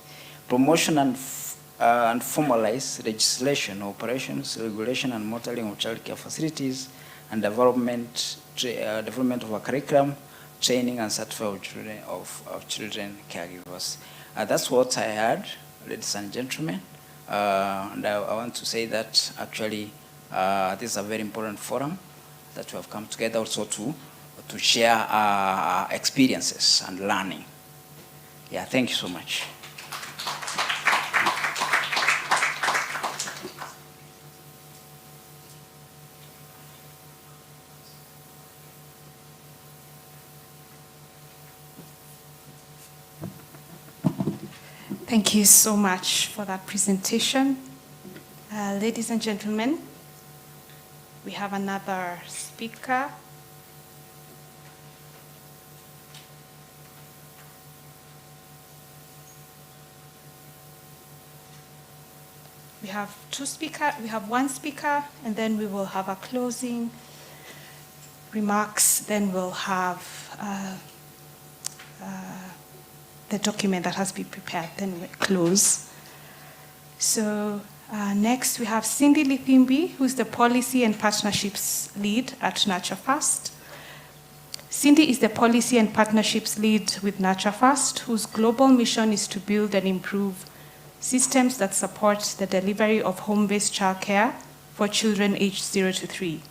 Promotion and formalize legislation, operations, regulation, and monitoring of child care facilities, and development of a curriculum, training, and certification of children caregivers. That's what I had, ladies and gentlemen. And I want to say that actually this is a very important forum that we have come together also to share our experiences and learning. Yeah, thank you so much. Thank you so much for that presentation. Ladies and gentlemen, we have another speaker. We have one speaker, and then we will have a closing remarks. Then we'll have the document that has been prepared, then we close. So next we have Cindy Lithimbi, who's the Policy and Partnerships Lead at Nurture First. Cindy is the Policy and Partnerships Lead with Nurture First, whose global mission is to build and improve systems that support the delivery of home-based childcare for children aged 0 to 3.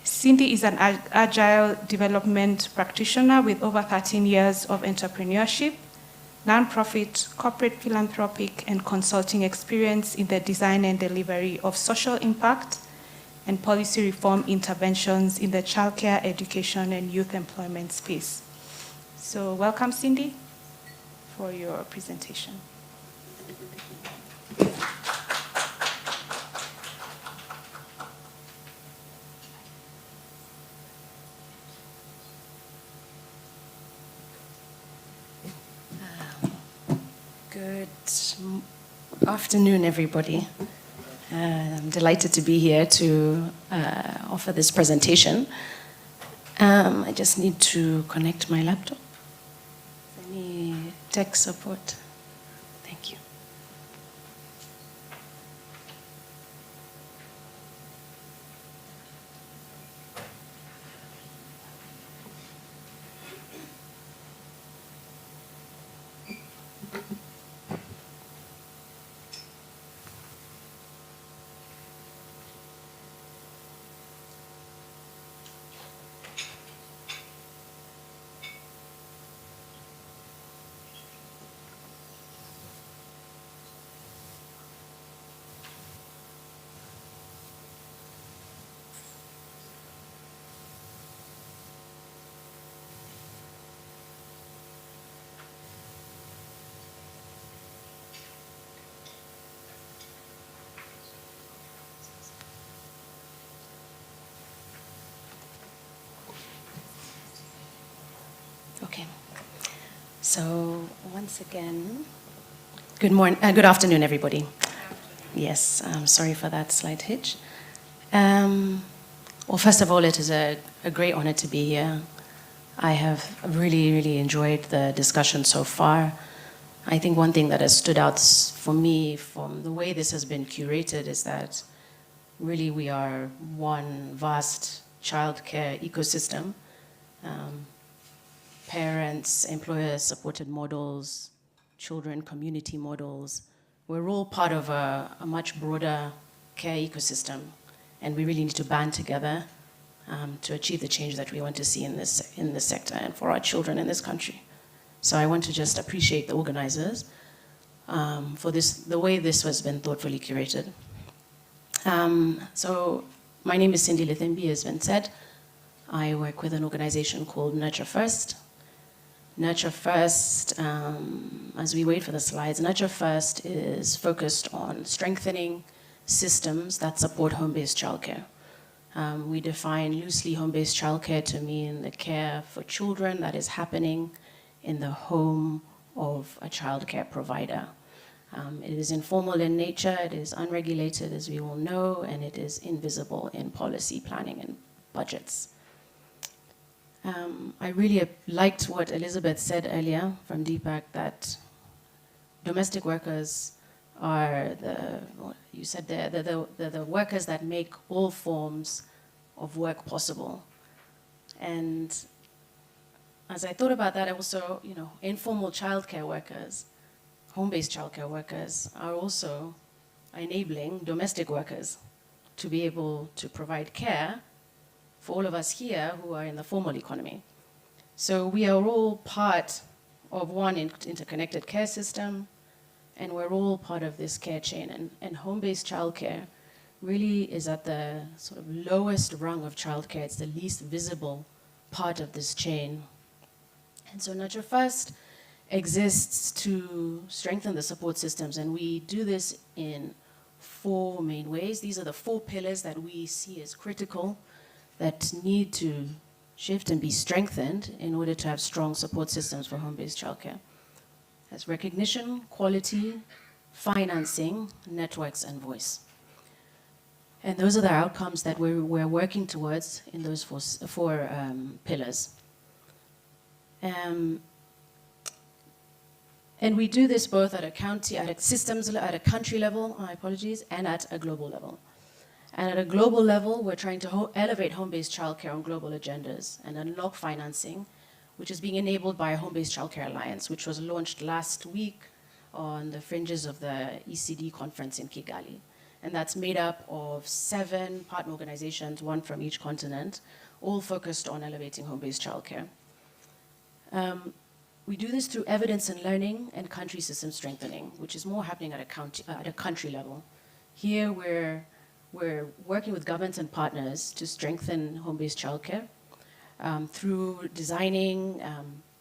Cindy is an agile development practitioner with over 13 years of entrepreneurship, nonprofit, corporate philanthropic, and consulting experience in the design and delivery of social impact and policy reform interventions in the childcare, education, and youth employment space. So welcome, Cindy, for your presentation. Good afternoon, everybody. I'm delighted to be here to offer this presentation. I just need to connect my laptop. Any tech support? Thank you. Okay. So once again, good afternoon, everybody. Yes, I'm sorry for that slight hitch. Well, first of all, it is a great honor to be here. I have really, really enjoyed the discussion so far. I think one thing that has stood out for me from the way this has been curated is that really we are one vast childcare ecosystem. Parents, employers, supported models, children, community models. We're all part of a much broader care ecosystem, and we really need to band together to achieve the change that we want to see in this sector and for our children in this country. So I want to just appreciate the organizers for the way this has been thoughtfully curated. So my name is Cindy Lithimbi, as been said. I work with an organization called Nurture First. Nurture First, as we wait for the slides, Nurture First is focused on strengthening systems that support home-based childcare. We define loosely home-based childcare to mean the care for children that is happening in the home of a childcare provider. It is informal in nature, it is unregulated, as we all know, and it is invisible in policy planning and budgets. I really liked what Elizabeth said earlier from Deepak, that domestic workers are the workers that make all forms of work possible. And as I thought about that, I also, informal childcare workers, home-based childcare workers are also enabling domestic workers to be able to provide care for all of us here who are in the formal economy. So we are all part of one interconnected care system, and we're all part of this care chain. And home-based childcare really is at the sort of lowest rung of childcare. It's the least visible part of this chain. And so Nurture First exists to strengthen the support systems, and we do this in 4 main ways. These are the 4 pillars that we see as critical, that need to shift and be strengthened in order to have strong support systems for home-based childcare. That's recognition, quality, financing, networks, and voice. And those are the outcomes that we're working towards in those 4 pillars. And we do this both at a country level, and at a global level. And at a global level, we're trying to elevate home-based childcare on global agendas and unlock financing, which is being enabled by a Home-Based Childcare Alliance, which was launched last week on the fringes of the ECD conference in Kigali. And that's made up of 7 partner organizations, 1 from each continent, all focused on elevating home-based childcare. We do this through evidence and learning and country system strengthening, which is more happening at a country level. Here we're we're working with governments and partners to strengthen home-based childcare through designing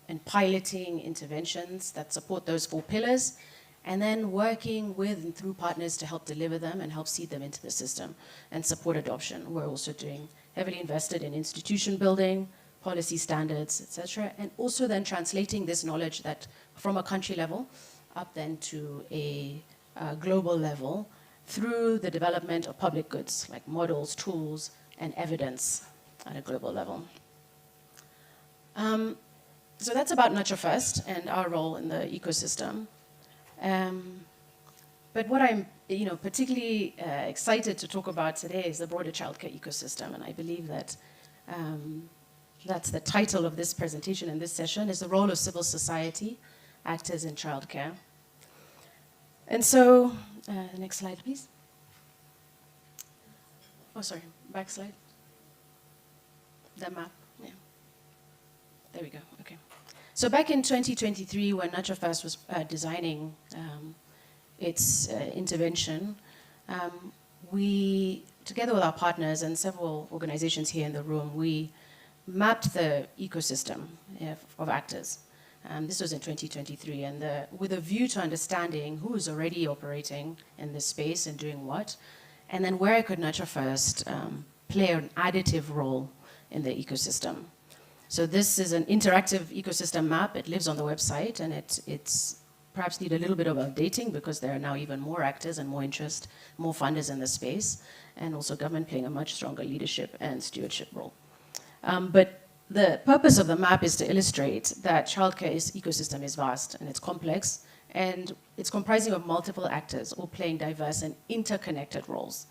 and piloting interventions that support those 4 pillars, and then working with and through partners to help deliver them and help seed them into the system and support adoption. We're also heavily invested in institution building, policy standards, etc., and also then translating this knowledge that from a country level up then to a global level through the development of public goods like models, tools, and evidence at a global level. So that's about Nurture First and our role in the ecosystem. But what I'm particularly excited to talk about today is the broader childcare ecosystem, and I believe that that's the title of this presentation and this session, is the role of civil society actors in childcare. And so, the next slide, please. Oh, sorry, back slide. The map, yeah. There we go, okay. So back in 2023, when Nurture First was designing its intervention, we, together with our partners and several organizations here in the room, we mapped the ecosystem of actors. This was in 2023, and with a view to understanding who is already operating in this space and doing what, and then where could Nurture First play an additive role in the ecosystem. So this is an interactive ecosystem map. It lives on the website, and it's perhaps need a little bit of updating because there are now even more actors and more interest, more funders in the space, and also government playing a much stronger leadership and stewardship role. But the purpose of the map is to illustrate that childcare ecosystem is vast and it's complex, and it's comprising of multiple actors all playing diverse and interconnected roles.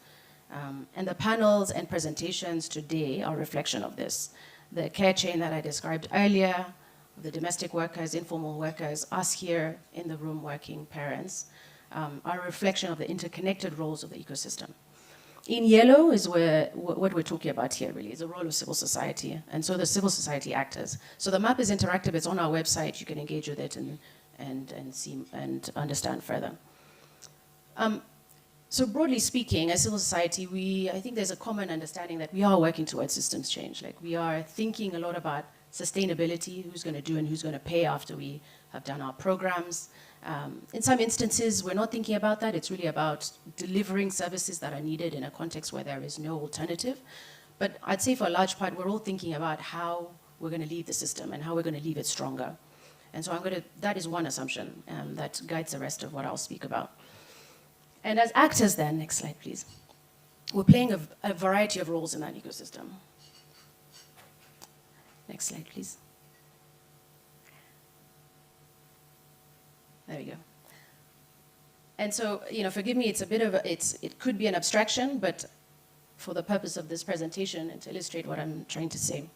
And the panels and presentations today are a reflection of this. The care chain that I described earlier, the domestic workers, informal workers, us here in the room working parents, are a reflection of the interconnected roles of the ecosystem. In yellow is what we're talking about here, really, is the role of civil society, and so the civil society actors. So the map is interactive, it's on our website, you can engage with it and see and understand further. So broadly speaking, as civil society, I think there's a common understanding that we are working towards systems change. Like, we are thinking a lot about sustainability, who's going to do and who's going to pay after we have done our programs. In some instances, we're not thinking about that. It's really about delivering services that are needed in a context where there is no alternative. But I'd say for a large part, we're all thinking about how we're going to leave the system and how we're going to leave it stronger. And so that is one assumption that guides the rest of what I'll speak about. And as actors then, next slide please, we're playing a variety of roles in that ecosystem. Next slide please. There we go. And so, forgive me, it's a bit of it could be an abstraction, but for the purpose of this presentation and to illustrate what I'm trying to say,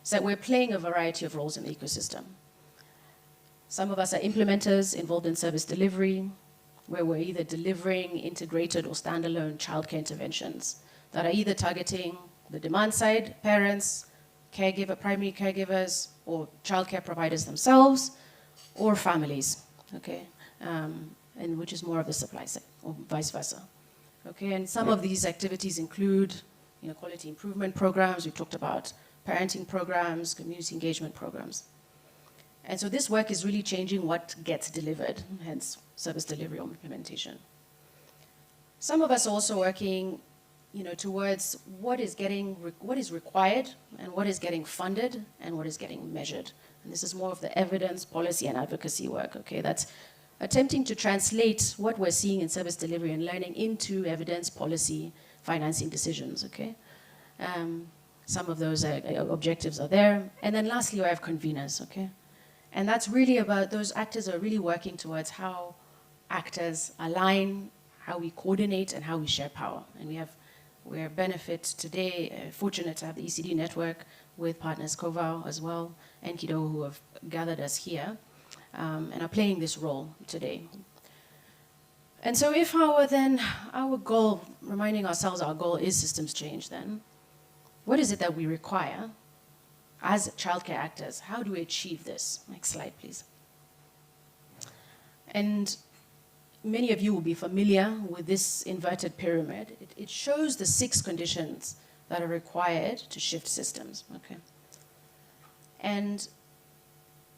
is that we're playing a variety of roles in the ecosystem. Some of us are implementers involved in service delivery, where we're either delivering integrated or standalone childcare interventions that are either targeting the demand side, parents, primary caregivers, or childcare providers themselves, or families, okay? And which is more of the supply side, or vice versa. Okay, and some of these activities include, quality improvement programs. We've talked about parenting programs, community engagement programs. And so this work is really changing what gets delivered, hence service delivery or implementation. Some of us are also working, towards what is required and what is getting funded and what is getting measured. And this is more of the evidence, policy, and advocacy work, okay? That's attempting to translate what we're seeing in service delivery and learning into evidence, policy, financing decisions, okay? Some of those objectives are there. And then lastly, we have conveners, okay? And that's really about, those actors are really working towards how actors align, how we coordinate, and how we share power. And we're fortunate to have the ECD network with partners Covao as well, and Kido, who have gathered us here, and are playing this role today. And so if our goal, reminding ourselves our goal is systems change then, what is it that we require as childcare actors? How do we achieve this? Next slide, please. And many of you will be familiar with this inverted pyramid. It shows the 6 conditions that are required to shift systems, okay? And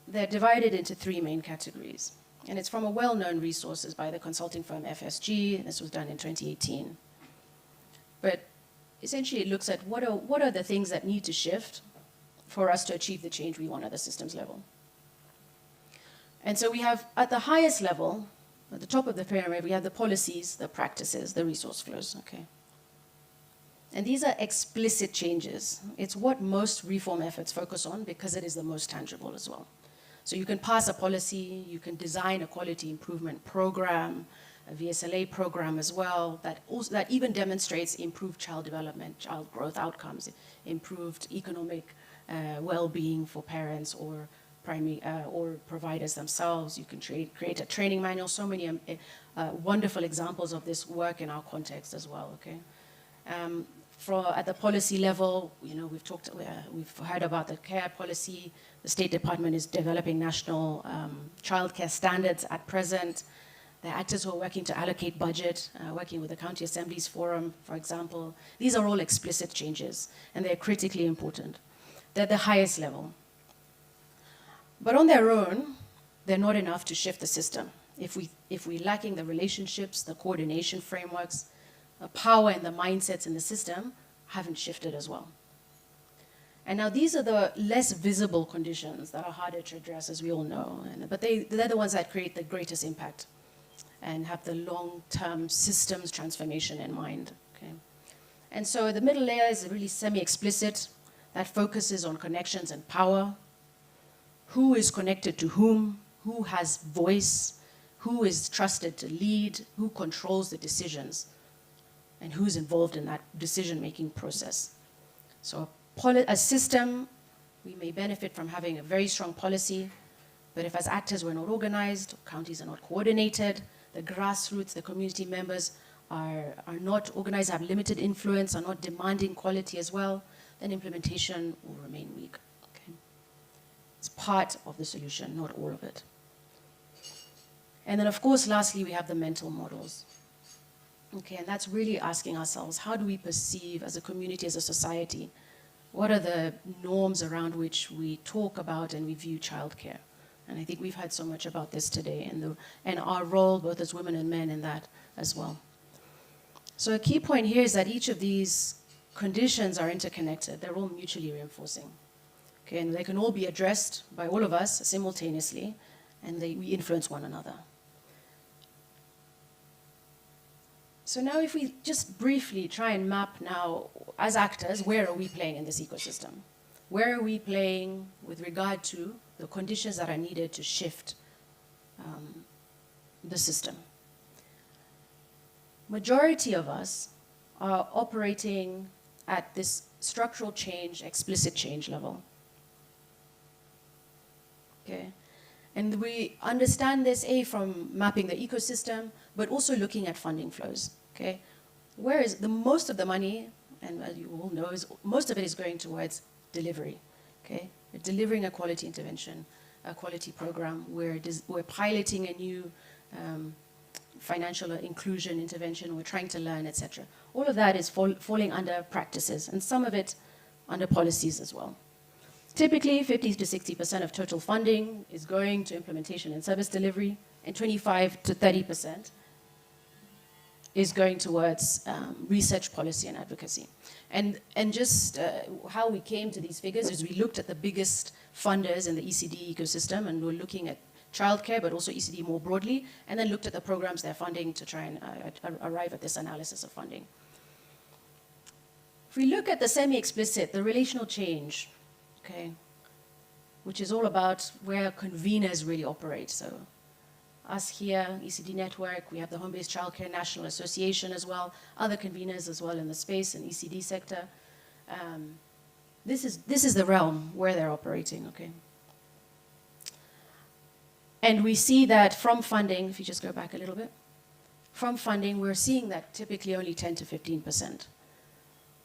they're divided into 3 main categories. And it's from a well-known resources by the consulting firm FSG. This was done in 2018. But essentially it looks at what are the things that need to shift for us to achieve the change we want at the systems level. And so we have, at the highest level, at the top of the pyramid, we have the policies, the practices, the resource flows, okay? And these are explicit changes. It's what most reform efforts focus on because it is the most tangible as well. So you can pass a policy, you can design a quality improvement program, a VSLA program as well, that even demonstrates improved child development, child growth outcomes, improved economic well-being for parents or providers themselves. You can create a training manual. So many wonderful examples of this work in our context as well. Okay, at the policy level, we've heard about the care policy. The State Department is developing national childcare standards at present. The actors who are working to allocate budget, working with the County Assemblies Forum, for example. These are all explicit changes, and they're critically important. They're the highest level. But on their own, they're not enough to shift the system. If we're lacking the relationships, the coordination frameworks, the power and the mindsets in the system haven't shifted as well. And now these are the less visible conditions that are harder to address, as we all know. But they're the ones that create the greatest impact and have the long-term systems transformation in mind. Okay? And so the middle layer is really semi-explicit, that focuses on connections and power. Who is connected to whom? Who has voice? Who is trusted to lead? Who controls the decisions? And who's involved in that decision-making process? So a system, we may benefit from having a very strong policy, but if as actors we're not organized, counties are not coordinated, the grassroots, the community members are not organized, have limited influence, are not demanding quality as well, then implementation will remain weak. Okay? It's part of the solution, not all of it. And then, of course, lastly, we have the mental models. Okay, and that's really asking ourselves, how do we perceive as a community, as a society? What are the norms around which we talk about and we view childcare? And I think we've heard so much about this today and our role, both as women and men, in that as well. So a key point here is that each of these conditions are interconnected. They're all mutually reinforcing. Okay, and they can all be addressed by all of us simultaneously, and we influence one another. So now if we just briefly try and map now, as actors, where are we playing in this ecosystem? Where are we playing with regard to the conditions that are needed to shift the system? Majority of us are operating at this structural change, explicit change level. Okay? And we understand this, from mapping the ecosystem, but also looking at funding flows. Okay? Where is most of the money, and as you all know, most of it is going towards delivery. Okay? We're delivering a quality intervention, a quality program. We're piloting a new financial inclusion intervention. We're trying to learn, etc. All of that is falling under practices, and some of it under policies as well. Typically, 50 to 60% of total funding is going to implementation and service delivery, and 25 to 30% is going towards research, policy, and advocacy. And just how we came to these figures is we looked at the biggest funders in the ECD ecosystem, and we're looking at childcare, but also ECD more broadly, and then looked at the programs they're funding to try and arrive at this analysis of funding. If we look at the semi-explicit, the relational change, okay, which is all about where conveners really operate. So us here, ECD Network, we have the Home-Based Childcare National Association as well, other conveners as well in the space and ECD sector. This is the realm where they're operating, okay? And we see that from funding, if you just go back a little bit, from funding, we're seeing that typically only 10 to 15%.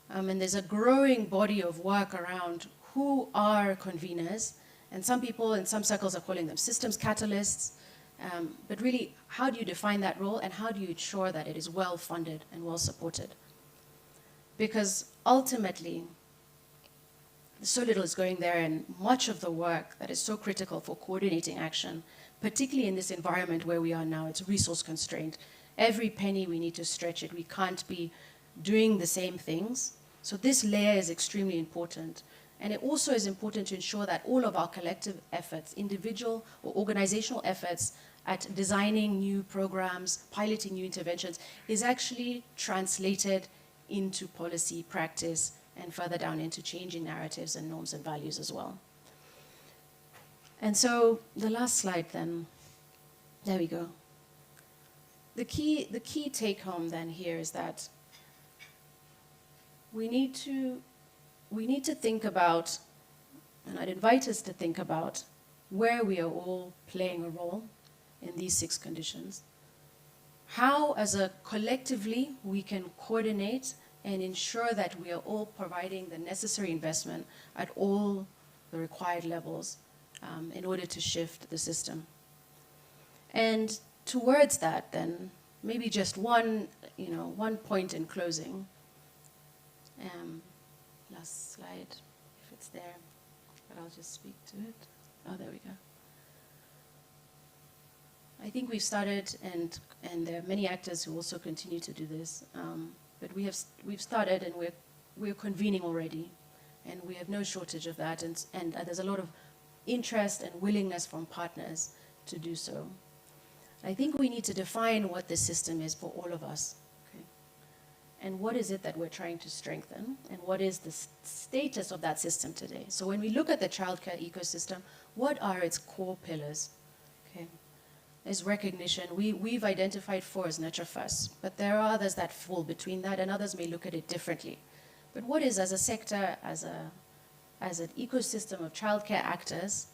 And there's a growing body of work around who are conveners, and some people in some circles are calling them systems catalysts. But really, how do you define that role and how do you ensure that it is well funded and well supported? Because ultimately, so little is going there, and much of the work that is so critical for coordinating action, particularly in this environment where we are now, it's resource constrained. Every penny we need to stretch it. We can't be doing the same things. So this layer is extremely important. And it also is important to ensure that all of our collective efforts, individual or organizational efforts at designing new programs, piloting new interventions, is actually translated into policy practice and further down into changing narratives and norms and values as well. And so the last slide then, there we go. The key take home then here is that we need to think about, and I'd invite us to think about, where we are all playing a role in these 6 conditions. How, as a collectively, we can coordinate and ensure that we are all providing the necessary investment at all the required levels in order to shift the system. And towards that, then, maybe just one point in closing. Last slide, if it's there, but I'll just speak to it. Oh, there we go. I think we've started, and there are many actors who also continue to do this, but we've started, and we're convening already, and we have no shortage of that, and there's a lot of interest and willingness from partners to do so. I think we need to define what this system is for all of us. And what is it that we're trying to strengthen? And what is the status of that system today? So when we look at the childcare ecosystem, what are its core pillars? Okay. There's recognition. We've identified 4 as nurture first, but there are others that fall between that, and others may look at it differently. But what is, as a sector, as an ecosystem of childcare actors,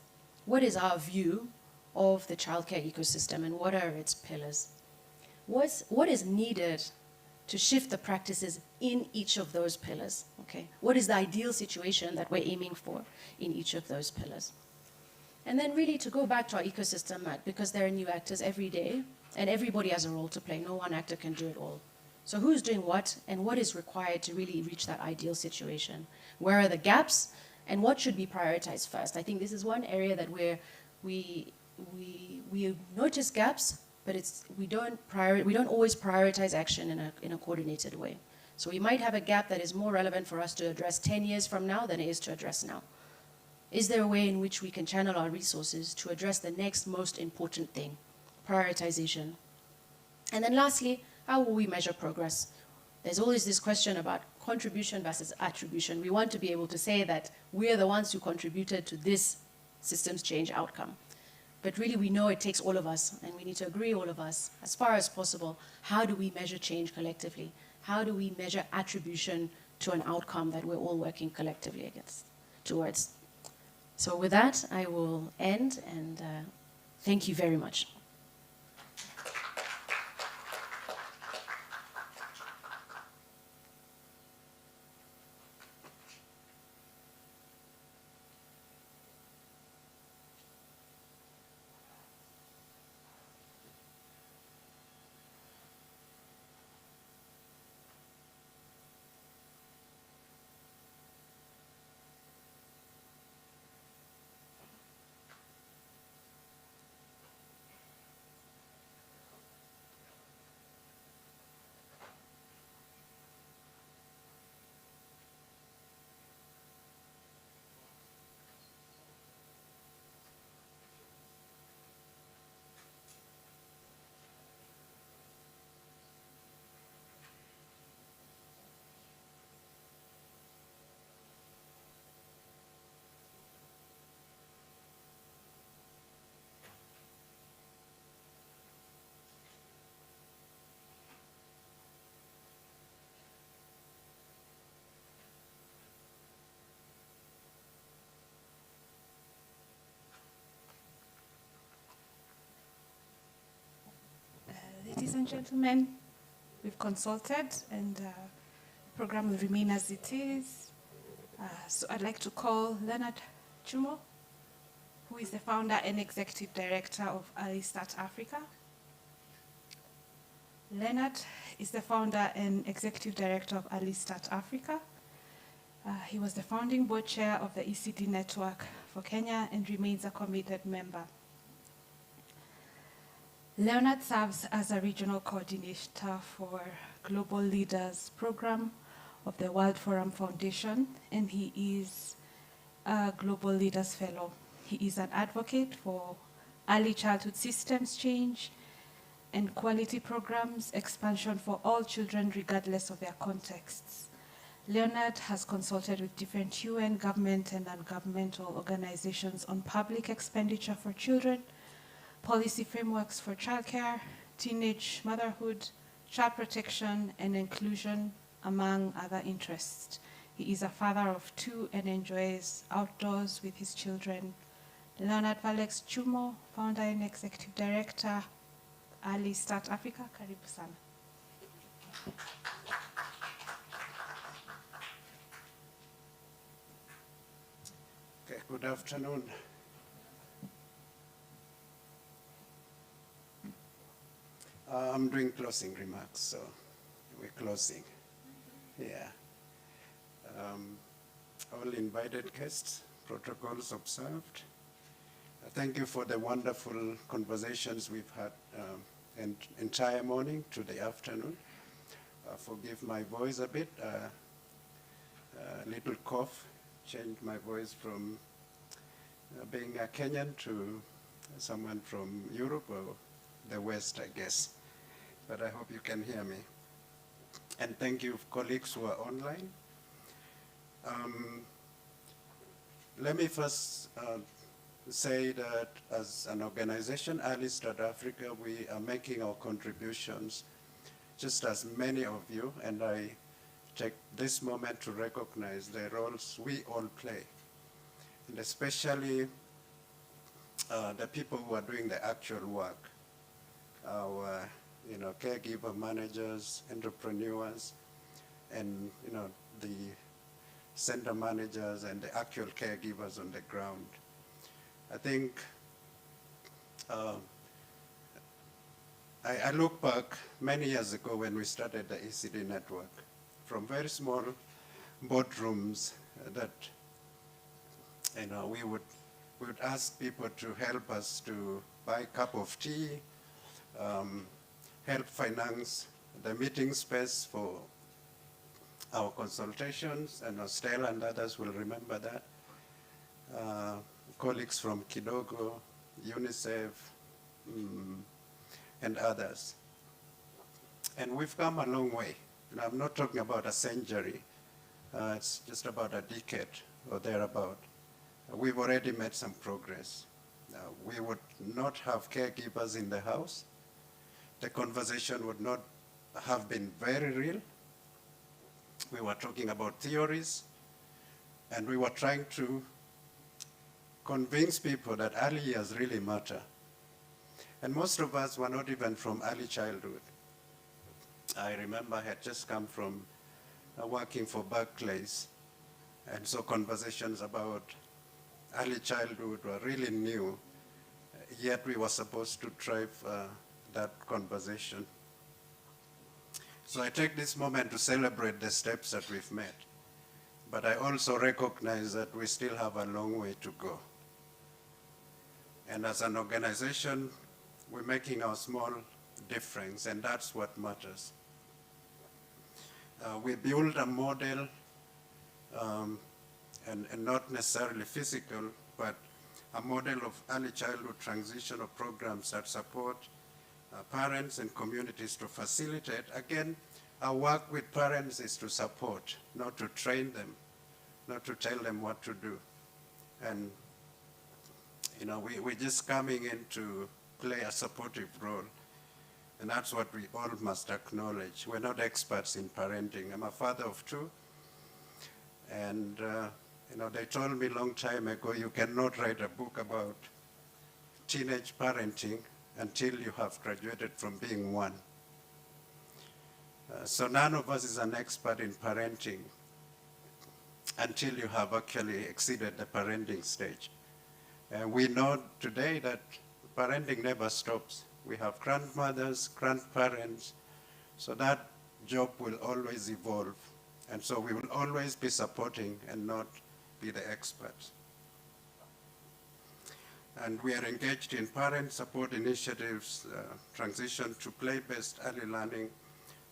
what is our view of the childcare ecosystem, and what are its pillars? What is needed to shift the practices in each of those pillars? Okay, what is the ideal situation that we're aiming for in each of those pillars? And then really to go back to our ecosystem map, because there are new actors every day, and everybody has a role to play. No one actor can do it all. So who's doing what, and what is required to really reach that ideal situation? Where are the gaps, and what should be prioritized first? I think this is one area that we notice gaps, but we don't always prioritize action in a coordinated way. So we might have a gap that is more relevant for us to address 10 years from now than it is to address now. Is there a way in which we can channel our resources to address the next most important thing? Prioritization. And then lastly, how will we measure progress? There's always this question about contribution versus attribution. We want to be able to say that we're the ones who contributed to this systems change outcome. But really, we know it takes all of us, and we need to agree, all of us, as far as possible, how do we measure change collectively? How do we measure attribution to an outcome that we're all working collectively towards? So with that, I will end, and thank you very much. Ladies and gentlemen, we've consulted, and the program will remain as it is. So I'd like to call Leonard Chumo who is the founder and executive director of Early Start Africa. Leonard is the founder and executive director of Early Start Africa. He was the founding board chair of the ECD network for Kenya and remains a committed member. Leonard serves as a regional coordinator for Global Leaders Program of the World Forum Foundation, and he is a Global Leaders Fellow. He is an advocate for early childhood systems change and quality programs expansion for all children regardless of their contexts. Leonard has consulted with different UN, government, and non-governmental organizations on public expenditure for children, policy frameworks for childcare, teenage motherhood, child protection, and inclusion, among other interests. He is a father of 2 and enjoys outdoors with his children. Leonard Valex Chumo, founder and executive director, Early Start Africa. Karibu sana. Okay, good afternoon. I'm doing closing remarks, so we're closing. Yeah. All invited guests, protocols observed. Thank you for the wonderful conversations we've had entire morning to the afternoon. Forgive my voice a bit. Little cough changed my voice from being a Kenyan to someone from Europe or the West, I guess. But I hope you can hear me. And thank you, colleagues who are online. Let me first say that as an organization, Early Start Africa, we are making our contributions, just as many of you, and I take this moment to recognize the roles we all play, and especially the people who are doing the actual work, our caregiver managers, entrepreneurs, and the center managers and the actual caregivers on the ground. I think I look back many years ago when we started the ECD network, from very small boardrooms that we would ask people to help us to buy a cup of tea, help finance the meeting space for our consultations, and Stella and others will remember that. Colleagues from Kidogo, UNICEF, and others. And we've come a long way. And I'm not talking about a century. It's just about a decade or thereabout. We've already made some progress. We would not have caregivers in the house. The conversation would not have been very real. We were talking about theories, and we were trying to convince people that early years really matter. And most of us were not even from early childhood. I remember I had just come from working for Barclays, and so conversations about early childhood were really new, yet we were supposed to drive that conversation. So I take this moment to celebrate the steps that we've made, but I also recognize that we still have a long way to go. And as an organization, we're making our small difference, and that's what matters. We build a model, and not necessarily physical, but a model of early childhood transitional programs that support parents and communities to facilitate. Again, our work with parents is to support, not to train them, not to tell them what to do. And we're just coming in to play a supportive role. And that's what we all must acknowledge. We're not experts in parenting. I'm a father of 2. And they told me a long time ago, you cannot write a book about teenage parenting until you have graduated from being 1. So none of us is an expert in parenting until you have actually exceeded the parenting stage. And we know today that parenting never stops. We have grandmothers, grandparents, so that job will always evolve. And so we will always be supporting and not be the experts. And we are engaged in parent support initiatives, transition to play-based early learning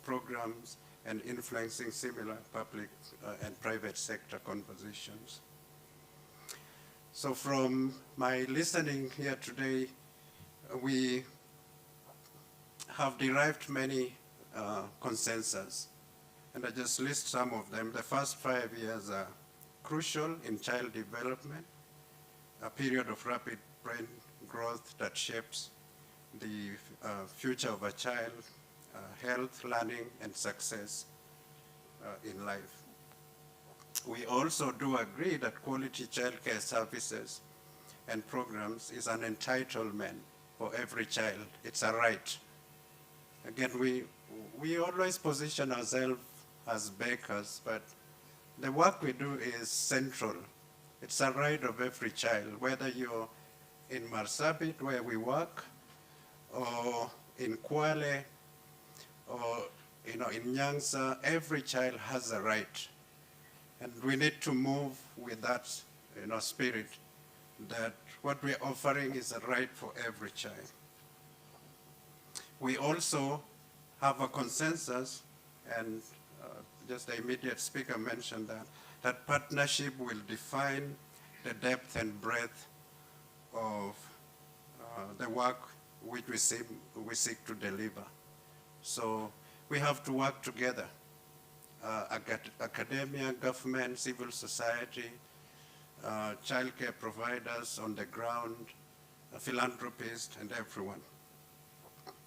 programs, and influencing similar public and private sector conversations. So from my listening here today, we have derived many consensus, and I just list some of them. The first 5 years are crucial in child development, a period of rapid brain growth that shapes the future of a child, health, learning, and success in life. We also do agree that quality childcare services and programs is an entitlement for every child. It's a right. Again, we always position ourselves as bakers, but the work we do is central. It's a right of every child, whether you're in Marsabit, where we work, or in Kwale, or in Nyanza. Every child has a right. And we need to move with that spirit, that what we're offering is a right for every child. We also have a consensus, and just the immediate speaker mentioned that partnership will define the depth and breadth of the work which we seek to deliver. So we have to work together, academia, government, civil society, childcare providers on the ground, philanthropists, and everyone.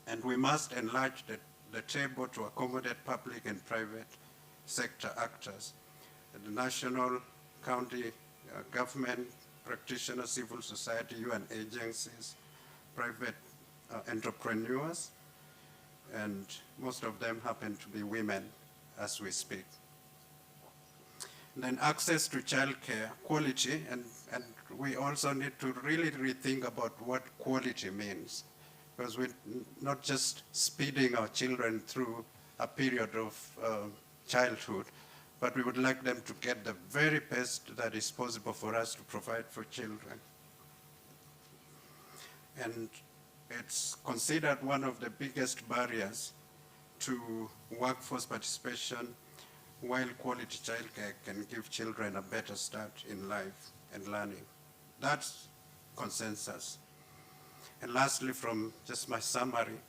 And we must enlarge the table to accommodate public and private sector actors, the national, county, government, practitioners, civil society, UN agencies, private entrepreneurs, and most of them happen to be women as we speak. And then access to childcare, quality, and we also need to really rethink about what quality means, because we're not just speeding our children through a period of childhood, but we would like them to get the very best that is possible for us to provide for children. And it's considered one of the biggest barriers to workforce participation, while quality childcare can give children a better start in life and learning. That's consensus. And lastly, from just my summary,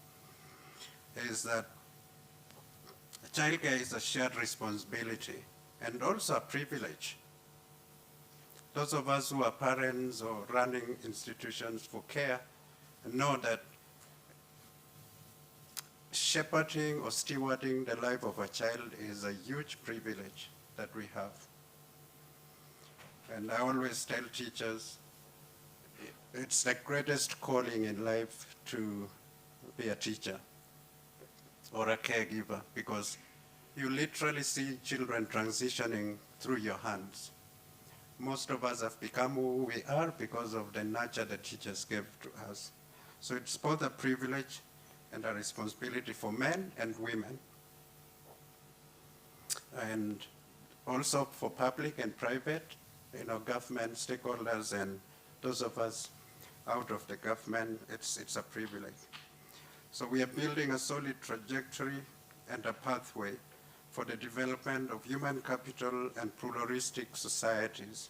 is that childcare is a shared responsibility and also a privilege. Those of us who are parents or running institutions for care know that shepherding or stewarding the life of a child is a huge privilege that we have. And I always tell teachers, it's the greatest calling in life to be a teacher or a caregiver, because you literally see children transitioning through your hands. Most of us have become who we are because of the nurture the teachers gave to us. So it's both a privilege and a responsibility for men and women. And also for public and private, government, stakeholders, and those of us out of the government, it's a privilege. So we are building a solid trajectory and a pathway for the development of human capital and pluralistic societies.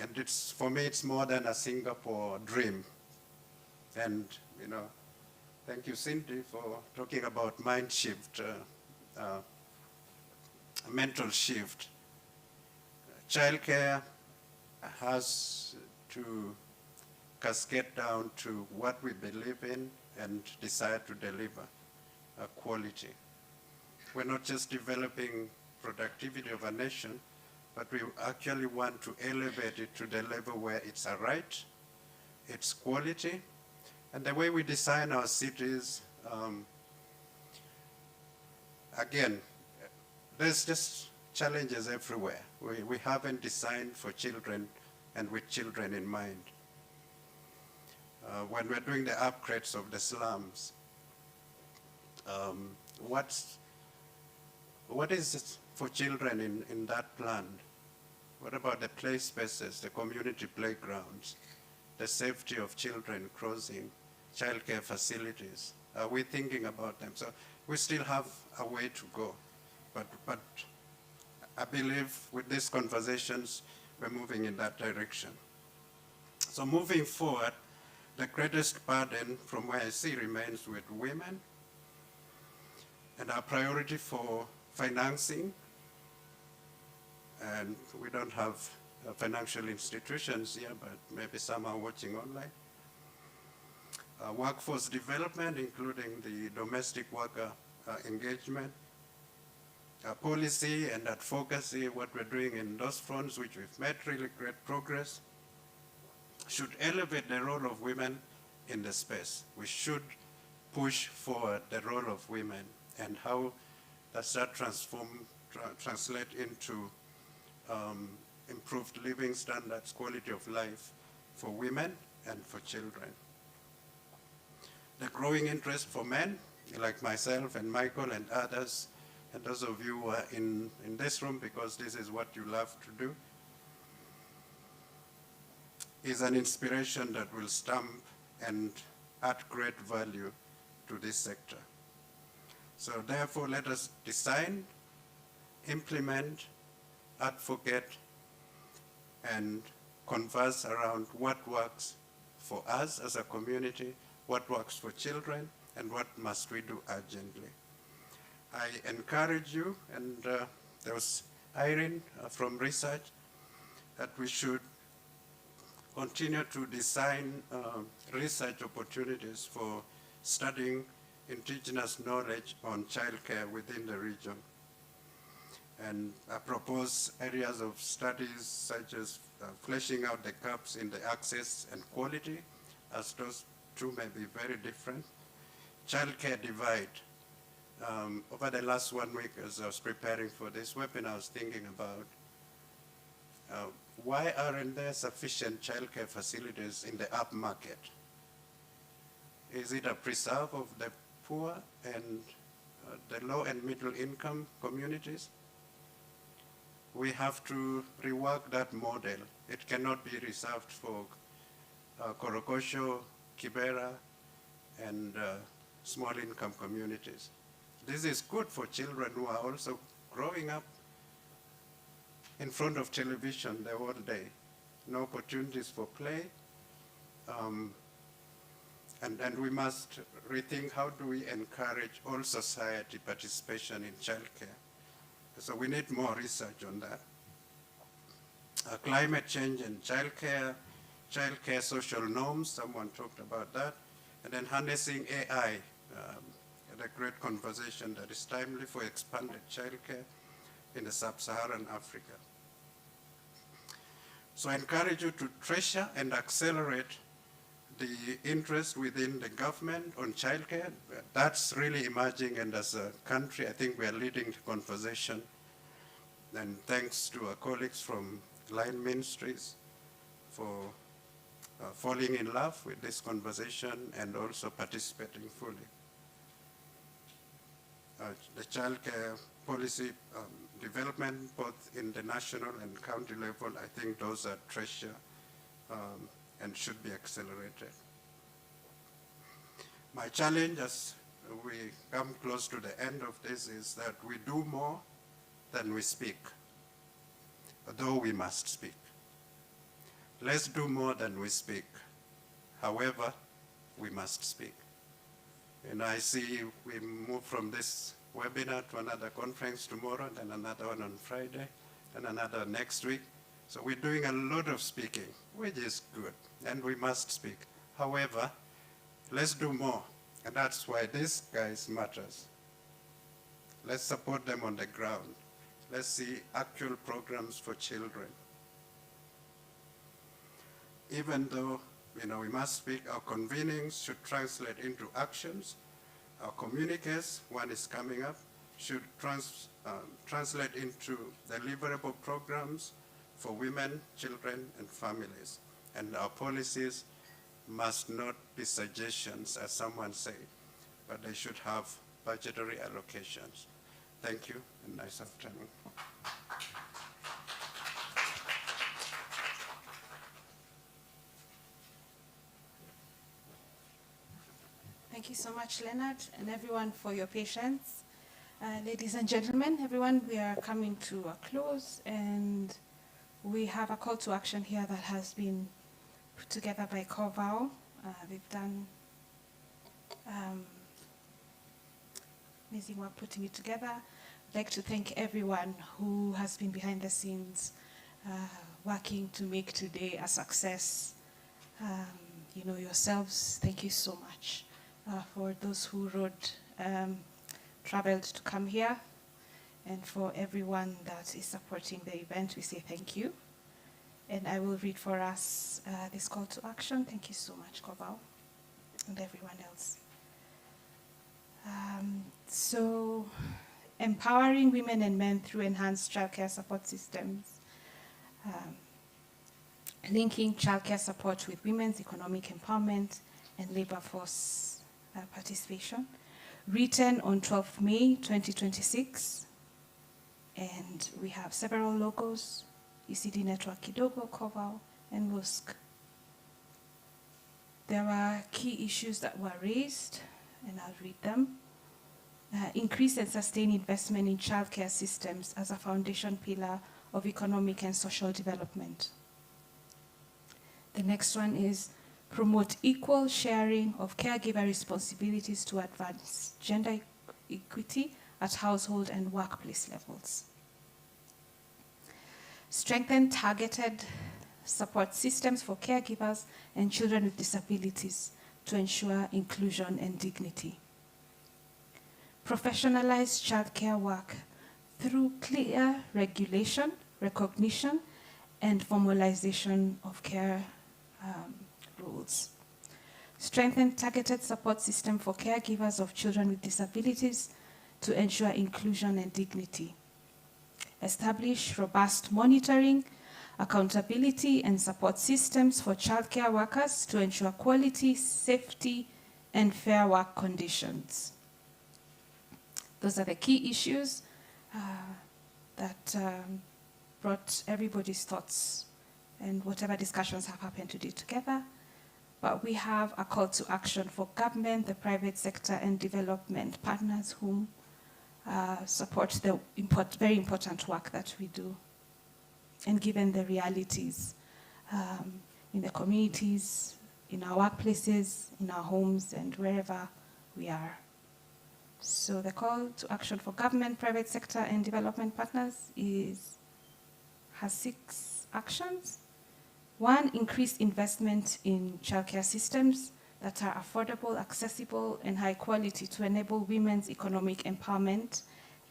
And for me, it's more than a Singapore dream. And, thank you, Cindy, for talking about mind shift, mental shift. Childcare has to cascade down to what we believe in and desire to deliver, quality. We're not just developing productivity of a nation, but we actually want to elevate it to the level where it's a right, it's quality, and the way we design our cities, again, there's just challenges everywhere. We haven't designed for children and with children in mind. when we're doing the upgrades of the slums, what is it for children in that plan? What about the play spaces, the community playgrounds, the safety of children crossing, childcare facilities? Are we thinking about them? So we still have a way to go. But I believe with these conversations, we're moving in that direction. So moving forward, the greatest burden from where I see remains with women, and our priority for financing, and we don't have financial institutions here, but maybe some are watching online. Workforce development, including the domestic worker engagement, policy and advocacy, what we're doing in those fronts, which we've made really great progress, should elevate the role of women in the space. We should push forward the role of women, and how does that translate into improved living standards, quality of life for women and for children. The growing interest for men, like myself and Michael and others, and those of you who are in this room because this is what you love to do, is an inspiration that will stamp and add great value to this sector. So therefore, let us design, implement, advocate, and converse around what works for us as a community, what works for children, and what must we do urgently. I encourage you, and there was Irene from research, that we should continue to design research opportunities for studying indigenous knowledge on childcare within the region. And I propose areas of studies such as fleshing out the gaps in the access and quality, as those two may be very different. Childcare divide. Over the last 1 week, as I was preparing for this webinar, I was thinking about why aren't there sufficient childcare facilities in the upmarket? Is it a preserve of the poor and the low and middle income communities? We have to rework that model. It cannot be reserved for Korokosho, Kibera, and small income communities. This is good for children who are also growing up in front of television the whole day. No opportunities for play. And we must rethink how do we encourage all society participation in childcare. So we need more research on that. Climate change and childcare social norms, someone talked about that. And then harnessing AI, a great conversation that is timely for expanded childcare in the sub-Saharan Africa. So I encourage you to treasure and accelerate the interest within the government on childcare. That's really emerging, and as a country, I think we are leading the conversation. And thanks to our colleagues from Line Ministries for falling in love with this conversation and also participating fully. The childcare policy development, both in the national and county level, I think those are treasure and should be accelerated. My challenge as we come close to the end of this is that we do more than we speak, though we must speak. Let's do more than we speak. However, we must speak. And I see we move from this webinar to another conference tomorrow, then another one on Friday, and another next week. So we're doing a lot of speaking, which is good, and we must speak. However, let's do more, and that's why these guys matters. Let's support them on the ground. Let's see actual programs for children. Even though we must speak, our convenings should translate into actions. Our communiques, one is coming up, should translate into deliverable programs for women, children, and families. And our policies must not be suggestions, as someone said, but they should have budgetary allocations. Thank you, and nice afternoon. Thank you so much, Leonard, and everyone for your patience. Ladies and gentlemen, everyone, we are coming to a close, and we have a call to action here that has been put together by Corval. They've done amazing work putting it together. I'd like to thank everyone who has been behind the scenes working to make today a success. You know yourselves, thank you so much. For those who traveled to come here, and for everyone that is supporting the event, we say thank you. And I will read for us this call to action. Thank you so much, Kobal, and everyone else. So, empowering women and men through enhanced childcare support systems. Linking childcare support with women's economic empowerment and labor force participation. Written on 12th May 2026. And we have several logos: ECD Network Kidogo, Koval, and WUSC. There are key issues that were raised, and I'll read them. Increase and sustain investment in childcare systems as a foundation pillar of economic and social development. The next one is promote equal sharing of caregiver responsibilities to advance gender equity at household and workplace levels. Strengthen targeted support systems for caregivers and children with disabilities to ensure inclusion and dignity. Professionalize childcare work through clear regulation, recognition, and formalization of care rules. Strengthen targeted support system for caregivers of children with disabilities to ensure inclusion and dignity. Establish robust monitoring, accountability, and support systems for childcare workers to ensure quality, safety, and fair work conditions. Those are the key issues that brought everybody's thoughts and whatever discussions have happened today together. But we have a call to action for government, the private sector, and development partners whom support the very important work that we do. And given the realities in the communities, in our workplaces, in our homes, and wherever we are. So the call to action for government, private sector, and development partners has 6 actions. 1, increase investment in childcare systems that are affordable, accessible, and high quality to enable women's economic empowerment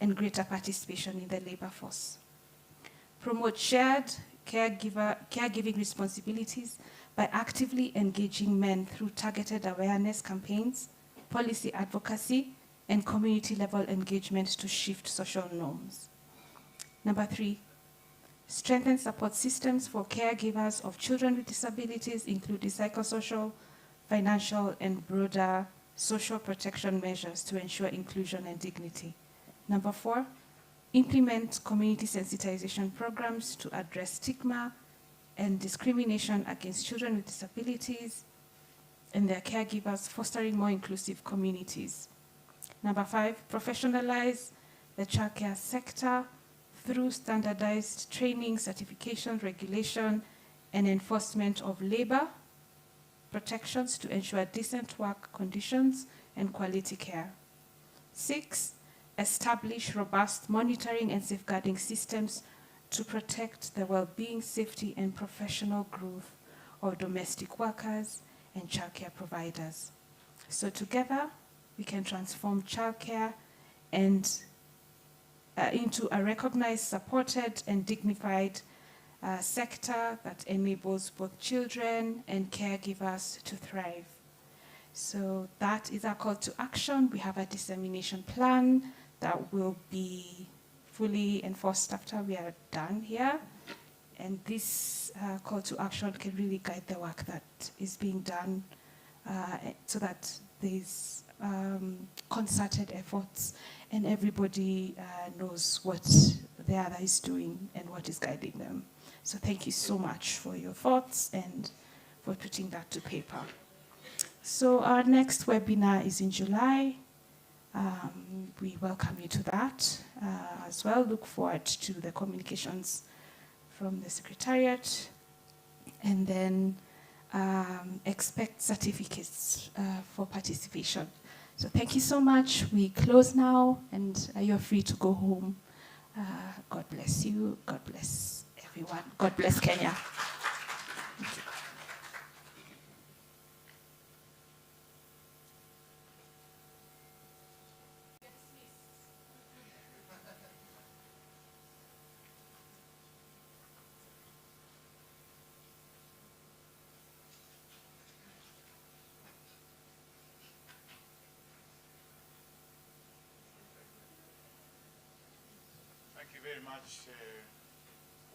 and greater participation in the labor force. Promote shared caregiving responsibilities by actively engaging men through targeted awareness campaigns, policy advocacy, and community-level engagement to shift social norms. Number 3, strengthen support systems for caregivers of children with disabilities, including psychosocial, financial, and broader social protection measures to ensure inclusion and dignity. Number 4, implement community sensitization programs to address stigma and discrimination against children with disabilities and their caregivers, fostering more inclusive communities. Number 5, professionalize the childcare sector through standardized training, certification, regulation, and enforcement of labor protections to ensure decent work conditions and quality care. 6, establish robust monitoring and safeguarding systems to protect the well-being, safety, and professional growth of domestic workers and childcare providers. So together, we can transform childcare and into a recognized, supported, and dignified sector that enables both children and caregivers to thrive. So that is our call to action. We have a dissemination plan that will be fully enforced after we are done here. And this call to action can really guide the work that is being done so that there's concerted efforts and everybody knows what the other is doing and what is guiding them. So thank you so much for your thoughts and for putting that to paper. So our next webinar is in July. We welcome you to that as well. Look forward to the communications from the Secretariat. And then expect certificates for participation. So thank you so much. We close now, and you're free to go home. God bless you. God bless everyone. God bless Kenya. Thank you. Thank you very much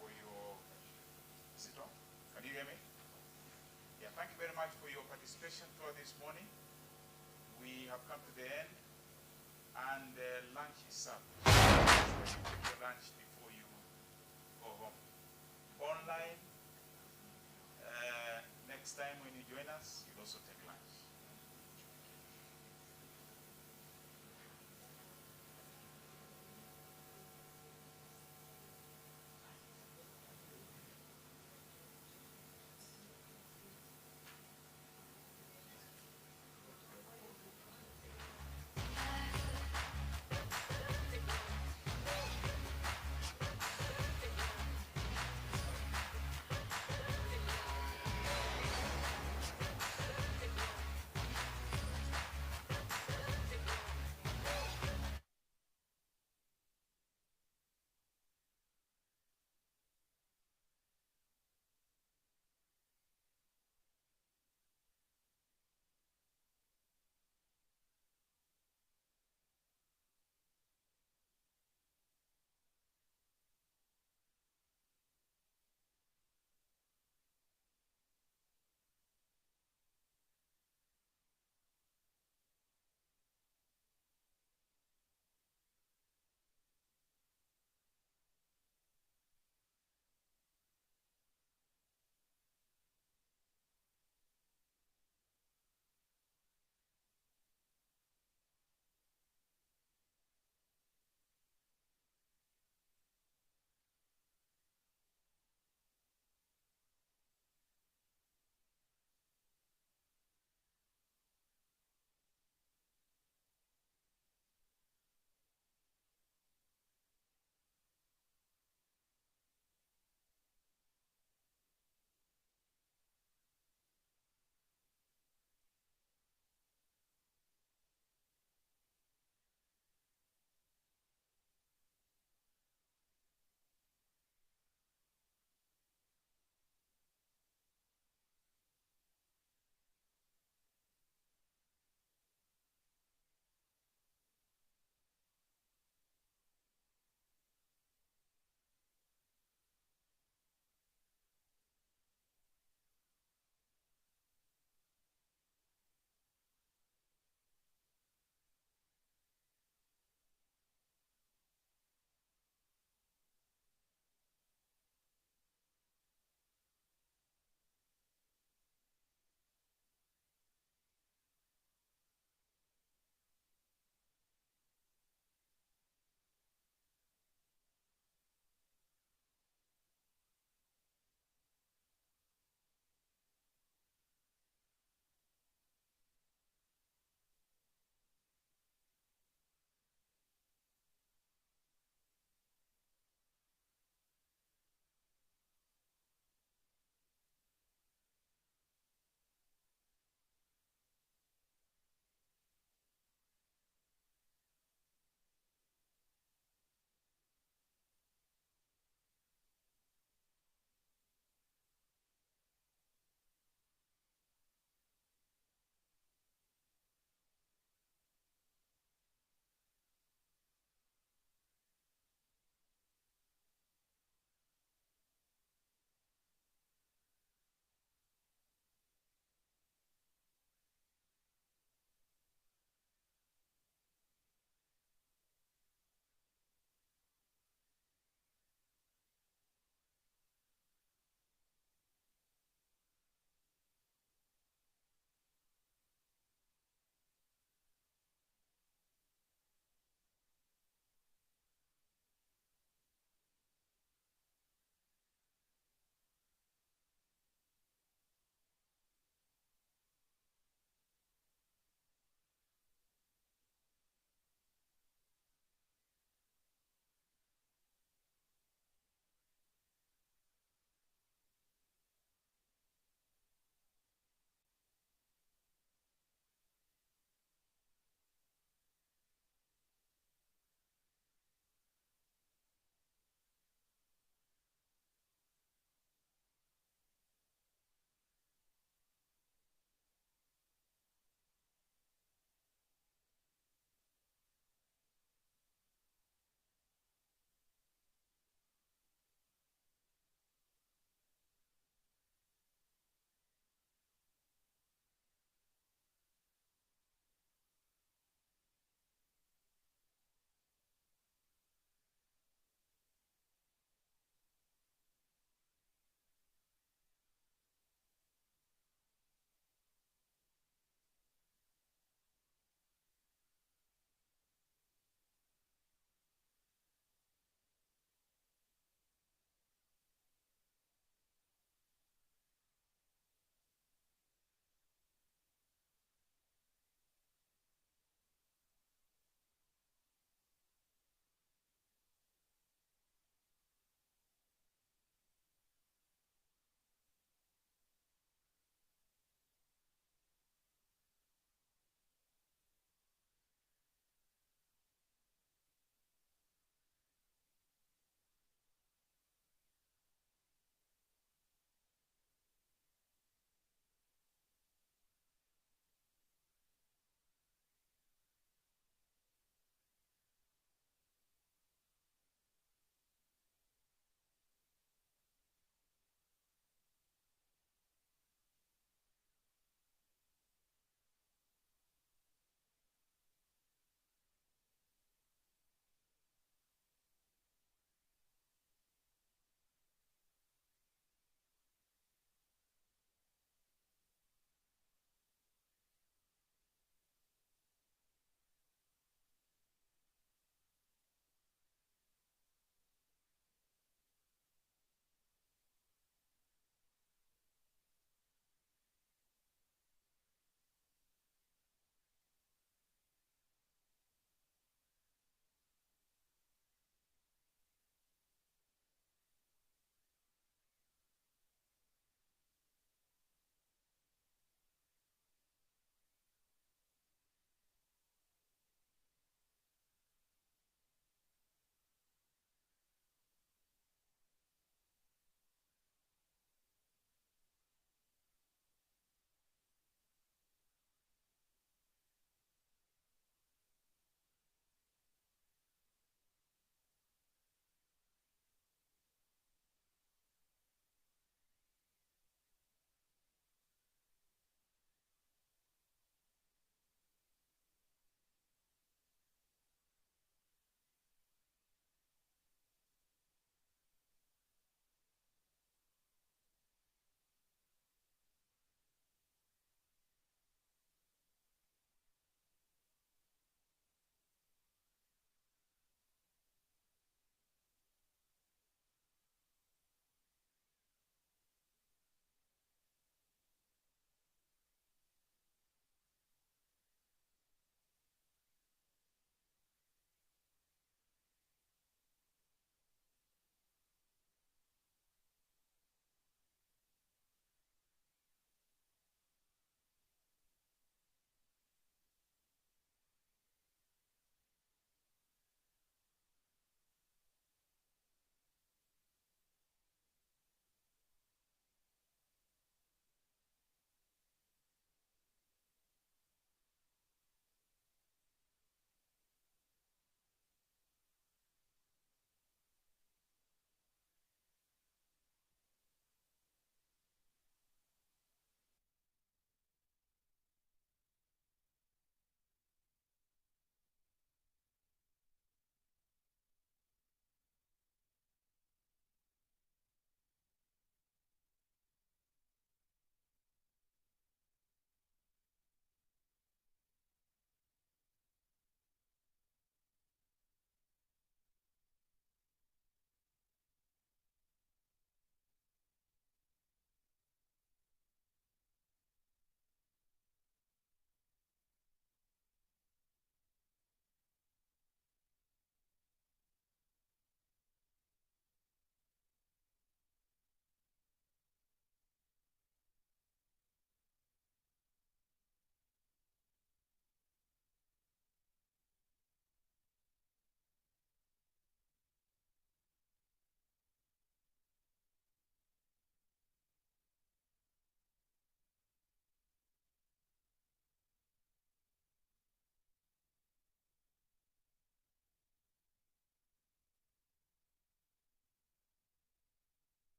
for your... Is it on? Can you hear me? Yeah, thank you very much for your participation throughout this morning. We have come to the end, and lunch is served. Take your lunch before you go home. Online, next time when you join us, you'll also take lunch.